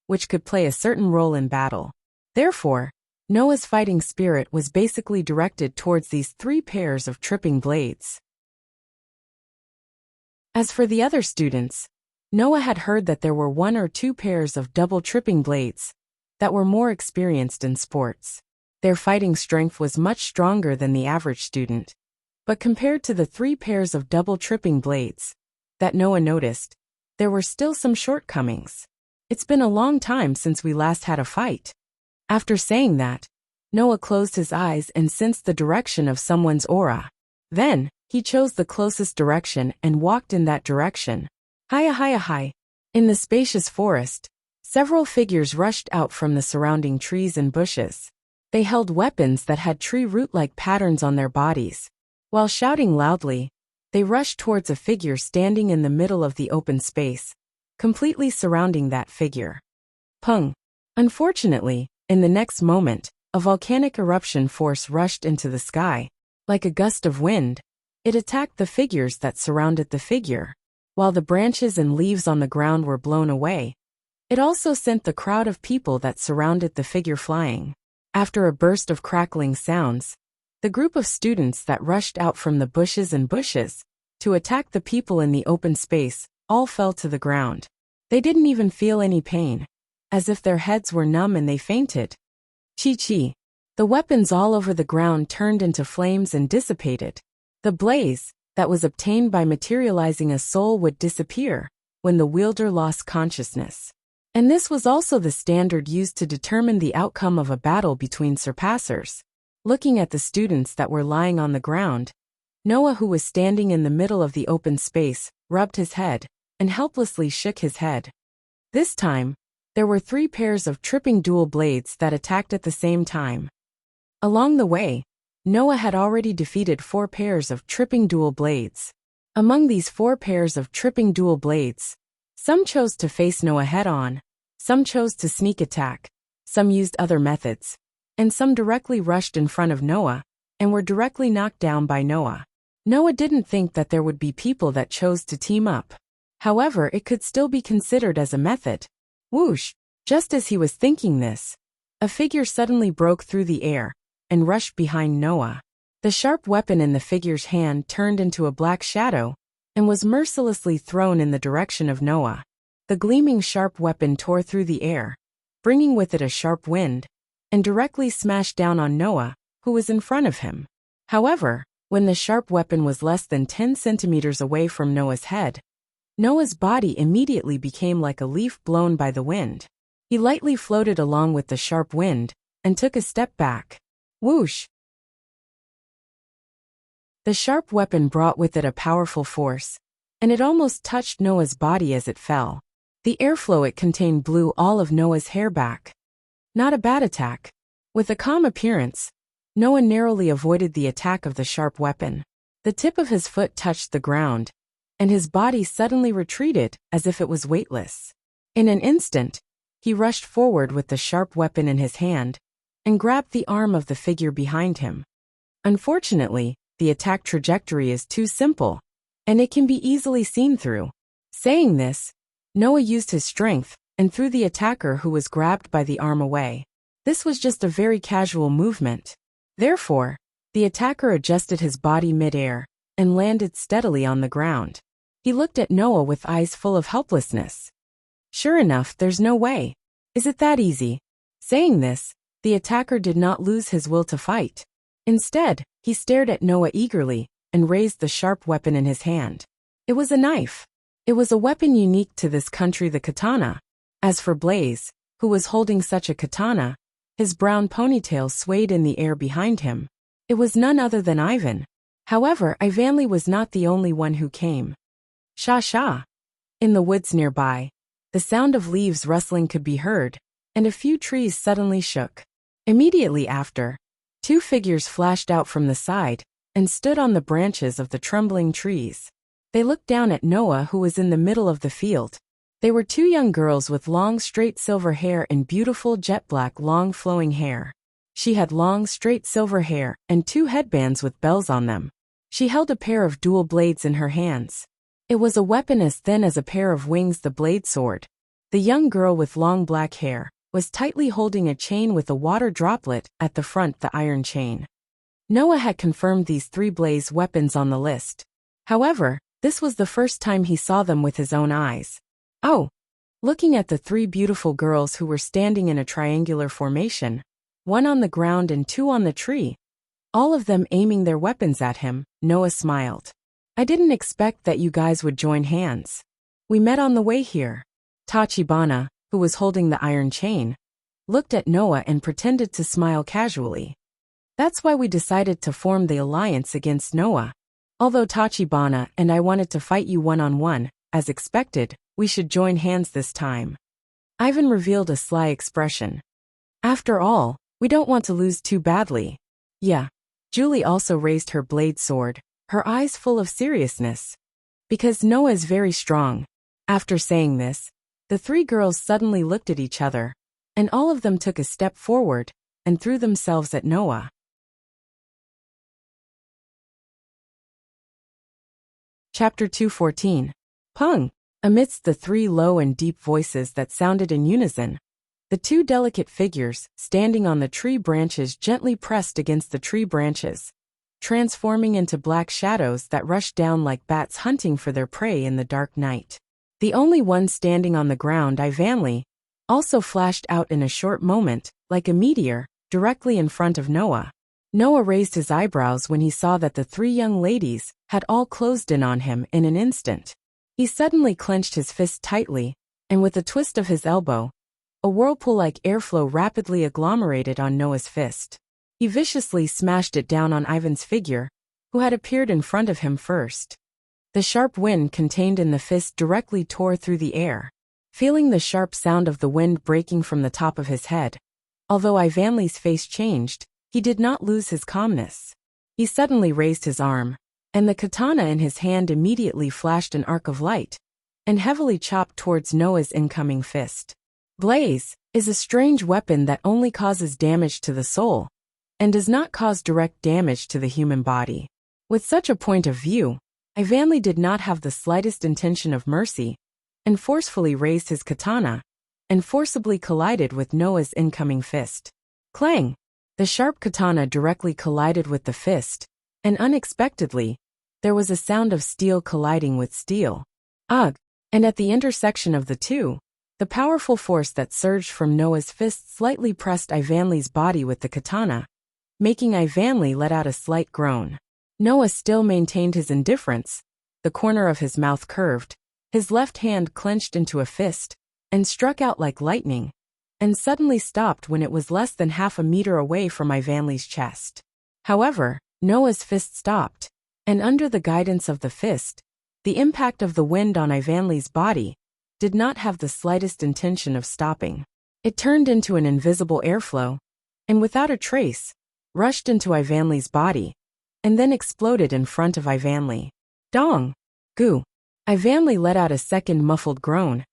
which could play a certain role in battle. Therefore, Noah's fighting spirit was basically directed towards these 3 pairs of tripping blades. As for the other students, Noah had heard that there were 1 or 2 pairs of double tripping blades that were more experienced in sports. Their fighting strength was much stronger than the average student. But compared to the 3 pairs of double tripping blades that Noah noticed, there were still some shortcomings. It's been a long time since we last had a fight. After saying that, Noah closed his eyes and sensed the direction of someone's aura. Then, he chose the closest direction and walked in that direction. Hi. In the spacious forest, several figures rushed out from the surrounding trees and bushes. They held weapons that had tree root-like patterns on their bodies. While shouting loudly, they rushed towards a figure standing in the middle of the open space, completely surrounding that figure. Pung! Unfortunately, in the next moment, a volcanic eruption force rushed into the sky. Like a gust of wind, it attacked the figures that surrounded the figure. While the branches and leaves on the ground were blown away, it also sent the crowd of people that surrounded the figure flying. After a burst of crackling sounds, the group of students that rushed out from the bushes to attack the people in the open space all fell to the ground. They didn't even feel any pain, as if their heads were numb and they fainted. Chi. The weapons all over the ground turned into flames and dissipated. The blaze that was obtained by materializing a soul would disappear when the wielder lost consciousness. And this was also the standard used to determine the outcome of a battle between surpassers. Looking at the students that were lying on the ground, Noah, who was standing in the middle of the open space, rubbed his head and helplessly shook his head. This time, there were 3 pairs of tripping dual blades that attacked at the same time. Along the way, Noah had already defeated 4 pairs of tripping dual blades. Among these 4 pairs of tripping dual blades, some chose to face Noah head-on, some chose to sneak attack, some used other methods, and some directly rushed in front of Noah and were directly knocked down by Noah. Noah didn't think that there would be people that chose to team up. However, it could still be considered as a method. Whoosh! Just as he was thinking this, a figure suddenly broke through the air and rushed behind Noah. The sharp weapon in the figure's hand turned into a black shadow and was mercilessly thrown in the direction of Noah. The gleaming sharp weapon tore through the air, bringing with it a sharp wind, and directly smashed down on Noah, who was in front of him. However, when the sharp weapon was less than 10 centimeters away from Noah's head, Noah's body immediately became like a leaf blown by the wind. He lightly floated along with the sharp wind and took a step back. Whoosh! The sharp weapon brought with it a powerful force, and it almost touched Noah's body as it fell. The airflow it contained blew all of Noah's hair back. Not a bad attack. With a calm appearance, Noah narrowly avoided the attack of the sharp weapon. The tip of his foot touched the ground, and his body suddenly retreated as if it was weightless. In an instant, he rushed forward with the sharp weapon in his hand and grabbed the arm of the figure behind him. Unfortunately, the attack trajectory is too simple, and it can be easily seen through. Saying this, Noah used his strength and threw the attacker who was grabbed by the arm away. This was just a very casual movement. Therefore, the attacker adjusted his body mid-air and landed steadily on the ground. He looked at Noah with eyes full of helplessness. Sure enough, there's no way. Is it that easy? Saying this, the attacker did not lose his will to fight. Instead, he stared at Noah eagerly and raised the sharp weapon in his hand. It was a knife. It was a weapon unique to this country, the katana. As for Blaze, who was holding such a katana, his brown ponytail swayed in the air behind him. It was none other than Ivan. However, Ivanli was not the only one who came. Sha. In the woods nearby, the sound of leaves rustling could be heard, and a few trees suddenly shook. Immediately after, two figures flashed out from the side and stood on the branches of the trembling trees. They looked down at Noah, who was in the middle of the field. They were two young girls with long straight silver hair and beautiful jet black long flowing hair. She had long straight silver hair and two headbands with bells on them. She held a pair of dual blades in her hands. It was a weapon as thin as a pair of wings, the blade sword. The young girl with long black hair was tightly holding a chain with a water droplet at the front, the iron chain. Noah had confirmed these three blaze weapons on the list. However, this was the first time he saw them with his own eyes. Oh! Looking at the three beautiful girls who were standing in a triangular formation, one on the ground and two on the tree, all of them aiming their weapons at him, Noah smiled. I didn't expect that you guys would join hands. We met on the way here. Tachibana, who was holding the iron chain, looked at Noah and pretended to smile casually. That's why we decided to form the alliance against Noah. Although Tachibana and I wanted to fight you one-on-one, as expected, we should join hands this time. Ivan revealed a sly expression. After all, we don't want to lose too badly. Yeah. Julie also raised her blade sword, her eyes full of seriousness. Because Noah is very strong. After saying this, the three girls suddenly looked at each other, and all of them took a step forward and threw themselves at Noah. Chapter 214. Pung! Amidst the three low and deep voices that sounded in unison, the two delicate figures, standing on the tree branches, gently pressed against the tree branches, transforming into black shadows that rushed down like bats hunting for their prey in the dark night. The only one standing on the ground, Ivanli, also flashed out in a short moment, like a meteor, directly in front of Noah. Noah raised his eyebrows when he saw that the three young ladies had all closed in on him in an instant. He suddenly clenched his fist tightly, and with a twist of his elbow, a whirlpool-like airflow rapidly agglomerated on Noah's fist. He viciously smashed it down on Ivan's figure, who had appeared in front of him first. The sharp wind contained in the fist directly tore through the air. Feeling the sharp sound of the wind breaking from the top of his head, although Ivanli's face changed, he did not lose his calmness. He suddenly raised his arm, and the katana in his hand immediately flashed an arc of light, and heavily chopped towards Noah's incoming fist. Blaze is a strange weapon that only causes damage to the soul, and does not cause direct damage to the human body. With such a point of view, Ivanli did not have the slightest intention of mercy, and forcefully raised his katana, and forcibly collided with Noah's incoming fist. Clang! The sharp katana directly collided with the fist, and unexpectedly, there was a sound of steel colliding with steel. Ugh! And at the intersection of the two, the powerful force that surged from Noah's fist slightly pressed Ivanli's body with the katana, making Ivanli let out a slight groan. Noah still maintained his indifference, the corner of his mouth curved, his left hand clenched into a fist, and struck out like lightning, and suddenly stopped when it was less than half a meter away from Ivanli's chest. However, Noah's fist stopped, and under the guidance of the fist, the impact of the wind on Ivanli's body did not have the slightest intention of stopping. It turned into an invisible airflow, and without a trace, rushed into Ivanli's body, and then exploded in front of Ivanli. Dong! Goo! Ivanli let out a second muffled groan,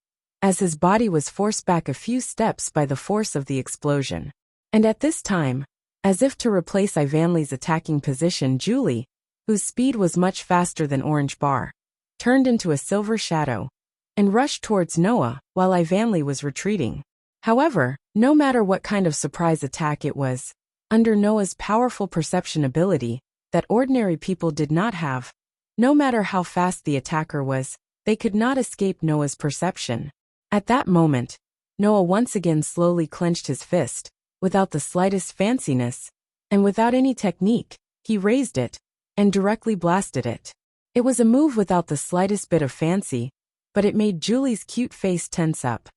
as his body was forced back a few steps by the force of the explosion. And at this time, as if to replace Ivanli's attacking position, Julie, whose speed was much faster than Orange Bar, turned into a silver shadow, and rushed towards Noah while Ivanli was retreating. However, no matter what kind of surprise attack it was, under Noah's powerful perception ability that ordinary people did not have, no matter how fast the attacker was, they could not escape Noah's perception. At that moment, Noah once again slowly clenched his fist, without the slightest fanciness, and without any technique, he raised it, and directly blasted it. It was a move without the slightest bit of fancy, but it made Julie's cute face tense up.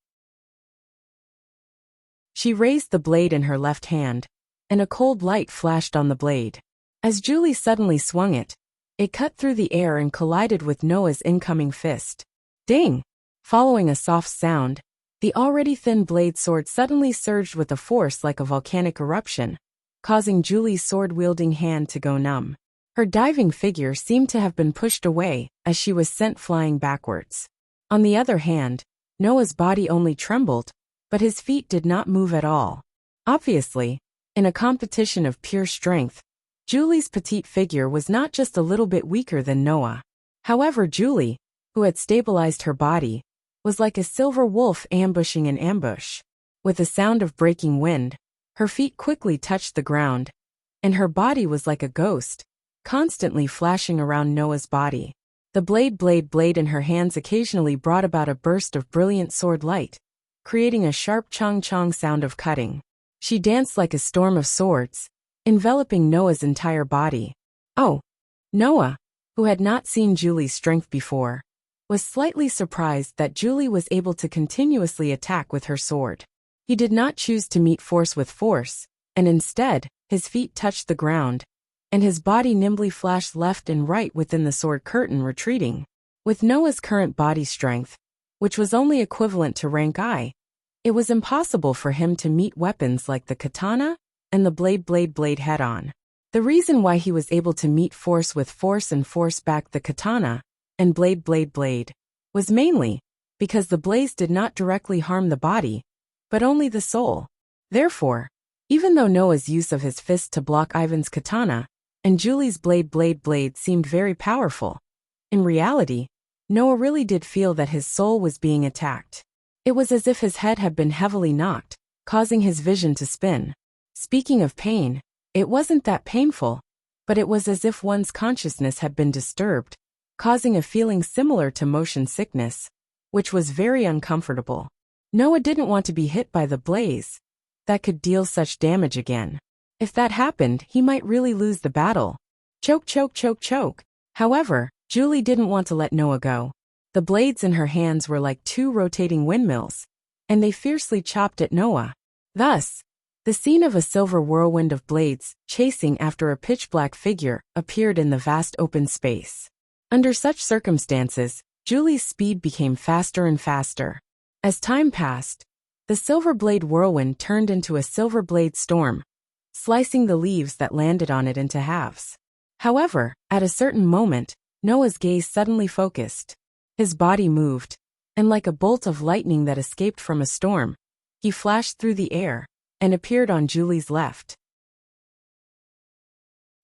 She raised the blade in her left hand, and a cold light flashed on the blade. As Julie suddenly swung it, it cut through the air and collided with Noah's incoming fist. Ding! Following a soft sound, the already thin blade sword suddenly surged with a force like a volcanic eruption, causing Julie's sword-wielding hand to go numb. Her diving figure seemed to have been pushed away as she was sent flying backwards. On the other hand, Noah's body only trembled, but his feet did not move at all. Obviously, in a competition of pure strength, Julie's petite figure was not just a little bit weaker than Noah. However, Julie, who had stabilized her body, was like a silver wolf ambushing an ambush. With a sound of breaking wind, her feet quickly touched the ground, and her body was like a ghost, constantly flashing around Noah's body. The blade in her hands occasionally brought about a burst of brilliant sword light, creating a sharp chong-chong sound of cutting. She danced like a storm of swords, enveloping Noah's entire body. Oh! Noah, who had not seen Julie's strength before, was slightly surprised that Julie was able to continuously attack with her sword. He did not choose to meet force with force, and instead, his feet touched the ground, and his body nimbly flashed left and right within the sword curtain, retreating. With Noah's current body strength, which was only equivalent to rank I, it was impossible for him to meet weapons like the katana and the blade head-on. The reason why he was able to meet force with force and force back the katana and blade was mainly because the blades did not directly harm the body, but only the soul. Therefore, even though Noah's use of his fist to block Ivan's katana and Julie's blade seemed very powerful, in reality, Noah really did feel that his soul was being attacked. It was as if his head had been heavily knocked, causing his vision to spin. Speaking of pain, it wasn't that painful, but it was as if one's consciousness had been disturbed, causing a feeling similar to motion sickness, which was very uncomfortable. Noah didn't want to be hit by the blaze that could deal such damage again. If that happened, he might really lose the battle. Choke. However, Julie didn't want to let Noah go. The blades in her hands were like two rotating windmills, and they fiercely chopped at Noah. Thus, the scene of a silver whirlwind of blades chasing after a pitch-black figure appeared in the vast open space. Under such circumstances, Julie's speed became faster and faster. As time passed, the silver blade whirlwind turned into a silver blade storm, slicing the leaves that landed on it into halves. However, at a certain moment, Noah's gaze suddenly focused. His body moved, and like a bolt of lightning that escaped from a storm, he flashed through the air and appeared on Julie's left.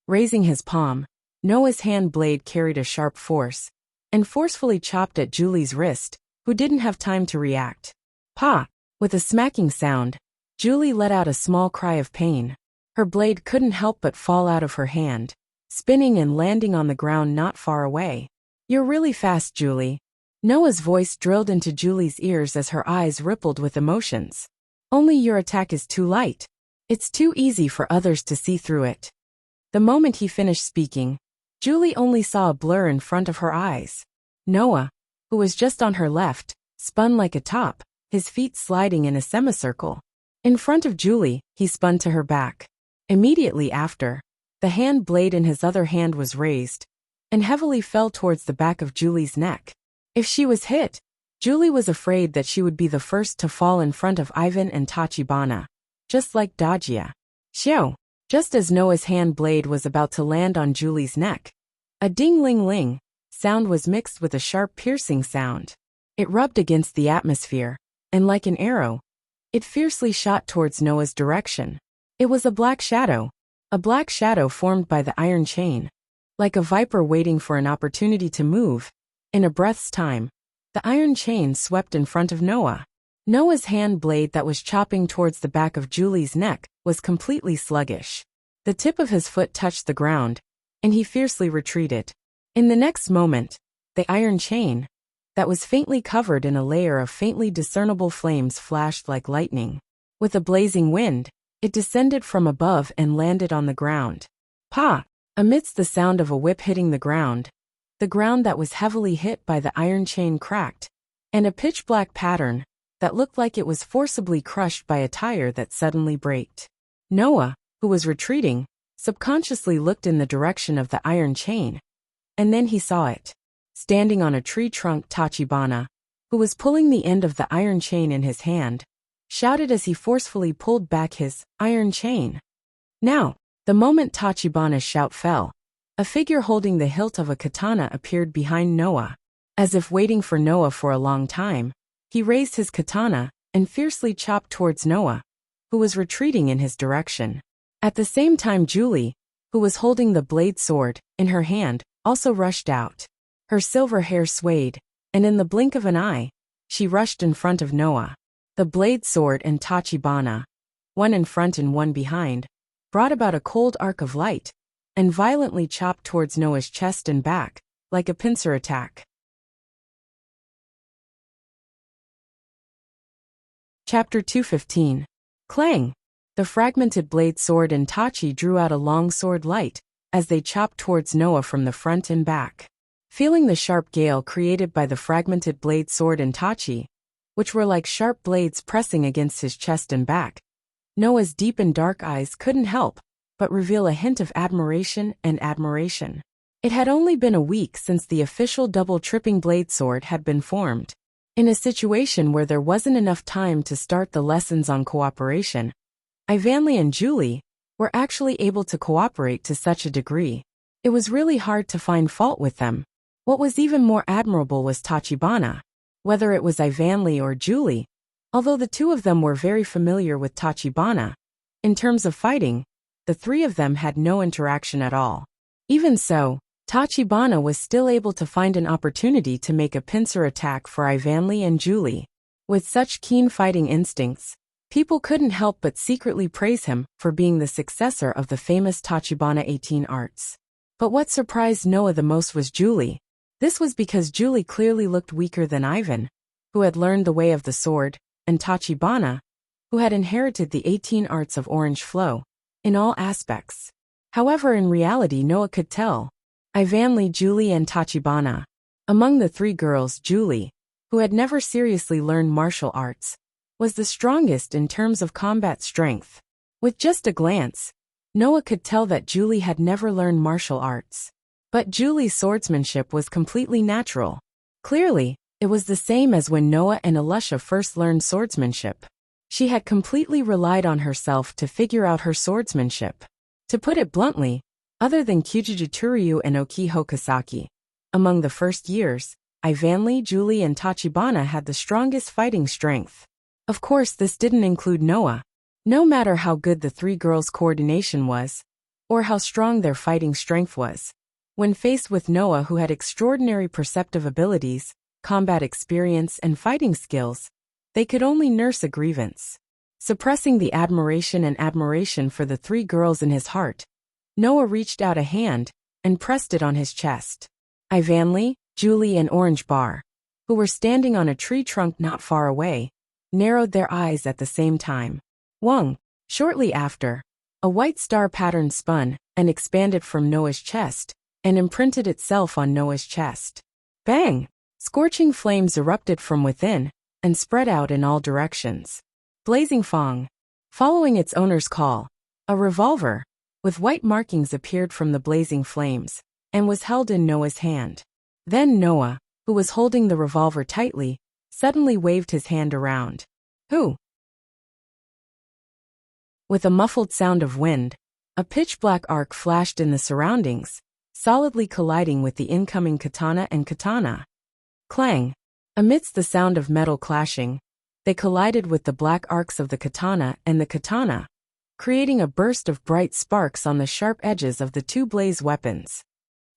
Raising his palm, Noah's hand blade carried a sharp force, and forcefully chopped at Julie's wrist, who didn't have time to react. Pa! With a smacking sound, Julie let out a small cry of pain. Her blade couldn't help but fall out of her hand, spinning and landing on the ground not far away. You're really fast, Julie. Noah's voice drilled into Julie's ears as her eyes rippled with emotions. Only your attack is too light. It's too easy for others to see through it. The moment he finished speaking, Julie only saw a blur in front of her eyes. Noah, who was just on her left, spun like a top, his feet sliding in a semicircle. In front of Julie, he spun to her back. Immediately after, the hand blade in his other hand was raised, and heavily fell towards the back of Julie's neck. If she was hit, Julie was afraid that she would be the first to fall in front of Ivan and Tachibana, just like Dajia. Xiao! Just as Noah's hand blade was about to land on Julie's neck, a ding-ling-ling sound was mixed with a sharp piercing sound. It rubbed against the atmosphere, and like an arrow, it fiercely shot towards Noah's direction. It was a black shadow formed by the iron chain. Like a viper waiting for an opportunity to move, In a breath's time, the iron chain swept in front of Noah. Noah's hand blade that was chopping towards the back of Julie's neck was completely sluggish. The tip of his foot touched the ground, and he fiercely retreated. In the next moment, the iron chain, that was faintly covered in a layer of faintly discernible flames, flashed like lightning. With a blazing wind, it descended from above and landed on the ground. Pa! Amidst the sound of a whip hitting the ground that was heavily hit by the iron chain cracked, and a pitch-black pattern that looked like it was forcibly crushed by a tire that suddenly braked. Noah, who was retreating, subconsciously looked in the direction of the iron chain, and then he saw it. Standing on a tree trunk, Tachibana, who was pulling the end of the iron chain in his hand, shouted as he forcefully pulled back his iron chain. Now, the moment Tachibana's shout fell, a figure holding the hilt of a katana appeared behind Noah. As if waiting for Noah for a long time, he raised his katana and fiercely chopped towards Noah, who was retreating in his direction. At the same time, Julie, who was holding the blade sword in her hand, also rushed out. Her silver hair swayed, and in the blink of an eye, she rushed in front of Noah. The blade sword and Tachibana, one in front and one behind, brought about a cold arc of light, and violently chopped towards Noah's chest and back, like a pincer attack. Chapter 215. Clang! The fragmented blade sword and Tachi drew out a long sword light, as they chopped towards Noah from the front and back. Feeling the sharp gale created by the fragmented blade sword and Tachi, which were like sharp blades pressing against his chest and back, Noah's deep and dark eyes couldn't help but reveal a hint of admiration and admiration. It had only been a week since the official double-tripping blade sword had been formed. In a situation where there wasn't enough time to start the lessons on cooperation, Ivanli and Julie were actually able to cooperate to such a degree. It was really hard to find fault with them. What was even more admirable was Tachibana. Whether it was Ivanli or Julie, although the two of them were very familiar with Tachibana, in terms of fighting, the three of them had no interaction at all. Even so, Tachibana was still able to find an opportunity to make a pincer attack for Ivanli and Julie. With such keen fighting instincts, people couldn't help but secretly praise him for being the successor of the famous Tachibana 18 arts. But what surprised Noah the most was Julie. This was because Julie clearly looked weaker than Ivan, who had learned the way of the sword, and Tachibana, who had inherited the 18 arts of orange flow, in all aspects. However, in reality, Noah could tell. Ivanli, Julie, and Tachibana. Among the three girls, Julie, who had never seriously learned martial arts, was the strongest in terms of combat strength. With just a glance, Noah could tell that Julie had never learned martial arts. But Julie's swordsmanship was completely natural. Clearly, it was the same as when Noah and Alusha first learned swordsmanship. She had completely relied on herself to figure out her swordsmanship. To put it bluntly, other than Kyujituryu and Oki Hokasaki, among the first years, Ivanli, Julie, and Tachibana had the strongest fighting strength. Of course, this didn't include Noah. No matter how good the three girls' coordination was, or how strong their fighting strength was, when faced with Noah, who had extraordinary perceptive abilities, combat experience, and fighting skills, they could only nurse a grievance. Suppressing the admiration for the three girls in his heart, Noah reached out a hand and pressed it on his chest. Ivanli, Julie, and Orange Bar, who were standing on a tree trunk not far away, narrowed their eyes at the same time. Wong. Shortly after, a white star pattern spun and expanded from Noah's chest and imprinted itself on Noah's chest. Bang! Scorching flames erupted from within and spread out in all directions. Blazing Fong. Following its owner's call, a revolver with white markings appeared from the blazing flames and was held in Noah's hand. Then Noah, who was holding the revolver tightly, suddenly waved his hand around. Who? With a muffled sound of wind, a pitch-black arc flashed in the surroundings, solidly colliding with the incoming katana and katana. Clang! Amidst the sound of metal clashing, they collided with the black arcs of the katana and the katana, creating a burst of bright sparks on the sharp edges of the two blaze weapons.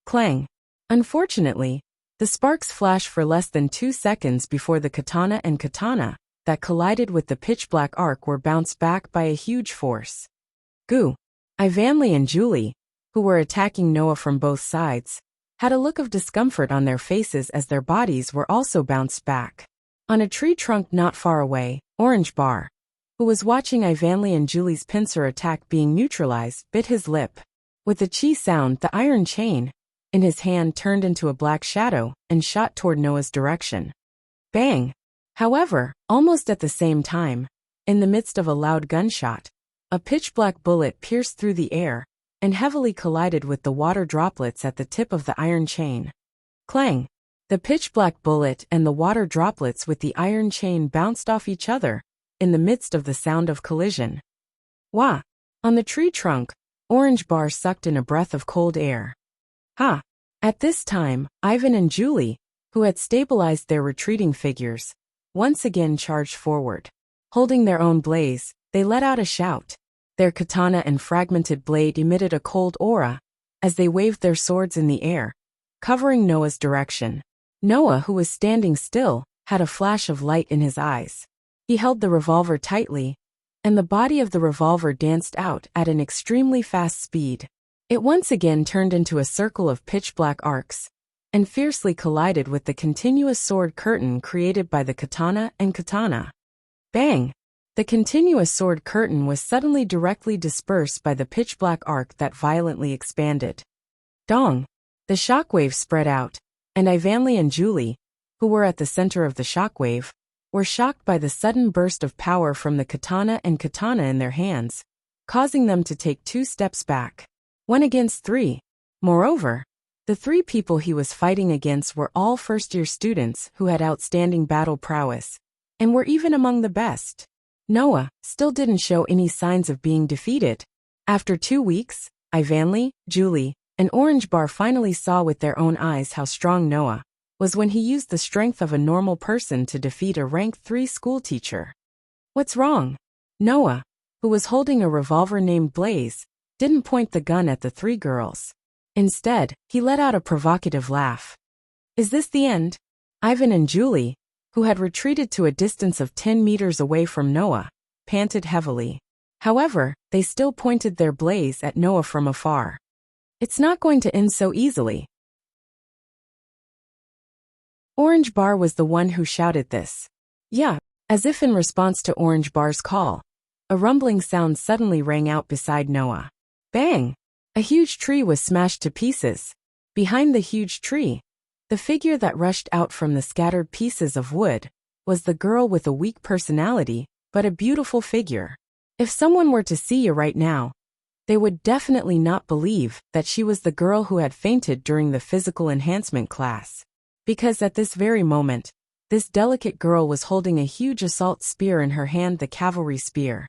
Clang! Unfortunately, The sparks flashed for less than 2 seconds before the katana and katana that collided with the pitch-black arc were bounced back by a huge force. Goo! Ivanley and Julie, who were attacking Noah from both sides, had a look of discomfort on their faces as their bodies were also bounced back. On a tree trunk not far away, Orange Bar, who was watching Ivanley and Julie's pincer attack being neutralized, bit his lip. With a chi sound, the iron chain in his hand turned into a black shadow and shot toward Noah's direction. Bang! However, almost at the same time, in the midst of a loud gunshot, a pitch-black bullet pierced through the air and heavily collided with the water droplets at the tip of the iron chain. Clang! The pitch-black bullet and the water droplets with the iron chain bounced off each other in the midst of the sound of collision. Wah! On the tree trunk, Orange Bar sucked in a breath of cold air. Ha! At this time, Ivan and Julie, who had stabilized their retreating figures, once again charged forward. Holding their own blaze, they let out a shout. Their katana and fragmented blade emitted a cold aura as they waved their swords in the air, covering Noah's direction. Noah, who was standing still, had a flash of light in his eyes. He held the revolver tightly, and the body of the revolver danced out at an extremely fast speed. It once again turned into a circle of pitch-black arcs, and fiercely collided with the continuous sword curtain created by the katana and katana. Bang! The continuous sword curtain was suddenly directly dispersed by the pitch-black arc that violently expanded. Dong! The shockwave spread out, and Ivanley and Julie, who were at the center of the shockwave, were shocked by the sudden burst of power from the katana and katana in their hands, causing them to take 2 steps back. 1 against 3. Moreover, the 3 people he was fighting against were all first-year students who had outstanding battle prowess, and were even among the best. Noah still didn't show any signs of being defeated. After 2 weeks, Ivanley, Julie, and Orange Bar finally saw with their own eyes how strong Noah was when he used the strength of a normal person to defeat a rank 3 schoolteacher. What's wrong? Noah, who was holding a revolver named Blaze, didn't point the gun at the 3 girls. Instead, he let out a provocative laugh. Is this the end? Ivan and Julie, who had retreated to a distance of 10 meters away from Noah, panted heavily. However, they still pointed their blaze at Noah from afar. It's not going to end so easily. Orange Bar was the one who shouted this. Yeah, as if in response to Orange Bar's call, a rumbling sound suddenly rang out beside Noah. Bang! A huge tree was smashed to pieces. Behind the huge tree, the figure that rushed out from the scattered pieces of wood was the girl with a weak personality, but a beautiful figure. If someone were to see you right now, they would definitely not believe that she was the girl who had fainted during the physical enhancement class. Because at this very moment, this delicate girl was holding a huge assault spear in her hand, the cavalry spear.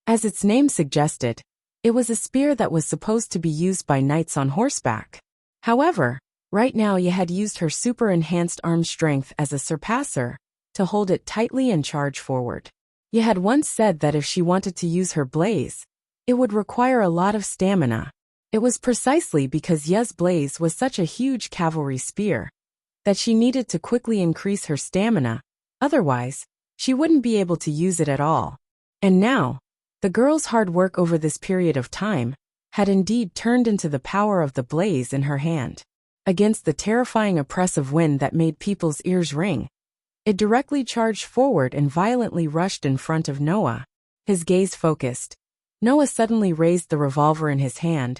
As its name suggested, it was a spear that was supposed to be used by knights on horseback. However, right now Ye had used her super-enhanced arm strength as a surpasser to hold it tightly and charge forward. Ye had once said that if she wanted to use her blaze, it would require a lot of stamina. It was precisely because Ye's blaze was such a huge cavalry spear that she needed to quickly increase her stamina, otherwise, she wouldn't be able to use it at all. And now, the girl's hard work over this period of time had indeed turned into the power of the blaze in her hand. Against the terrifying oppressive wind that made people's ears ring, it directly charged forward and violently rushed in front of Noah. His gaze focused, Noah suddenly raised the revolver in his hand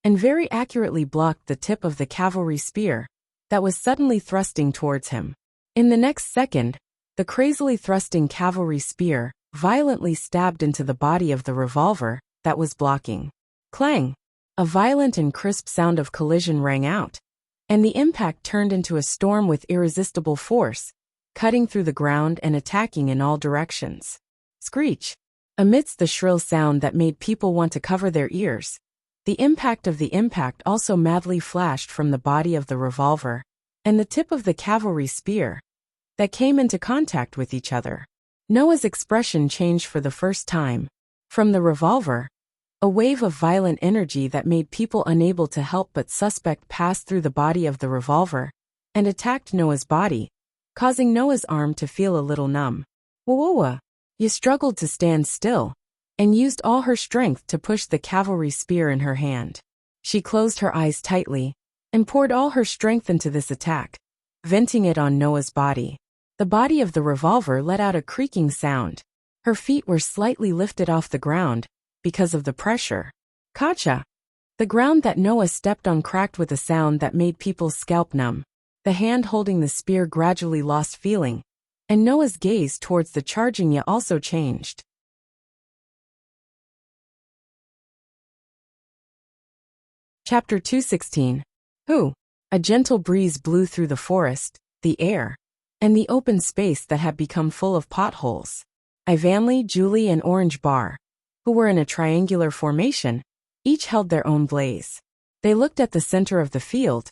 and very accurately blocked the tip of the cavalry spear that was suddenly thrusting towards him. In the next second, the crazily thrusting cavalry spear violently stabbed into the body of the revolver that was blocking. Clang! A violent and crisp sound of collision rang out, and the impact turned into a storm with irresistible force, cutting through the ground and attacking in all directions. Screech! Amidst the shrill sound that made people want to cover their ears, the impact of the impact also madly flashed from the body of the revolver and the tip of the cavalry spear that came into contact with each other. Noah's expression changed for the first time. From the revolver, a wave of violent energy that made people unable to help but suspect passed through the body of the revolver and attacked Noah's body, causing Noah's arm to feel a little numb. Whoa! Ye struggled to stand still, and used all her strength to push the cavalry spear in her hand. She closed her eyes tightly, and poured all her strength into this attack, venting it on Noah's body. The body of the revolver let out a creaking sound. Her feet were slightly lifted off the ground, because of the pressure. Kacha! The ground that Noah stepped on cracked with a sound that made people's scalp numb. The hand holding the spear gradually lost feeling, and Noah's gaze towards the charging Ye also changed. Chapter 216. Who? A gentle breeze blew through the forest, the air, and the open space that had become full of potholes. Ivanley, Julie, and Orange Bar, who were in a triangular formation, each held their own blaze. They looked at the center of the field,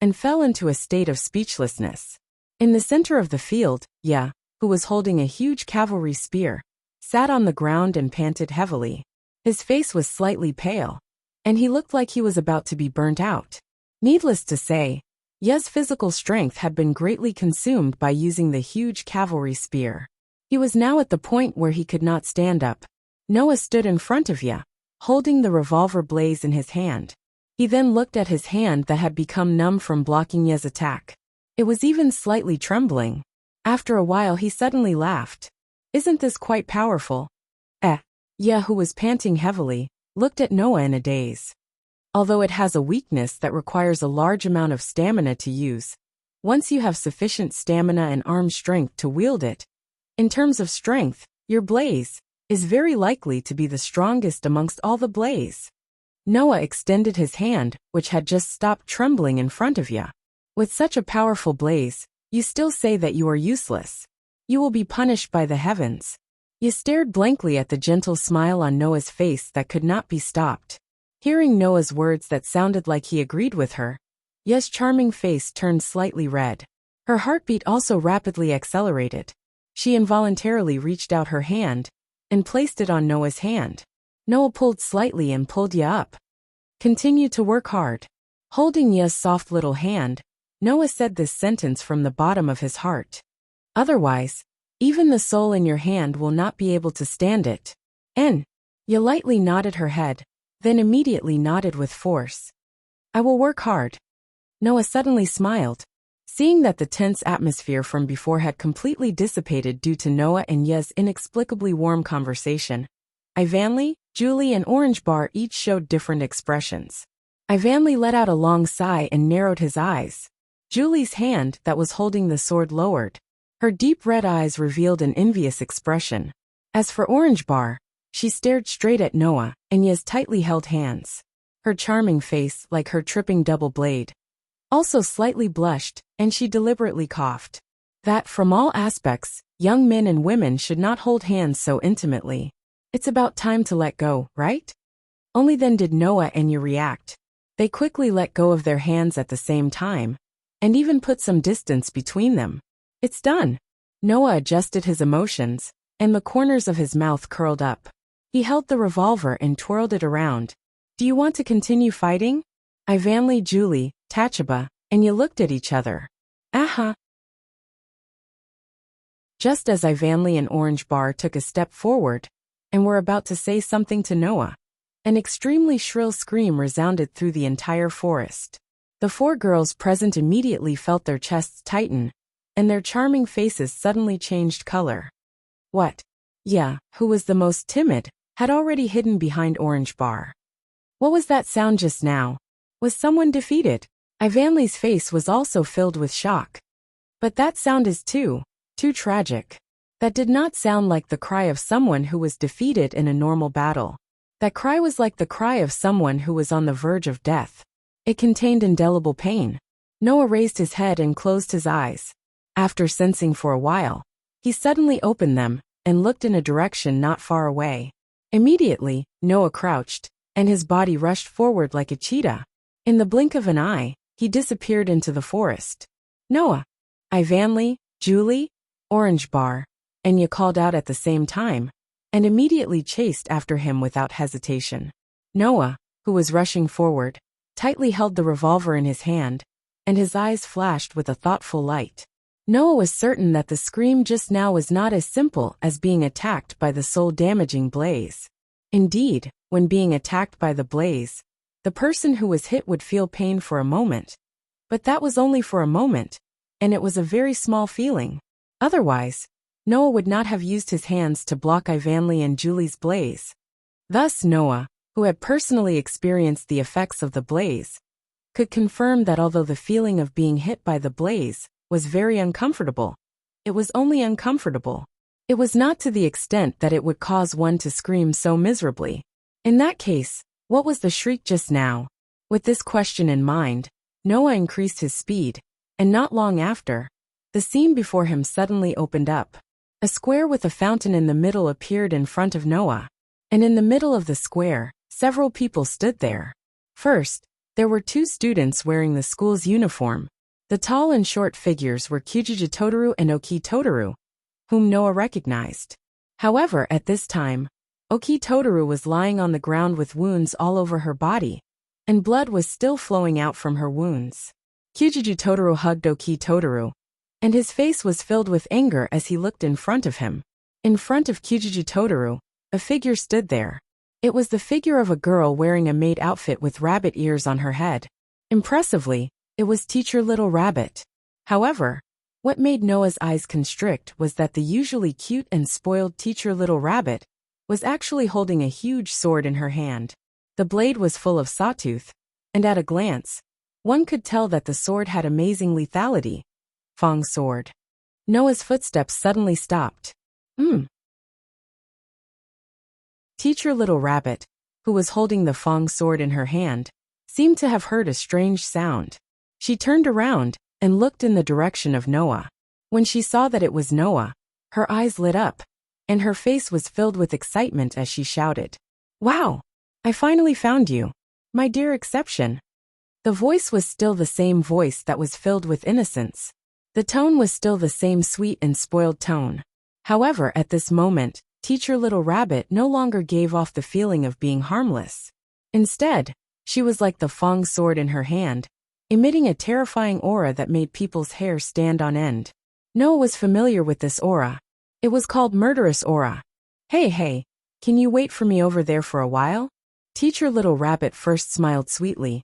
and fell into a state of speechlessness. In the center of the field, Ye, who was holding a huge cavalry spear, sat on the ground and panted heavily. His face was slightly pale, and he looked like he was about to be burnt out. Needless to say, Ye's physical strength had been greatly consumed by using the huge cavalry spear. He was now at the point where he could not stand up. Noah stood in front of Ye, holding the revolver blaze in his hand. He then looked at his hand that had become numb from blocking Ye's attack. It was even slightly trembling. After a while he suddenly laughed. Isn't this quite powerful? Ye, who was panting heavily, looked at Noah in a daze. Although it has a weakness that requires a large amount of stamina to use, once you have sufficient stamina and arm strength to wield it, in terms of strength, your blaze is very likely to be the strongest amongst all the blaze. Noah extended his hand, which had just stopped trembling in front of Ye. With such a powerful blaze, you still say that you are useless. You will be punished by the heavens. Ye stared blankly at the gentle smile on Noah's face that could not be stopped. Hearing Noah's words that sounded like he agreed with her, Ye's charming face turned slightly red. Her heartbeat also rapidly accelerated. She involuntarily reached out her hand and placed it on Noah's hand. Noah pulled slightly and pulled Ye up. Continue to work hard. Holding Ye's soft little hand, Noah said this sentence from the bottom of his heart. Otherwise, even the soul in your hand will not be able to stand it. Ye lightly nodded her head, then immediately nodded with force. I will work hard. Noah suddenly smiled, seeing that the tense atmosphere from before had completely dissipated due to Noah and Ye's inexplicably warm conversation. Ivanley, Julie, and Orange Bar each showed different expressions. Ivanley let out a long sigh and narrowed his eyes. Julie's hand that was holding the sword lowered. Her deep red eyes revealed an envious expression. As for Orange Bar, she stared straight at Noah and Ye's tightly held hands. Her charming face, like her tripping double blade, also slightly blushed, and she deliberately coughed. That, from all aspects, young men and women should not hold hands so intimately. It's about time to let go, right? Only then did Noah and Ye react. They quickly let go of their hands at the same time, and even put some distance between them. It's done. Noah adjusted his emotions, and the corners of his mouth curled up. He held the revolver and twirled it around. Do you want to continue fighting? Ivanley, Julie, Tachaba, and Ye looked at each other. Just as Ivanley and Orange Bar took a step forward, and were about to say something to Noah, an extremely shrill scream resounded through the entire forest. The four girls present immediately felt their chests tighten, and their charming faces suddenly changed color. What? Ye, who was the most timid, had already hidden behind Orange Bar. What was that sound just now? Was someone defeated? Ivanley's face was also filled with shock. But that sound is too tragic. That did not sound like the cry of someone who was defeated in a normal battle. That cry was like the cry of someone who was on the verge of death. It contained indelible pain. Noah raised his head and closed his eyes. After sensing for a while, he suddenly opened them and looked in a direction not far away. Immediately, Noah crouched, and his body rushed forward like a cheetah. In the blink of an eye, he disappeared into the forest. Noah, Ivanley, Julie, Orange Bar, and Ye called out at the same time, and immediately chased after him without hesitation. Noah, who was rushing forward, tightly held the revolver in his hand, and his eyes flashed with a thoughtful light. Noah was certain that the scream just now was not as simple as being attacked by the soul-damaging blaze. Indeed, when being attacked by the blaze, the person who was hit would feel pain for a moment. But that was only for a moment, and it was a very small feeling. Otherwise, Noah would not have used his hands to block Ivanly and Julie's blaze. Thus Noah, who had personally experienced the effects of the blaze, could confirm that although the feeling of being hit by the blaze was very uncomfortable, it was only uncomfortable. It was not to the extent that it would cause one to scream so miserably. In that case, what was the shriek just now? With this question in mind, Noah increased his speed, and not long after, the scene before him suddenly opened up. A square with a fountain in the middle appeared in front of Noah, and in the middle of the square, several people stood there. First, there were two students wearing the school's uniform. The tall and short figures were Kyujuju Totoro and Oki Totoro, whom Noah recognized. However, at this time, Oki Totoro was lying on the ground with wounds all over her body, and blood was still flowing out from her wounds. Kyujuju Totoro hugged Oki Totoro, and his face was filled with anger as he looked in front of him. In front of Kyujuju Totoro, a figure stood there. It was the figure of a girl wearing a maid outfit with rabbit ears on her head. Impressively, it was Teacher Little Rabbit. However, what made Noah's eyes constrict was that the usually cute and spoiled Teacher Little Rabbit was actually holding a huge sword in her hand. The blade was full of sawtooth, and at a glance, one could tell that the sword had amazing lethality. Fong sword. Noah's footsteps suddenly stopped. Teacher Little Rabbit, who was holding the Fong sword in her hand, seemed to have heard a strange sound. She turned around and looked in the direction of Noah. When she saw that it was Noah, her eyes lit up, and her face was filled with excitement as she shouted, "Wow! I finally found you, my dear exception." The voice was still the same voice that was filled with innocence. The tone was still the same sweet and spoiled tone. However, at this moment, Teacher Little Rabbit no longer gave off the feeling of being harmless. Instead, she was like the Fong sword in her hand, emitting a terrifying aura that made people's hair stand on end. Noah was familiar with this aura. It was called Murderous Aura. Hey, can you wait for me over there for a while?" Teacher Little Rabbit first smiled sweetly,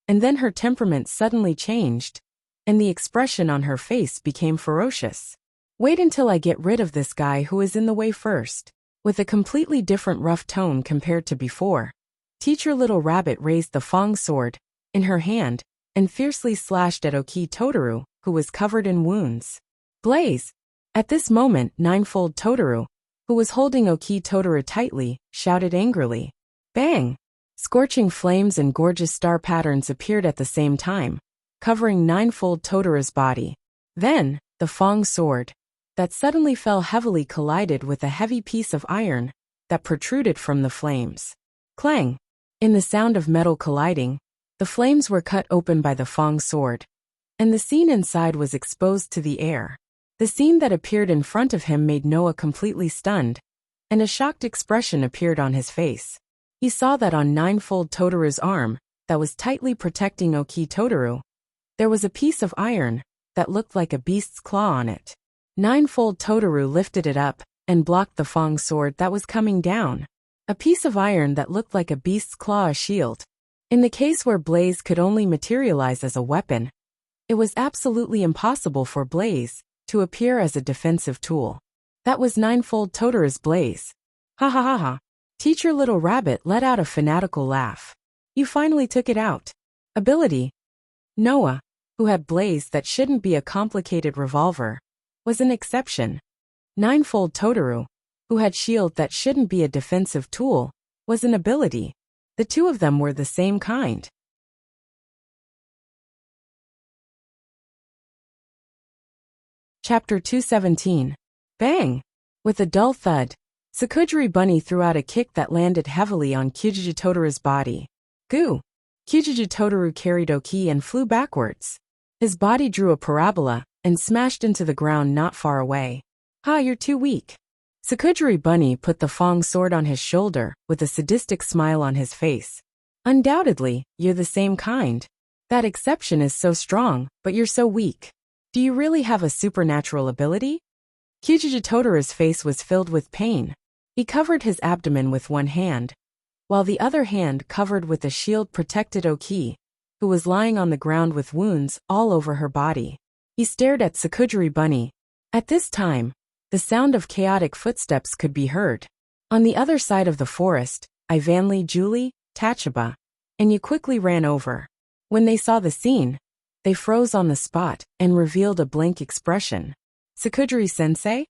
and then her temperament suddenly changed, and the expression on her face became ferocious. "Wait until I get rid of this guy who is in the way first." With a completely different rough tone compared to before, Teacher Little Rabbit raised the Fong sword in her hand and fiercely slashed at Oki Totoro, who was covered in wounds. Blaze! At this moment, Ninefold Totoro, who was holding Oki Totoro tightly, shouted angrily. Bang! Scorching flames and gorgeous star patterns appeared at the same time, covering Ninefold Totoro's body. Then, the Fong sword, that suddenly fell heavily, collided with a heavy piece of iron that protruded from the flames. Clang! In the sound of metal colliding, the flames were cut open by the Fong sword, and the scene inside was exposed to the air. The scene that appeared in front of him made Noah completely stunned, and a shocked expression appeared on his face. He saw that on Ninefold Totoro's arm, that was tightly protecting Oki Totoro, there was a piece of iron that looked like a beast's claw on it. Ninefold Totoro lifted it up and blocked the Fong sword that was coming down. A piece of iron that looked like a beast's claw, a shield. In the case where Blaze could only materialize as a weapon, it was absolutely impossible for Blaze to appear as a defensive tool. That was Ninefold Totoro's Blaze. Ha ha ha ha. Teacher Little Rabbit let out a fanatical laugh. You finally took it out. Ability. Noah, who had Blaze that shouldn't be a complicated revolver, was an exception. Ninefold Totoro, who had shield that shouldn't be a defensive tool, was an ability. The two of them were the same kind. Chapter 217. Bang! With a dull thud, Sakujiri Bunny threw out a kick that landed heavily on Kyujuju Totoro's body. Goo! Kyujuju Totoro carried Oki and flew backwards. His body drew a parabola and smashed into the ground not far away. Ha, you're too weak. Sakujiri Bunny put the Fong sword on his shoulder with a sadistic smile on his face. Undoubtedly, you're the same kind. That exception is so strong, but you're so weak. Do you really have a supernatural ability? Kyuji Totoro's face was filled with pain. He covered his abdomen with one hand, while the other hand covered with a shield protected Oki, who was lying on the ground with wounds all over her body. He stared at Sakujiri Bunny. At this time, the sound of chaotic footsteps could be heard. On the other side of the forest, Ivanli, Julie, Tachaba, and Yu quickly ran over. When they saw the scene, they froze on the spot and revealed a blank expression. Sakujiri-sensei?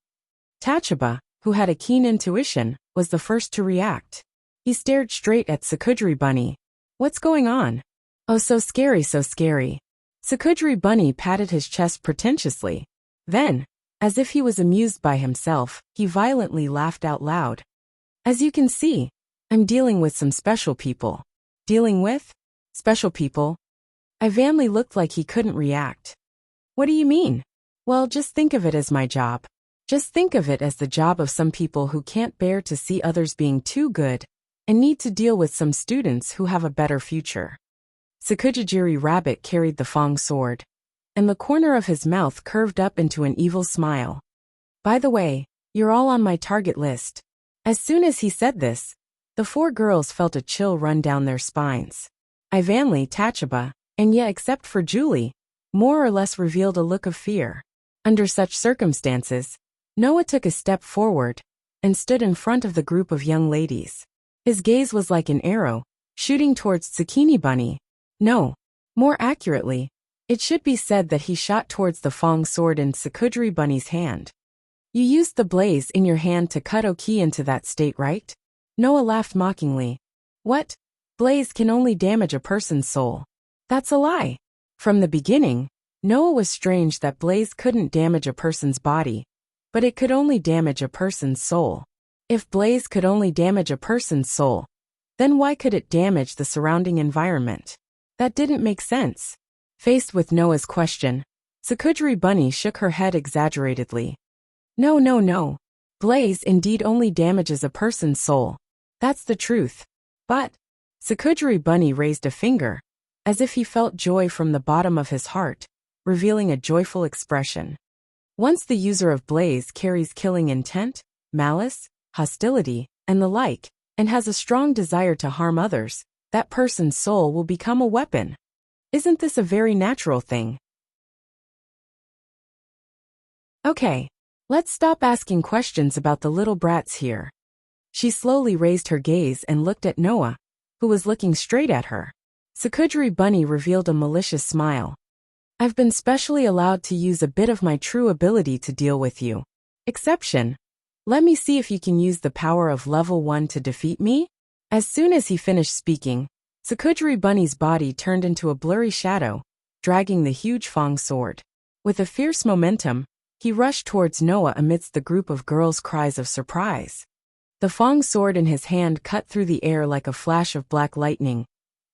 Tachaba, who had a keen intuition, was the first to react. He stared straight at Sakujiri Bunny. What's going on? Oh, so scary, so scary. Sakujiri Bunny patted his chest pretentiously. Then, as if he was amused by himself, he violently laughed out loud. As you can see, I'm dealing with some special people. Dealing with? Special people? Ivanli looked like he couldn't react. What do you mean? Well, just think of it as my job. Just think of it as the job of some people who can't bear to see others being too good and need to deal with some students who have a better future. Sakujiri Rabbit carried the Fong sword, and the corner of his mouth curved up into an evil smile. By the way, you're all on my target list. As soon as he said this, the four girls felt a chill run down their spines. Ivanli, Tachaba, and except for Julie, more or less revealed a look of fear. Under such circumstances, Noah took a step forward and stood in front of the group of young ladies. His gaze was like an arrow, shooting towards Tsukini Bunny. No, more accurately, it should be said that he shot towards the Fong sword in Sakujiri Bunny's hand. You used the blaze in your hand to cut Oki into that state, right? Noah laughed mockingly. What? Blaze can only damage a person's soul. That's a lie. From the beginning, Noah was strange that blaze couldn't damage a person's body, but it could only damage a person's soul. If blaze could only damage a person's soul, then why could it damage the surrounding environment? That didn't make sense. Faced with Noah's question, Sakujiri Bunny shook her head exaggeratedly. No. Blaze indeed only damages a person's soul. That's the truth. But, Sakujiri Bunny raised a finger, as if he felt joy from the bottom of his heart, revealing a joyful expression. Once the user of blaze carries killing intent, malice, hostility, and the like, and has a strong desire to harm others, that person's soul will become a weapon. Isn't this a very natural thing? Okay, let's stop asking questions about the little brats here. She slowly raised her gaze and looked at Noah, who was looking straight at her. Sakujiri Bunny revealed a malicious smile. I've been specially allowed to use a bit of my true ability to deal with you. Exception. Let me see if you can use the power of level 1 to defeat me? As soon as he finished speaking, Sakujiri Bunny's body turned into a blurry shadow, dragging the huge Fong sword. With a fierce momentum, he rushed towards Noah amidst the group of girls' cries of surprise. The Fong sword in his hand cut through the air like a flash of black lightning,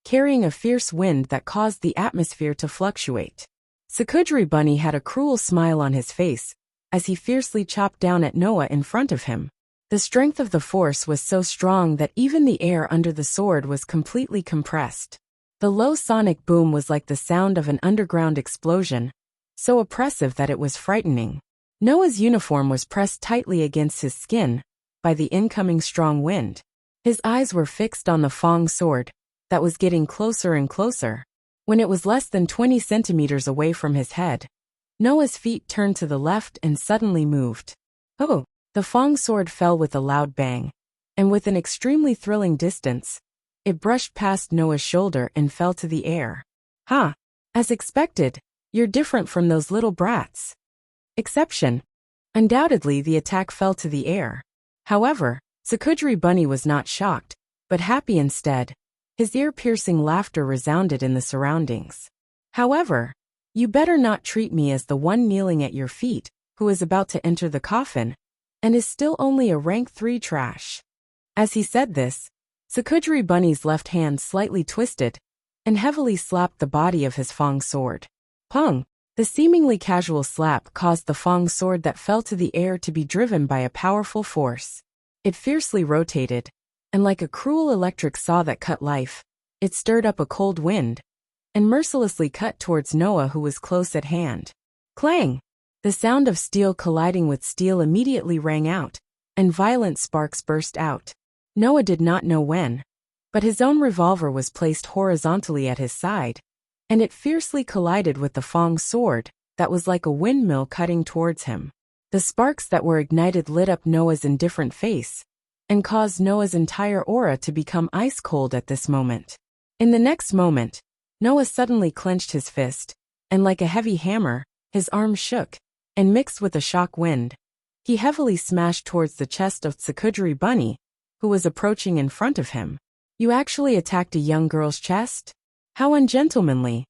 carrying a fierce wind that caused the atmosphere to fluctuate. Sakujiri Bunny had a cruel smile on his face as he fiercely chopped down at Noah in front of him. The strength of the force was so strong that even the air under the sword was completely compressed. The low sonic boom was like the sound of an underground explosion, so oppressive that it was frightening. Noah's uniform was pressed tightly against his skin by the incoming strong wind. His eyes were fixed on the Fong sword that was getting closer and closer. When it was less than 20 centimeters away from his head, Noah's feet turned to the left and suddenly moved. Oh! The Fong sword fell with a loud bang, and with an extremely thrilling distance, it brushed past Noah's shoulder and fell to the air. Ha! As expected, you're different from those little brats. Exception. Undoubtedly the attack fell to the air. However, Sakujiri Bunny was not shocked, but happy instead. His ear-piercing laughter resounded in the surroundings. However, you better not treat me as the one kneeling at your feet, who is about to enter the coffin, and is still only a rank 3 trash. As he said this, Sakujiri Bunny's left hand slightly twisted and heavily slapped the body of his Fong sword. Pong! The seemingly casual slap caused the Fong sword that fell to the air to be driven by a powerful force. It fiercely rotated, and like a cruel electric saw that cut life, it stirred up a cold wind, and mercilessly cut towards Noah, who was close at hand. Clang! The sound of steel colliding with steel immediately rang out, and violent sparks burst out. Noah did not know when, but his own revolver was placed horizontally at his side, and it fiercely collided with the Fong sword that was like a windmill cutting towards him. The sparks that were ignited lit up Noah's indifferent face and caused Noah's entire aura to become ice cold at this moment. In the next moment, Noah suddenly clenched his fist, and like a heavy hammer, his arm shook, and mixed with a shock wind, he heavily smashed towards the chest of Tsukudri Bunny, who was approaching in front of him. You actually attacked a young girl's chest? How ungentlemanly.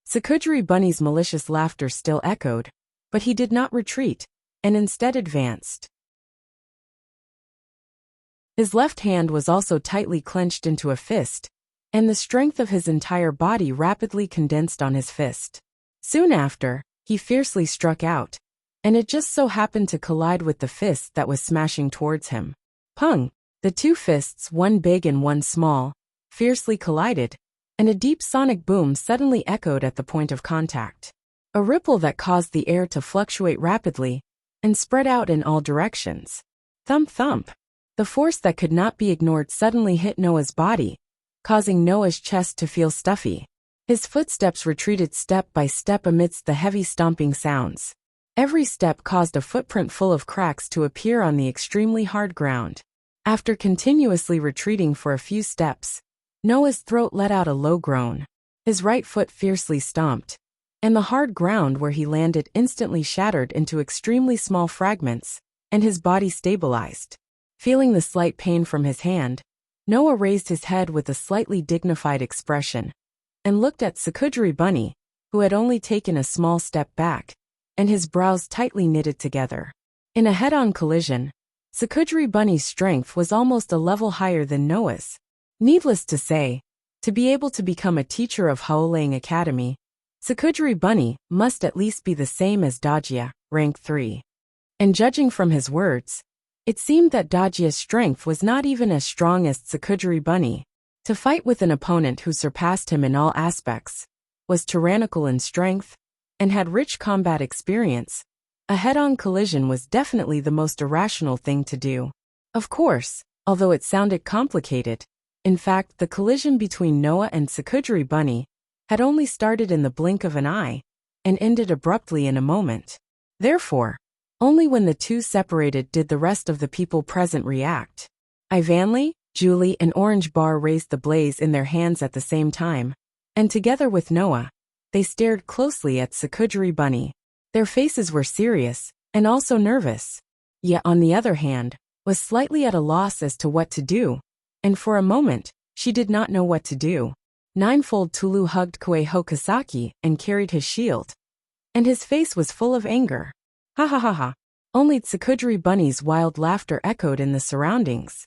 Tsukudri Bunny's malicious laughter still echoed, but he did not retreat, and instead advanced. His left hand was also tightly clenched into a fist, and the strength of his entire body rapidly condensed on his fist. Soon after, he fiercely struck out, and it just so happened to collide with the fist that was smashing towards him. Pung! The two fists, one big and one small, fiercely collided, and a deep sonic boom suddenly echoed at the point of contact. A ripple that caused the air to fluctuate rapidly and spread out in all directions. Thump thump! The force that could not be ignored suddenly hit Noah's body, causing Noah's chest to feel stuffy. His footsteps retreated step by step amidst the heavy stomping sounds. Every step caused a footprint full of cracks to appear on the extremely hard ground. After continuously retreating for a few steps, Noah's throat let out a low groan. His right foot fiercely stomped, and the hard ground where he landed instantly shattered into extremely small fragments, and his body stabilized. Feeling the slight pain from his hand, Noah raised his head with a slightly dignified expression, and looked at Tsukudri Bunny, who had only taken a small step back, and his brows tightly knitted together. In a head-on collision, Tsukudri Bunny's strength was almost a level higher than Noah's. Needless to say, to be able to become a teacher of Haolang Academy, Tsukudri Bunny must at least be the same as Dajia, rank 3. And judging from his words, it seemed that Dajia's strength was not even as strong as Tsukudri Bunny. To fight with an opponent who surpassed him in all aspects, was tyrannical in strength, and had rich combat experience, a head-on collision was definitely the most irrational thing to do. Of course, although it sounded complicated, in fact the collision between Noah and Tsukudri Bunny had only started in the blink of an eye, and ended abruptly in a moment. Therefore, only when the two separated did the rest of the people present react. Ivanli, Julie and Orange Bar raised the blaze in their hands at the same time, and together with Noah, they stared closely at Tsukudri Bunny. Their faces were serious, and also nervous. Yet on the other hand, was slightly at a loss as to what to do, and for a moment, she did not know what to do. Ninefold Tulu hugged Kue Hokasaki and carried his shield, and his face was full of anger. Ha ha ha ha. Only Tsukudri Bunny's wild laughter echoed in the surroundings.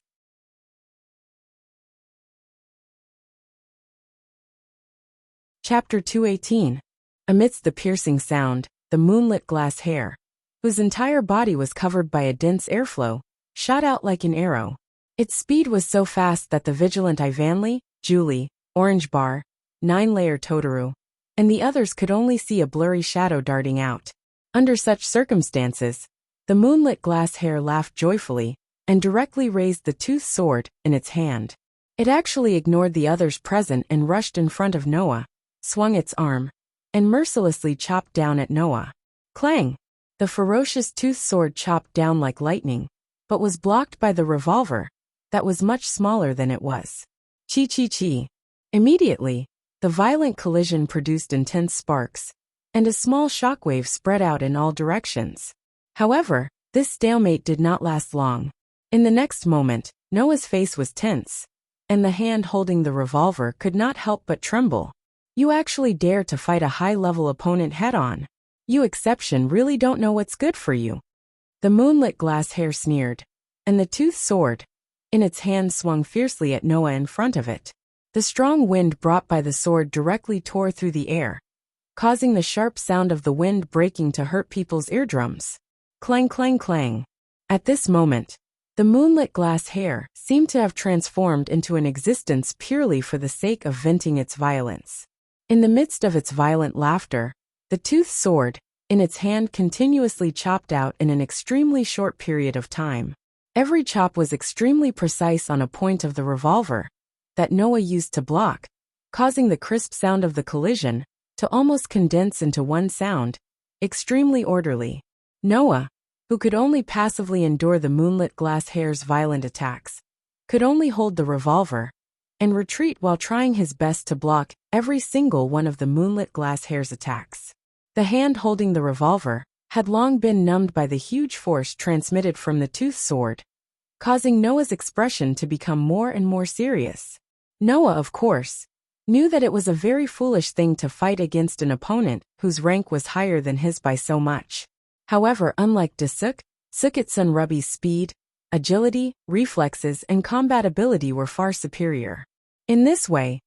Chapter 218. Amidst the piercing sound, the moonlit glass hair, whose entire body was covered by a dense airflow, shot out like an arrow. Its speed was so fast that the vigilant Ivanli, Julie, Orange Bar, Nine-Layer Totoro, and the others could only see a blurry shadow darting out. Under such circumstances, the moonlit glass hair laughed joyfully and directly raised the toothed sword in its hand. It actually ignored the others present and rushed in front of Noah, swung its arm, and mercilessly chopped down at Noah. Clang! The ferocious toothed sword chopped down like lightning, but was blocked by the revolver, that was much smaller than it was. Chi chi chi. Immediately, the violent collision produced intense sparks, and a small shockwave spread out in all directions. However, this stalemate did not last long. In the next moment, Noah's face was tense, and the hand holding the revolver could not help but tremble. You actually dare to fight a high-level opponent head-on. You exception really don't know what's good for you. The moonlit glass hair sneered, and the toothed sword, in its hand swung fiercely at Noah in front of it. The strong wind brought by the sword directly tore through the air, causing the sharp sound of the wind breaking to hurt people's eardrums. Clang clang clang. At this moment, the moonlit glass hair seemed to have transformed into an existence purely for the sake of venting its violence. In the midst of its violent laughter, the toothed sword, in its hand, continuously chopped out in an extremely short period of time. Every chop was extremely precise on a point of the revolver that Noah used to block, causing the crisp sound of the collision to almost condense into one sound, extremely orderly. Noah, who could only passively endure the moonlit glass hare's violent attacks, could only hold the revolver and retreat while trying his best to block every single one of the moonlit glass hare's attacks. The hand holding the revolver had long been numbed by the huge force transmitted from the toothed sword, causing Noah's expression to become more and more serious. Noah, of course, knew that it was a very foolish thing to fight against an opponent whose rank was higher than his by so much. However, unlike Sukitsun Ruby's speed, agility, reflexes, and combat ability were far superior. In this way,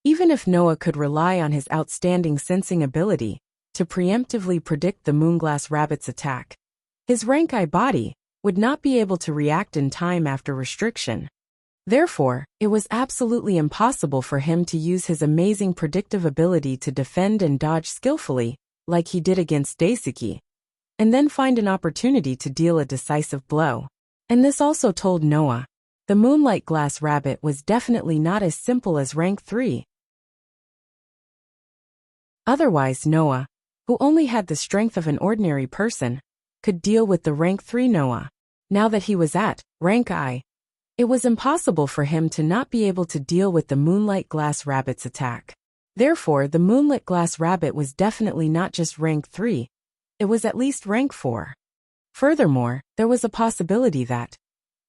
even if Noah could rely on his outstanding sensing ability to preemptively predict the Moonglass Rabbit's attack, his rank-I body would not be able to react in time after restriction. Therefore, it was absolutely impossible for him to use his amazing predictive ability to defend and dodge skillfully, like he did against Daisuke, and then find an opportunity to deal a decisive blow. And this also told Noah the Moonlight Glass Rabbit was definitely not as simple as rank 3. Otherwise, Noah, who only had the strength of an ordinary person, could deal with the rank 3 Noah. Now that he was at rank I, it was impossible for him to not be able to deal with the Moonlight Glass Rabbit's attack. Therefore, the Moonlit Glass Rabbit was definitely not just rank 3, it was at least rank 4. Furthermore, there was a possibility that...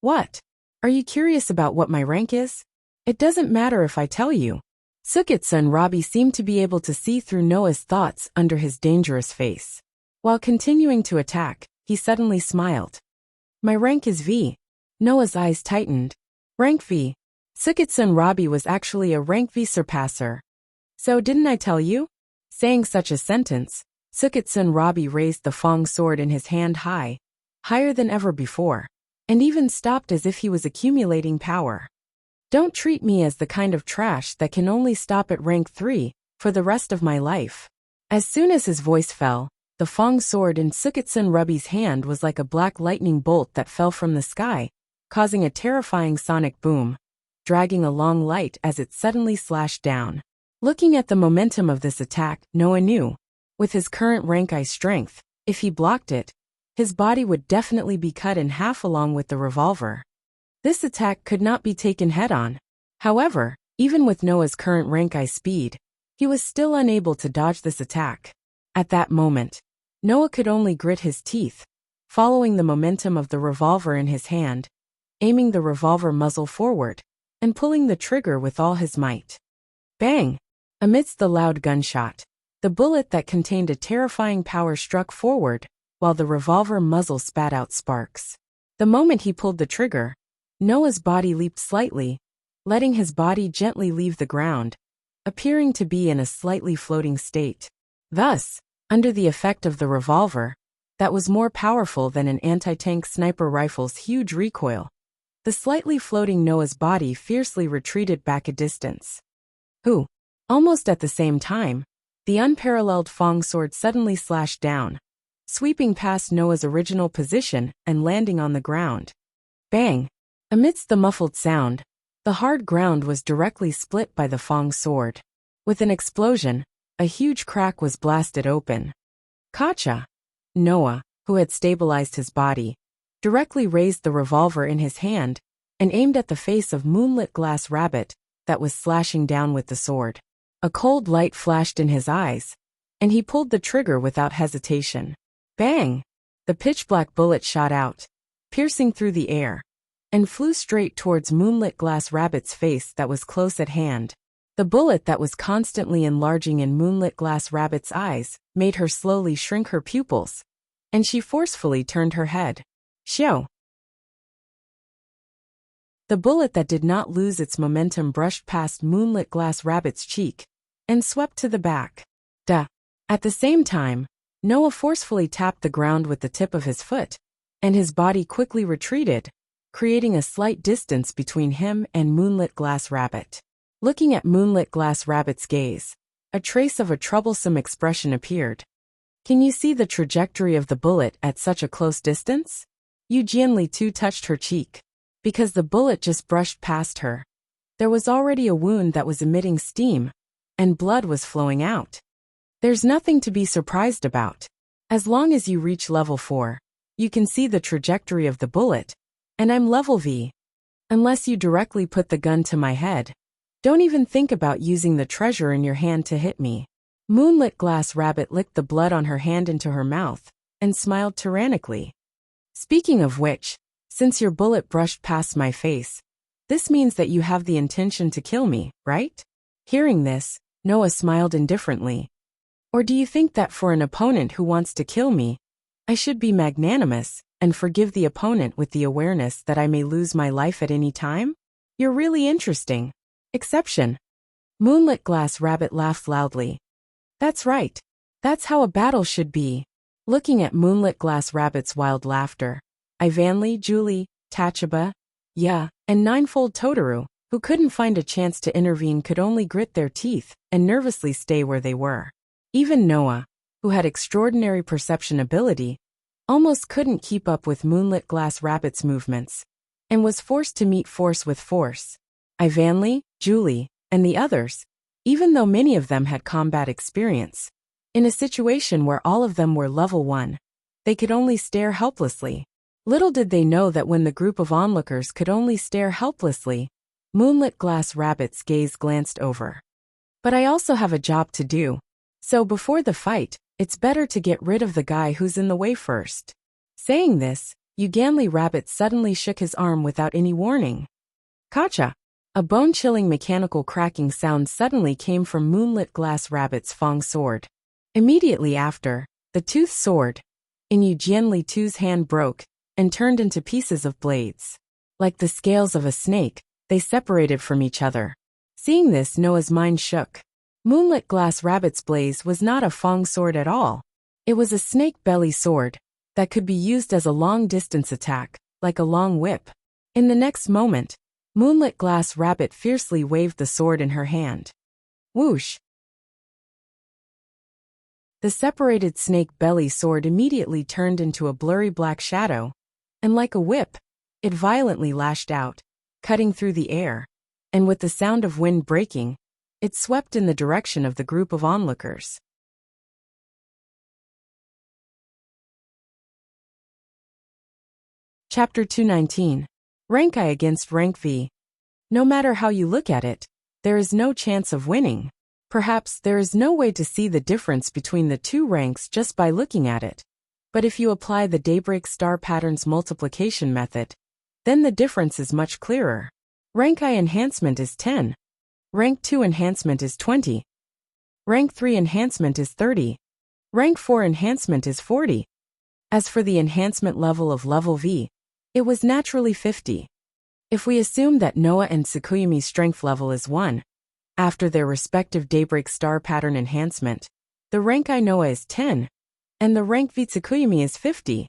What? Are you curious about what my rank is? It doesn't matter if I tell you. Sukitsun Robbie seemed to be able to see through Noah's thoughts under his dangerous face. While continuing to attack, he suddenly smiled. My rank is V. Noah's eyes tightened. Rank V. Sukitsun Robbie was actually a rank V surpasser. So didn't I tell you? Saying such a sentence, Sukitsun Robbie raised the Fong sword in his hand high, higher than ever before, and even stopped as if he was accumulating power. Don't treat me as the kind of trash that can only stop at rank 3 for the rest of my life. As soon as his voice fell, the Fong sword in Sukitsun Robbie's hand was like a black lightning bolt that fell from the sky, causing a terrifying sonic boom, dragging a long light as it suddenly slashed down. Looking at the momentum of this attack, Noah knew, with his current rank I strength, if he blocked it, his body would definitely be cut in half along with the revolver. This attack could not be taken head-on. However, even with Noah's current rank I speed, he was still unable to dodge this attack. At that moment, Noah could only grit his teeth, following the momentum of the revolver in his hand, aiming the revolver muzzle forward, and pulling the trigger with all his might. Bang! Amidst the loud gunshot, the bullet that contained a terrifying power struck forward, while the revolver muzzle spat out sparks. The moment he pulled the trigger, Noah's body leaped slightly, letting his body gently leave the ground, appearing to be in a slightly floating state. Thus, under the effect of the revolver, that was more powerful than an anti-tank sniper rifle's huge recoil, the slightly floating Noah's body fiercely retreated back a distance. Almost at the same time, the unparalleled Fong sword suddenly slashed down, sweeping past Noah's original position and landing on the ground. Bang! Amidst the muffled sound, the hard ground was directly split by the Fong sword. With an explosion, a huge crack was blasted open. Kacha! Noah, who had stabilized his body, directly raised the revolver in his hand and aimed at the face of Moonlit Glass Rabbit that was slashing down with the sword. A cold light flashed in his eyes, and he pulled the trigger without hesitation. Bang! The pitch-black bullet shot out, piercing through the air, and flew straight towards Moonlit Glass Rabbit's face that was close at hand. The bullet that was constantly enlarging in Moonlit Glass Rabbit's eyes made her slowly shrink her pupils, and she forcefully turned her head. Xiao! The bullet that did not lose its momentum brushed past Moonlit Glass Rabbit's cheek and swept to the back. Duh! At the same time, Noah forcefully tapped the ground with the tip of his foot, and his body quickly retreated, creating a slight distance between him and Moonlit Glass Rabbit. Looking at Moonlit Glass Rabbit's gaze, a trace of a troublesome expression appeared. Can you see the trajectory of the bullet at such a close distance? Yu Jianli too touched her cheek. Because the bullet just brushed past her. There was already a wound that was emitting steam, and blood was flowing out. There's nothing to be surprised about. As long as you reach level 4, you can see the trajectory of the bullet, and I'm level V. Unless you directly put the gun to my head. Don't even think about using the treasure in your hand to hit me. Moonlit Glass Rabbit licked the blood on her hand into her mouth, and smiled tyrannically. Speaking of which, since your bullet brushed past my face, this means that you have the intention to kill me, right? Hearing this, Noah smiled indifferently. Or do you think that for an opponent who wants to kill me, I should be magnanimous and forgive the opponent with the awareness that I may lose my life at any time? You're really interesting. Exception. Moonlit Glass Rabbit laughed loudly. That's right. That's how a battle should be. Looking at Moonlit Glass Rabbit's wild laughter, Ivanli, Julie, Tachaba, and Ninefold Totoro, who couldn't find a chance to intervene, could only grit their teeth and nervously stay where they were. Even Noah, who had extraordinary perception ability, almost couldn't keep up with Moonlit Glass Rabbit's movements, and was forced to meet force with force. Ivanli, Julie, and the others, even though many of them had combat experience, in a situation where all of them were level 1, they could only stare helplessly. Little did they know that when the group of onlookers could only stare helplessly, Moonlit Glass Rabbit's gaze glanced over. But I also have a job to do. So before the fight, it's better to get rid of the guy who's in the way first. Saying this, Uganli Rabbit suddenly shook his arm without any warning. Kacha! A bone-chilling mechanical cracking sound suddenly came from Moonlit Glass Rabbit's Fong sword. Immediately after, the toothed sword in Uganli Tu's hand broke and turned into pieces of blades. Like the scales of a snake, they separated from each other. Seeing this, Noah's mind shook. Moonlit Glass Rabbit's blaze was not a Fong sword at all. It was a snake belly sword that could be used as a long-distance attack, like a long whip. In the next moment, Moonlit Glass Rabbit fiercely waved the sword in her hand. Whoosh! The separated snake belly sword immediately turned into a blurry black shadow, and like a whip, it violently lashed out, cutting through the air, and with the sound of wind breaking, it swept in the direction of the group of onlookers. Chapter 219. Rank I against Rank V. No matter how you look at it, there is no chance of winning. Perhaps there is no way to see the difference between the two ranks just by looking at it. But if you apply the Daybreak Star Pattern's multiplication method, then the difference is much clearer. Rank I enhancement is 10. Rank 2 enhancement is 20. Rank 3 enhancement is 30. Rank 4 enhancement is 40. As for the enhancement level of level V, it was naturally 50. If we assume that Noah and Tsukuyumi's strength level is 1, after their respective Daybreak Star Pattern enhancement, the rank I Noah is 10, and the rank V Tsukuyumi is 50.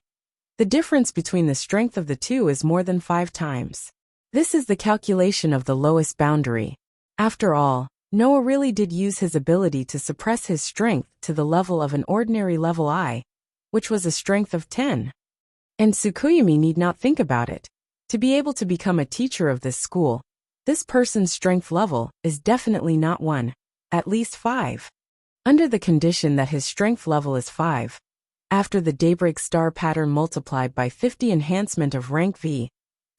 The difference between the strength of the two is more than 5 times. This is the calculation of the lowest boundary. After all, Noah really did use his ability to suppress his strength to the level of an ordinary level I, which was a strength of 10. And Tsukuyumi need not think about it. To be able to become a teacher of this school, this person's strength level is definitely not 1, at least 5. Under the condition that his strength level is 5, after the Daybreak Star Pattern multiplied by 50 enhancement of rank V,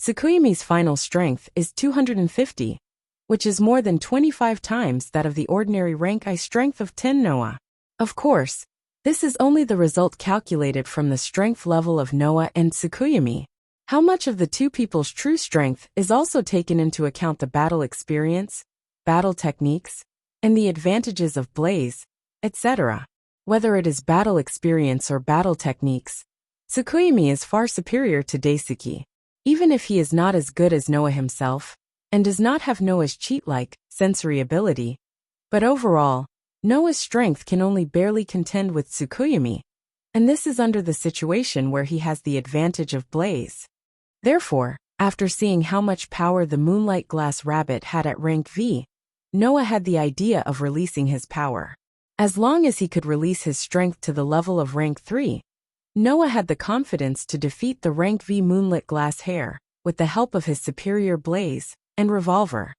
Tsukuyumi's final strength is 250, which is more than 25 times that of the ordinary rank I strength of 10 Noah. Of course, this is only the result calculated from the strength level of Noah and Tsukuyumi. How much of the two people's true strength is also taken into account the battle experience, battle techniques, and the advantages of blaze, etc. Whether it is battle experience or battle techniques, Tsukuyumi is far superior to Daisuke. Even if he is not as good as Noah himself, and does not have Noah's cheat-like sensory ability, but overall, Noah's strength can only barely contend with Tsukuyumi, and this is under the situation where he has the advantage of blaze. Therefore, after seeing how much power the Moonlight Glass Rabbit had at rank V, Noah had the idea of releasing his power. As long as he could release his strength to the level of rank 3, Noah had the confidence to defeat the rank V moonlit glass hair with the help of his superior blaze and revolver.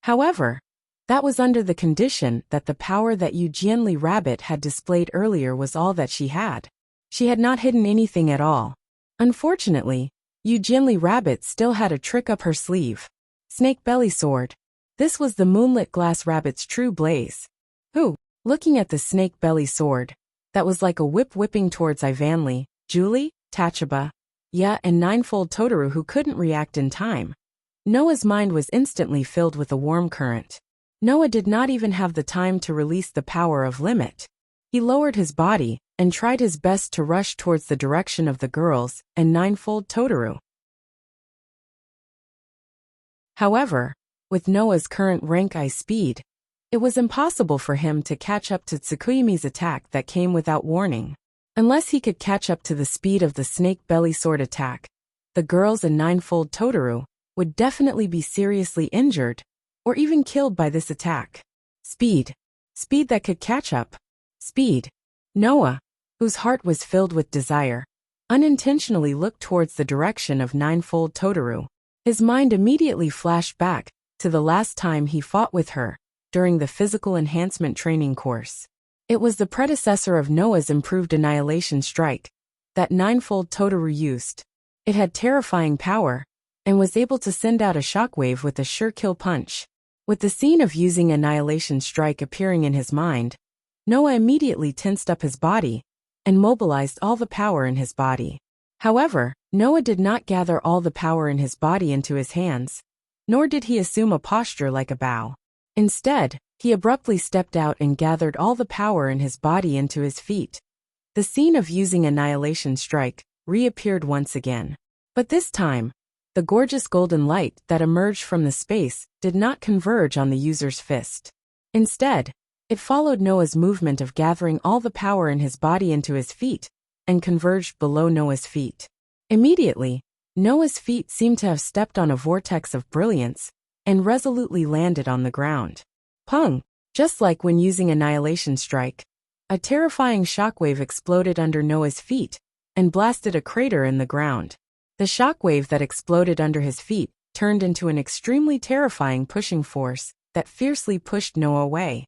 However, that was under the condition that the power that Yu Jianli Rabbit had displayed earlier was all that she had. She had not hidden anything at all. Unfortunately, Yu Jianli Rabbit still had a trick up her sleeve. Snake Belly Sword. This was the moonlit glass rabbit's true blaze. Looking at the snake belly sword, that was like a whip whipping towards Ivanli, Julie, Tachaba, and Ninefold Totoro, who couldn't react in time. Noah's mind was instantly filled with a warm current. Noah did not even have the time to release the power of limit. He lowered his body and tried his best to rush towards the direction of the girls and Ninefold Totoro. However, with Noah's current rank I speed, it was impossible for him to catch up to Tsukuyami's attack that came without warning. Unless he could catch up to the speed of the snake belly sword attack, the girls and Ninefold Totoro would definitely be seriously injured or even killed by this attack. Speed. Speed that could catch up. Speed. Noah, whose heart was filled with desire, unintentionally looked towards the direction of Ninefold Totoro. His mind immediately flashed back to the last time he fought with her during the physical enhancement training course. It was the predecessor of Noah's improved annihilation strike that Ninefold Totoro used. It had terrifying power and was able to send out a shockwave with a sure kill punch. With the scene of using annihilation strike appearing in his mind, Noah immediately tensed up his body and mobilized all the power in his body. However, Noah did not gather all the power in his body into his hands, nor did he assume a posture like a bow. Instead, he abruptly stepped out and gathered all the power in his body into his feet. The scene of using annihilation strike reappeared once again. But this time, the gorgeous golden light that emerged from the space did not converge on the user's fist. Instead, it followed Noah's movement of gathering all the power in his body into his feet and converged below Noah's feet. Immediately, Noah's feet seemed to have stepped on a vortex of brilliance and resolutely landed on the ground. Pung! Just like when using annihilation strike, a terrifying shockwave exploded under Noah's feet and blasted a crater in the ground. The shockwave that exploded under his feet turned into an extremely terrifying pushing force that fiercely pushed Noah away.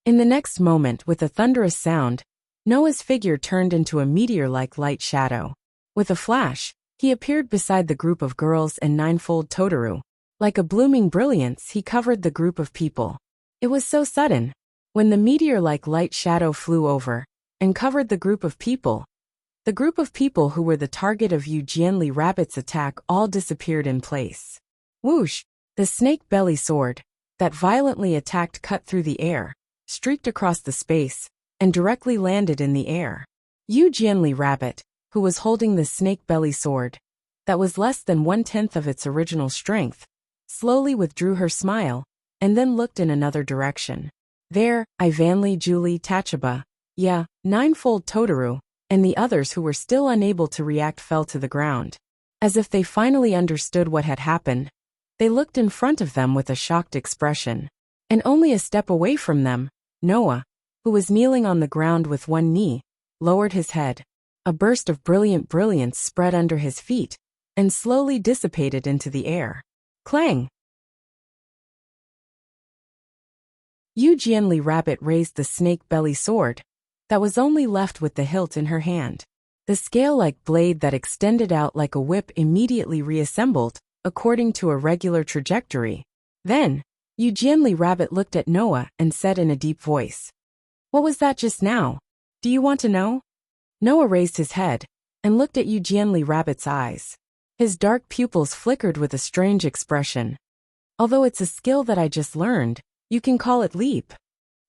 In the next moment, with a thunderous sound, Noah's figure turned into a meteor-like light shadow. With a flash, he appeared beside the group of girls and Ninefold Totoro. Like a blooming brilliance, he covered the group of people. It was so sudden. When the meteor-like light shadow flew over and covered the group of people who were the target of Yu Jianli Rabbit's attack all disappeared in place. Whoosh! The snake belly sword that violently attacked cut through the air, streaked across the space, and directly landed in the air. Yu Jianli Rabbit, who was holding the snake belly sword that was less than 1/10 of its original strength, slowly withdrew her smile and then looked in another direction. There, Ivanli, Julie, Tachaba, Ninefold Totoro, and the others who were still unable to react fell to the ground. As if they finally understood what had happened, they looked in front of them with a shocked expression. And only a step away from them, Noah, who was kneeling on the ground with one knee, lowered his head. A burst of brilliant brilliance spread under his feet and slowly dissipated into the air. Clang! Yu Jianli Rabbit raised the snake belly sword that was only left with the hilt in her hand. The scale-like blade that extended out like a whip immediately reassembled, according to a regular trajectory. Then, Yu Jianli Rabbit looked at Noah and said in a deep voice, "What was that just now? Do you want to know?" Noah raised his head and looked at Yu Jianli Rabbit's eyes. His dark pupils flickered with a strange expression. "Although it's a skill that I just learned, you can call it leap."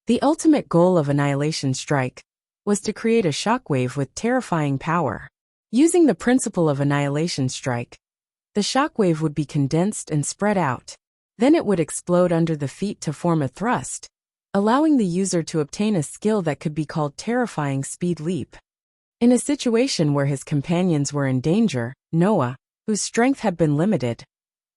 The ultimate goal of Annihilation Strike was to create a shockwave with terrifying power. Using the principle of Annihilation Strike, the shockwave would be condensed and spread out. Then it would explode under the feet to form a thrust, allowing the user to obtain a skill that could be called Terrifying Speed Leap. In a situation where his companions were in danger, Noah, whose strength had been limited,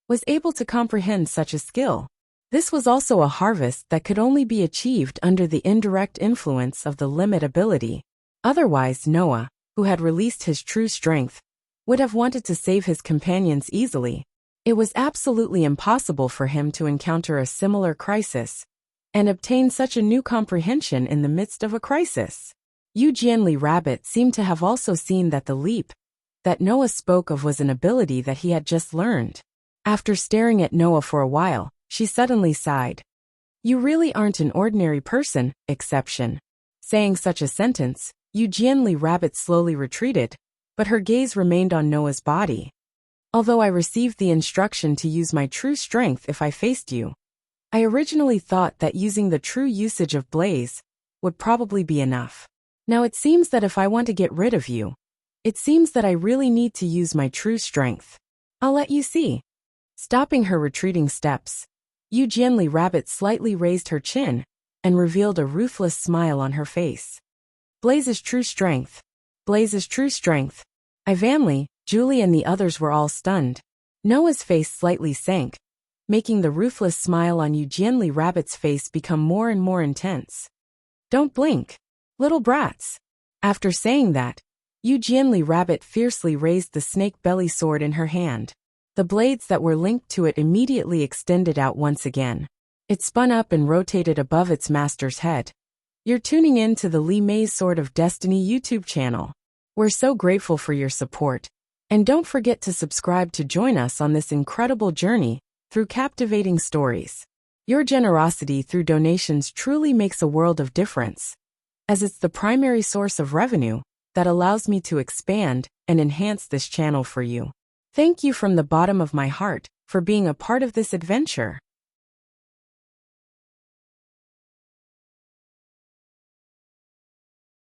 was able to comprehend such a skill. This was also a harvest that could only be achieved under the indirect influence of the limit ability. Otherwise, Noah, who had released his true strength, would have wanted to save his companions easily. It was absolutely impossible for him to encounter a similar crisis and obtain such a new comprehension in the midst of a crisis. Yu Jianli Rabbit seemed to have also seen that the leap that Noah spoke of was an ability that he had just learned. After staring at Noah for a while, she suddenly sighed. You really aren't an ordinary person, exception. Saying such a sentence, Yu Jianli Rabbit slowly retreated, but her gaze remained on Noah's body. Although I received the instruction to use my true strength if I faced you, I originally thought that using the true usage of Blaze would probably be enough. Now it seems that if I want to get rid of you, it seems that I really need to use my true strength. I'll let you see. Stopping her retreating steps, Yu Jianli Rabbit slightly raised her chin and revealed a ruthless smile on her face. Blaze's true strength. Blaze's true strength. Ivanli, Julie and the others were all stunned. Noah's face slightly sank, making the ruthless smile on Yu Jianli Rabbit's face become more and more intense. Don't blink, little brats. After saying that, Yu Jianli Rabbit fiercely raised the snake belly sword in her hand. The blades that were linked to it immediately extended out once again. It spun up and rotated above its master's head. You're tuning in to the Li Mei's Sword of Destiny YouTube channel. We're so grateful for your support. And don't forget to subscribe to join us on this incredible journey through captivating stories. Your generosity through donations truly makes a world of difference, as it's the primary source of revenue that allows me to expand and enhance this channel for you. Thank you from the bottom of my heart for being a part of this adventure.